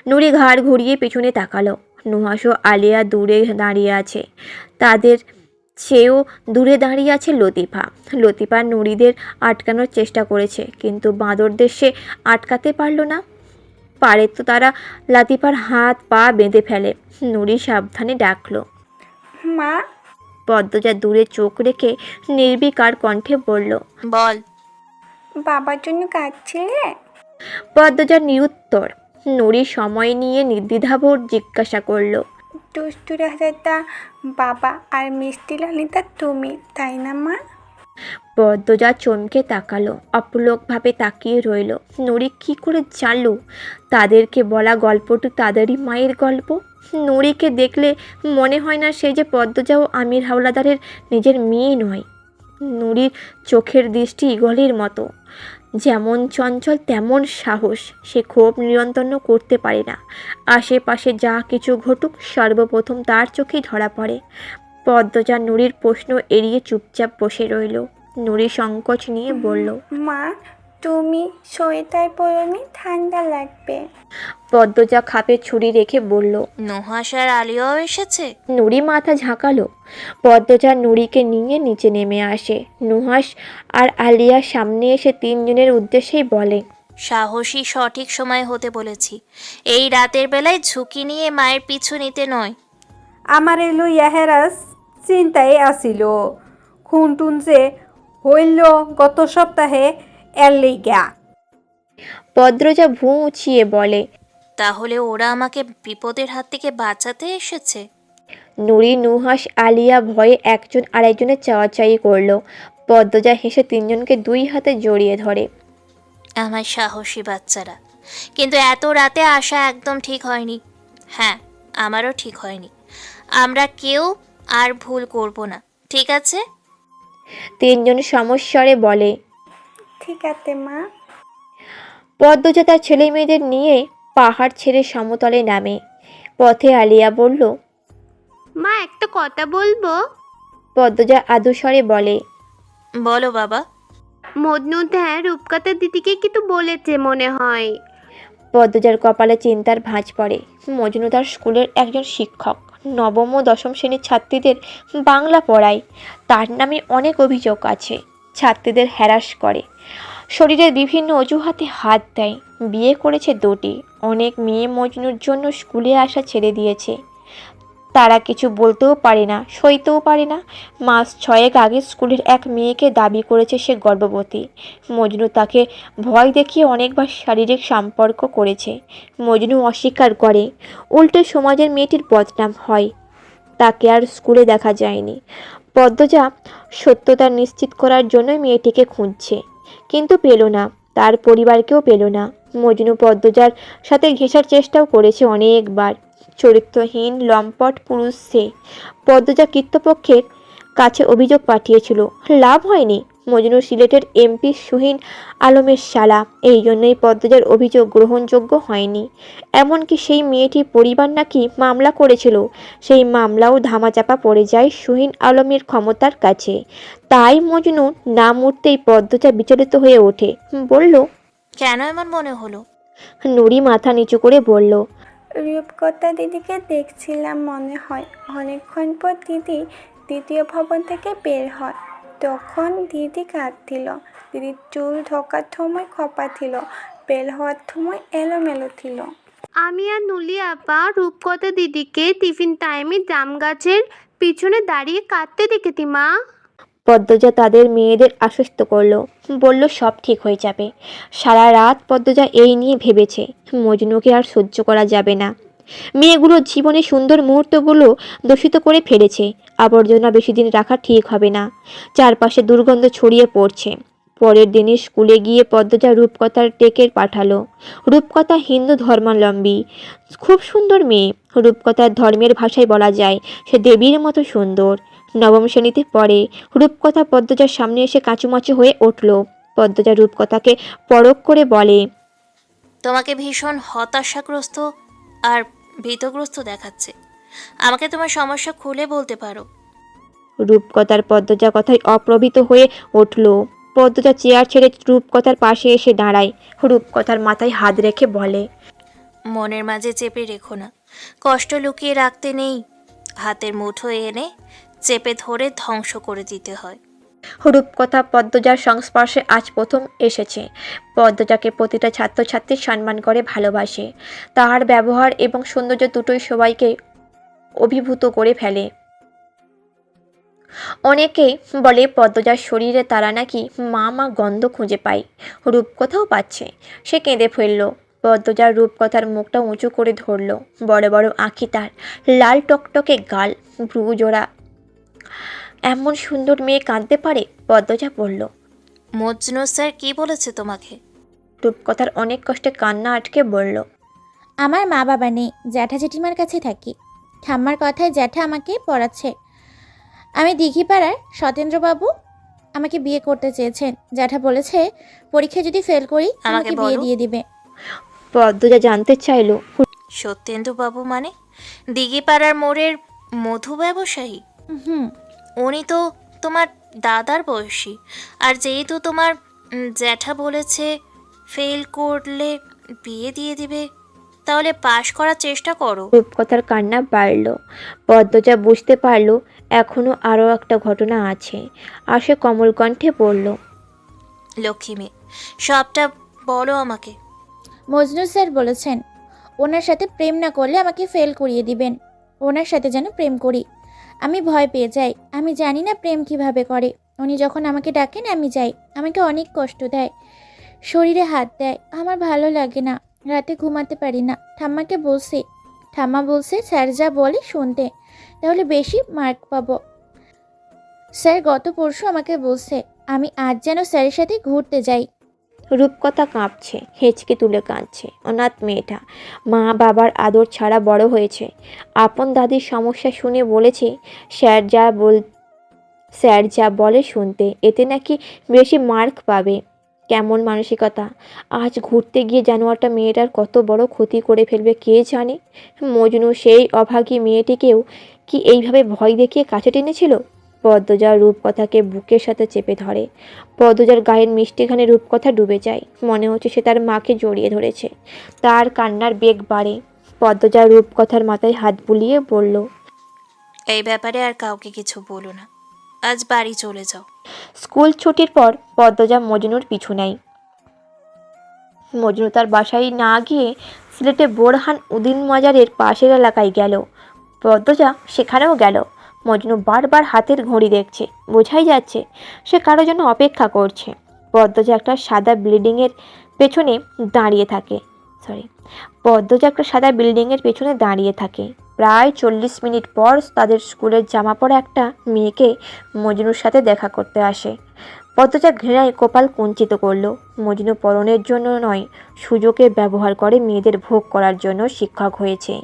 নুরি ঘাড় ঘুরিয়ে পিছনে তাকালো। নুহাস ও আলিয়া দূরে দাঁড়িয়ে আছে। তাদের চেয়েও দূরে দাঁড়িয়ে আছে লতিফা। লতিফা নুরিদের আটকানোর চেষ্টা করেছে, কিন্তু বাঁদরদের সে আটকাতে পারল না। পারে তো তারা লতিফার হাত পা বেঁধে ফেলে। নুরি সাবধানে ডাকলো, মা। পদ্মজা দূরে চোখ রেখে নির্বিকার কণ্ঠে বলল, বল। বাবার জন্য কাঁদছিলে? পদ্মজার নিরুত্তর। নুরি সময় নিয়ে নির্দ্বিধাবোধ জিজ্ঞাসা করল, দুষ্টু রাজাটা বাবা আর মিষ্টি লালিতা তুমি, তাই না মা? পদ্মজা চমকে তাকালো, অপলকভাবে তাকিয়ে রইল। নুরি কি করে জানলো তাদেরকে বলা গল্পটি তাদেরই মায়ের গল্প? নুরিকে দেখলে মনে হয় না সে যে পদ্মজা ও আমির হাওলাদারের নিজের মেয়ে নয়। নুরির চোখের দৃষ্টি ঈগলের মতো, যেমন চঞ্চল তেমন সাহস। সে ক্ষোভ নিয়ন্ত্রণ করতে পারে না। আশেপাশে যা কিছু ঘটুক সর্বপ্রথম তার চোখেই ধরা পড়ে। পদ্মজা নুরির প্রশ্ন এড়িয়ে চুপচাপ বসে রইল। নুরি সংকোচ নিয়ে বলল, মা তুমি সোয়েটার পরনি, ঠান্ডা লাগবে। পদ্মজা খাপে ছুরি রেখে বলল, নুহাস আর আলিয়াও এসেছে? নুরি মাথা ঝাঁকালো। পদ্মজা নুরিকে নিয়ে নিচে নেমে আসে। নুহাস আর আলিয়া সামনে এসে 3 জনের উদ্দেশ্যেই বলে, সাহসী সঠিক সময় হতে বলেছি। এই রাতের বেলায় ঝুঁকি নিয়ে মায়ের পিছু নিতে নয়। আমার এলো ইয়াহেরাস চিন্তায় আসিল খুন টুন যে হইল গত সপ্তাহে এর লেগা। পদ্মজা ভুঁ উঁচিয়ে বলে, তাহলে ওরা আমাকে বিপদের হাত থেকে বাঁচাতে এসেছে? নুরি, নুহাস, আলিয়া ভয়ে একজন আরেকজনের চাওয়াচাই করলো। পদ্মজা হেসে 3 জনকে 2 হাতে জড়িয়ে ধরে। আমার সাহসী বাচ্চারা, কিন্তু এত রাতে আসা একদম ঠিক হয়নি। হ্যাঁ, আমারও ঠিক হয়নি। আমরা কেউ আর ভুল করব না, ঠিক আছে? 3 জন সমস্বরে বলে, ঠিক আছে মা। পদ্মজা তার ছেলে মেয়েদের নিয়ে পাহাড় ছেড়ে সমতলে নামে। পথে আলিয়া বলল, মা একটা কথা বলবো? পদ্মজা আদুস্বরে বলে, বলো বাবা। মজনুদা রূপকথা দিদিকে কিন্তু বলেছে মনে হয়। পদ্মজার কপালে চিন্তার ভাঁজ পড়ে। মজনু তার স্কুলের একজন শিক্ষক। 9ম ও 10ম শ্রেণীর ছাত্রীদের বাংলা পড়ায়। তার নামে অনেক অভিযোগ আছে। ছাত্রীদের হ্যারাস করে, শরীরের বিভিন্ন অজুহাতে হাত দেয়। বিয়ে করেছে 2টি। অনেক মেয়ে মজনুর জন্য স্কুলে আসা ছেড়ে দিয়েছে। তারা কিছু বলতেও পারে না, সইতেও পারে না। মাস 6 আগে স্কুলের এক মেয়েকে দাবি করেছে সে গর্ভবতী। মজনু তাকে ভয় দেখিয়ে অনেকবার শারীরিক সম্পর্ক করেছে। মজনু অস্বীকার করে। উল্টে সমাজের মেয়েটির বদনাম হয়। তাকে আর স্কুলে দেখা যায়নি। পদ্মজা সত্যতা নিশ্চিত করার জন্যই মেয়েটিকে খুঁজছে, কিন্তু পেল না। তার পরিবারকেও পেল না। মজনু পদ্মজার সাথে ঘেঁষার চেষ্টাও করেছে অনেকবার। চরিত্রহীন লম্পট পুরুষ সে। পদ্মজা কর্তৃপক্ষের কাছে অভিযোগ পাঠিয়েছিল, লাভ হয়নি। মজনু সিলেটের এমপি সুহিন আলমের শালা, এই জন্যই পদ্মজার অভিযোগ গ্রহণযোগ্য হয়নি। এমনকি সেই মেয়েটির পরিবার নাকি মামলা করেছিল, সেই মামলাও ধামাচাপা পড়ে যায় সুহিন আলমের ক্ষমতার কাছে। তাই মজনু নাম উঠতেই পদ্মজা বিচলিত হয়ে ওঠে। বলল, কেন এমন মনে হলো? নুরি মাথা নিচু করে বলল, রূপকথা দিদিকে দেখছিলাম মনে হয়। অনেকক্ষণ পর দিদি 2য় ভবন থেকে বের হয়। তখন দিদি কাঁদছিল। দিদির চুল ঢোকার সময় খোপা ছিল, বের হওয়ার সময় এলোমেলো ছিল। আমি আর নুলি আপা রূপকথা দিদিকে টিফিন টাইমে জাম গাছের পিছনে দাঁড়িয়ে কাঁদতে দেখেছি মা। পদ্মজা তাদের মেয়েদের আশ্বস্ত করলো, বলল সব ঠিক হয়ে যাবে। সারা রাত পদ্মজা এই নিয়ে ভেবেছে, মজনুকে আর সহ্য করা যাবে না। মেয়েগুলোর জীবনে সুন্দর মুহূর্তগুলো দূষিত করে ফেলেছে। আবর্জনা বেশি দিন রাখা ঠিক হবে না। চারপাশে দুর্গন্ধ ছড়িয়ে পড়ছে। পরের দিনই স্কুলে গিয়ে পদ্মজা রূপকথার টেকে পাঠালো। রূপকথা হিন্দু ধর্মাবলম্বী, খুব সুন্দর মেয়ে। রূপকথার ধর্মের ভাষায় বলা যায় সে দেবীর মতো সুন্দর। নবম শ্রেণীতে পড়ে। রূপকথা পদ্মজার সামনে এসে কাঁচুমাচু হয়ে উঠল। পদ্মজা রূপকথাকে পরখ করে বলে, তোমাকে ভীষণ হতাশাগ্রস্ত আর ভীতগ্রস্ত দেখাচ্ছে। আমাকে তোমার সমস্যা খুলে বলতে পারো। রূপকথার পদ্মজা কথায় অপ্রভিত হয়ে উঠল। পদ্মজা চেয়ার ছেড়ে রূপকথার পাশে এসে দাঁড়ায়। রূপকথার মাথায় হাত রেখে বলে, মনের মাঝে চেপে রেখো না, কষ্ট লুকিয়ে রাখতে নেই। হাতের মুঠো এনে চেপে ধরে ধ্বংস করে দিতে হয়। রূপকথা পদ্মজার সংস্পর্শে আজ প্রথম এসেছে। পদ্মজাকে প্রতিটা ছাত্রছাত্রী সম্মান করে ভালোবাসে। তাহার ব্যবহার এবং সৌন্দর্য দুটোই সবাইকে অভিভূত করে ফেলে। অনেকে বলে পদ্মজার শরীরে তারা নাকি মা মা গন্ধ খুঁজে পায়। রূপকথাও পাচ্ছে। সে কেঁদে ফেলল। পদ্মজার রূপকথার মুখটা উঁচু করে ধরল। বড় বড় আঁখি তার, লাল টকটকে গাল, ভ্রু জোড়া। এমন সুন্দর মেয়ে কাঁদতে পারে? পদ্মজা বলল। মজনু স্যার কি বলেছে তোমাকে? রূপকথার অনেক কষ্টে কান্না আটকে বলল, আমার মা বাবা নেই, জ্যাঠা জেঠিমার কাছে থাকি। ঠাম্মার কথায় জ্যাঠা আমাকে পড়াচ্ছে। আমি দিঘিপাড়ার সতেন্দ্রবাবু আমাকে বিয়ে করতে চেয়েছেন। জ্যাঠা বলেছে পরীক্ষা যদি ফেল করি আমাকে বিয়ে দিয়ে দিবে। পদ্মজা জানতে চাইল, সত্যেন্দু বাবু মানে দিঘিপাড়ার মোড়ের মধু ব্যবসায়ী? হুম। উনি তো তোমার দাদার বয়সী। আর যেহেতু তোমার জ্যাঠা বলেছে ফেল করলে বিয়ে দিয়ে দিবে, তাহলে পাশ করার চেষ্টা করো। রূপকথার কান্না বাড়ল। পদ্মজা বুঝতে পারল এখনো আরও একটা ঘটনা আছে। আর সে কমল কণ্ঠে বলল, লক্ষ্মী মেয়ে, সবটা বলো আমাকে। মজনু স্যার বলেছেন ওনার সাথে প্রেম না করলে আমাকে ফেল করিয়ে দিবেন। ওনার সাথে যেন প্রেম করি। আমি ভয় পেয়ে যাই। আমি জানি না প্রেম কিভাবে করে। উনি যখন আমাকে ডাকেন আমি যাই। আমাকে অনেক কষ্ট দেয়, শরীরে হাত দেয়। আমার ভালো লাগে না, রাতে ঘুমাতে পারি না। ঠাম্মা বলছে স্যার যা বলে শুনতে, তাহলে বেশি মার্ক পাবো। স্যার গত পরশু আমাকে বলছে আমি আজ যেন স্যারের সাথে ঘুরতে যাই। রূপকথা কাঁপছে, হেঁচকে তুলে কাঁদছে। অনাথ মেয়েটা মা বাবার আদর ছাড়া বড় হয়েছে। আপন দাদির সমস্যা শুনে বলেছে স্যার যা বলে শুনতে, এতে নাকি বেশি মার্ক পাবে। কেমন মানসিকতা! আজ ঘুরতে গিয়ে জানোয়ারটা মেয়েটার কত বড় ক্ষতি করে ফেলবে কে জানে। মজনু সেই অভাগী মেয়েটিকেও কি এইভাবে ভয় দেখিয়ে কাছে টেনেছিল? পদ্মজার রূপকথাকে বুকের সাথে চেপে ধরে। পদ্মজার গায়ের মিষ্টিখানে রূপকথা ডুবে যায়। মনে হচ্ছে সে তার মাকে জড়িয়ে ধরেছে। তার কান্নার বেগ বাড়ে। পদ্মজার রূপকথার মাথায় হাত বুলিয়ে বলল, এই ব্যাপারে আর কাউকে কিছু বলো না, আজ বাড়ি চলে যাও। স্কুল ছুটির পর পদ্মজা মজনুর পিছু নেয়। মজনু তার বাসায় না গিয়ে সিলেটে বোরহান উদ্দিন মাজারের পাশের এলাকায় গেল। পদ্মজা সেখানেও গেল। মজনু বারবার হাতের ঘড়ি দেখছে। বোঝাই যাচ্ছে সে কারোর জন্য অপেক্ষা করছে। পদ্মজা একটা সাদা বিল্ডিংয়ের পেছনে দাঁড়িয়ে থাকে। প্রায় 40 মিনিট পর তাদের স্কুলের জামা পরা একটা মেয়েকে মজনুর সাথে দেখা করতে আসে। পদ্মজা ঘৃণায় কপাল কুঞ্চিত করল। মজনু পরনের জন্য নয়, সুযোগের ব্যবহার করে মেয়েদের ভোগ করার জন্য শিক্ষক হয়েছে।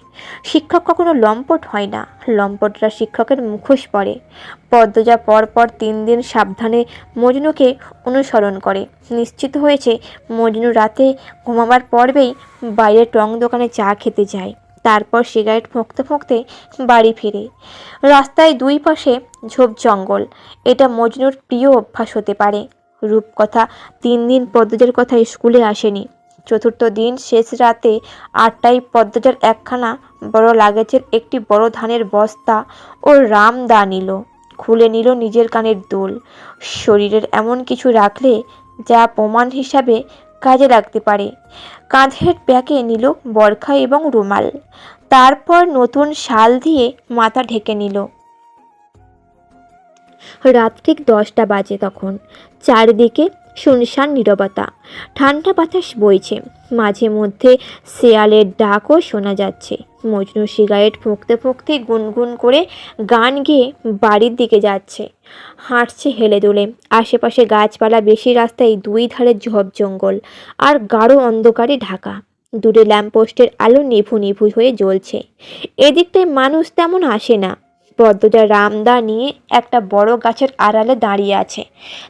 শিক্ষক কখনো লম্পট হয় না, লম্পটরা শিক্ষকের মুখোশ পরে। পদ্মজা পরপর 3 দিন সাবধানে মজনুকে অনুসরণ করে। নিশ্চিত হয়েছে মজনু রাতে ঘুমাবার পর্বেই বাইরে টং দোকানে চা খেতে যায়। তারপর সিগারেট ফুঁকতে ফুঁকতে বাড়ি ফিরে। রাস্তায় 2 পাশে ঝোপ জঙ্গল। এটা মজনুর প্রিয় অভ্যাস হতে পারে। রূপকথা 3 দিন পদ্মজার কথা স্কুলে আসেনি। 4র্থ দিন শেষ রাতে 8টায় পদ্মজার একখানা বড় লাগেজের একটি বড় ধানের বস্তা ও রামদা নিল। খুলে নিল নিজের কানের দুল। শরীরের এমন কিছু রাখলে যা প্রমাণ হিসাবে কাজে লাগতে পারে। কাঁধের ব্যাগে নিল বরখা এবং রুমাল, তারপর নতুন শাল দিয়ে মাথা ঢেকে নিল। রাত ঠিক 10টা বাজে তখন। চারিদিকে শুনশান নীরবতা, ঠান্ডা বাতাস বইছে, মাঝে মধ্যে শেয়ালের ডাকও শোনা যাচ্ছে। মজনু সিগারেট ফুঁকতে ফুঁকতে গুনগুন করে গান গেয়ে বাড়ির দিকে যাচ্ছে, হাঁটছে হেলে দুলে। আশেপাশে গাছপালা বেশি, রাস্তায় দুই ধারে ঝোপ জঙ্গল আর গাঢ় অন্ধকারে ঢাকা। দূরে ল্যাম্পপোস্টের আলো নিভু নিভু হয়ে জ্বলছে। এদিকটায় মানুষ তেমন আসে না। পদ্মজা রামদা নিয়ে একটা বড় গাছের আড়ালে দাঁড়িয়ে আছে,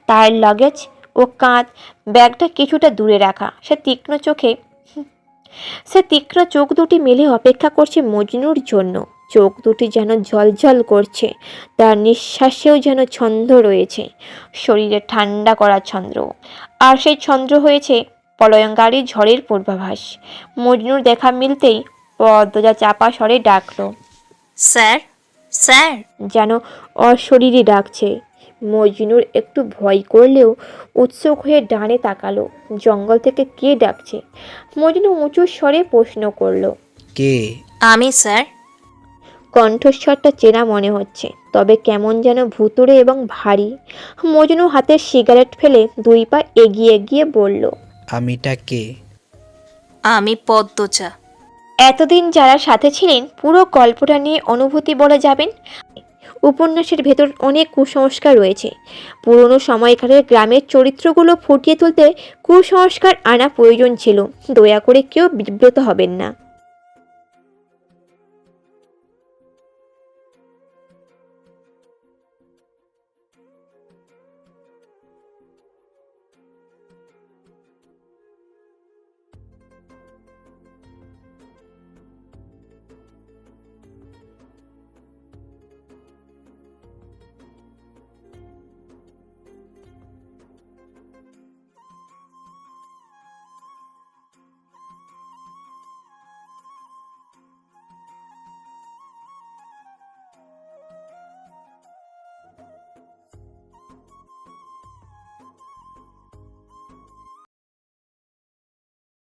তার লাগেজ ও কাঁধ ব্যাগটা কিছুটা দূরে রাখা। সে তীক্ষ্ণ চোখ দুটি মেলে অপেক্ষা করছে মজনুর জন্য। চোখ দুটি যেন ঝলঝল করছে, তার নিঃশ্বাসেও যেন ছন্দ রয়েছে, শরীরে ঠান্ডা করা ছন্দ। আর সেই ছন্দ হয়েছে প্রলয়ঙ্কারী ঝড়ের পূর্বাভাস। মজনুর দেখা মিলতেই পদ্মজা চাপা স্বরে ডাকলো, স্যার, স্যার। যেন অশরীরী ডাকছে। মজনুর একটু ভয় করলেও উৎসুক হয়ে ডানে তাকালো, জঙ্গল থেকে কে ডাকছে। মজনু উঁচু স্বরে প্রশ্ন করলো, কে? আমি স্যার। কণ্ঠস্বরটা চেনা মনে হচ্ছে, তবে কেমন যেন ভুতুড়ে এবং ভারী। মজনু হাতের সিগারেট ফেলে 2 পা এগিয়ে গিয়ে বলল, আমিটা কে? আমি পদ্মজা। এতদিন যারা সাথে ছিলেন পুরো গল্পটা নিয়ে অনুভূতি বলে যাবেন। উপন্যাসের ভেতর অনেক কুসংস্কার রয়েছে। পুরনো সময়কালের গ্রামের চরিত্রগুলো ফুটিয়ে তুলতে কুসংস্কার আনা প্রয়োজন ছিল। দয়া করে কেউ বিব্রত হবেন না।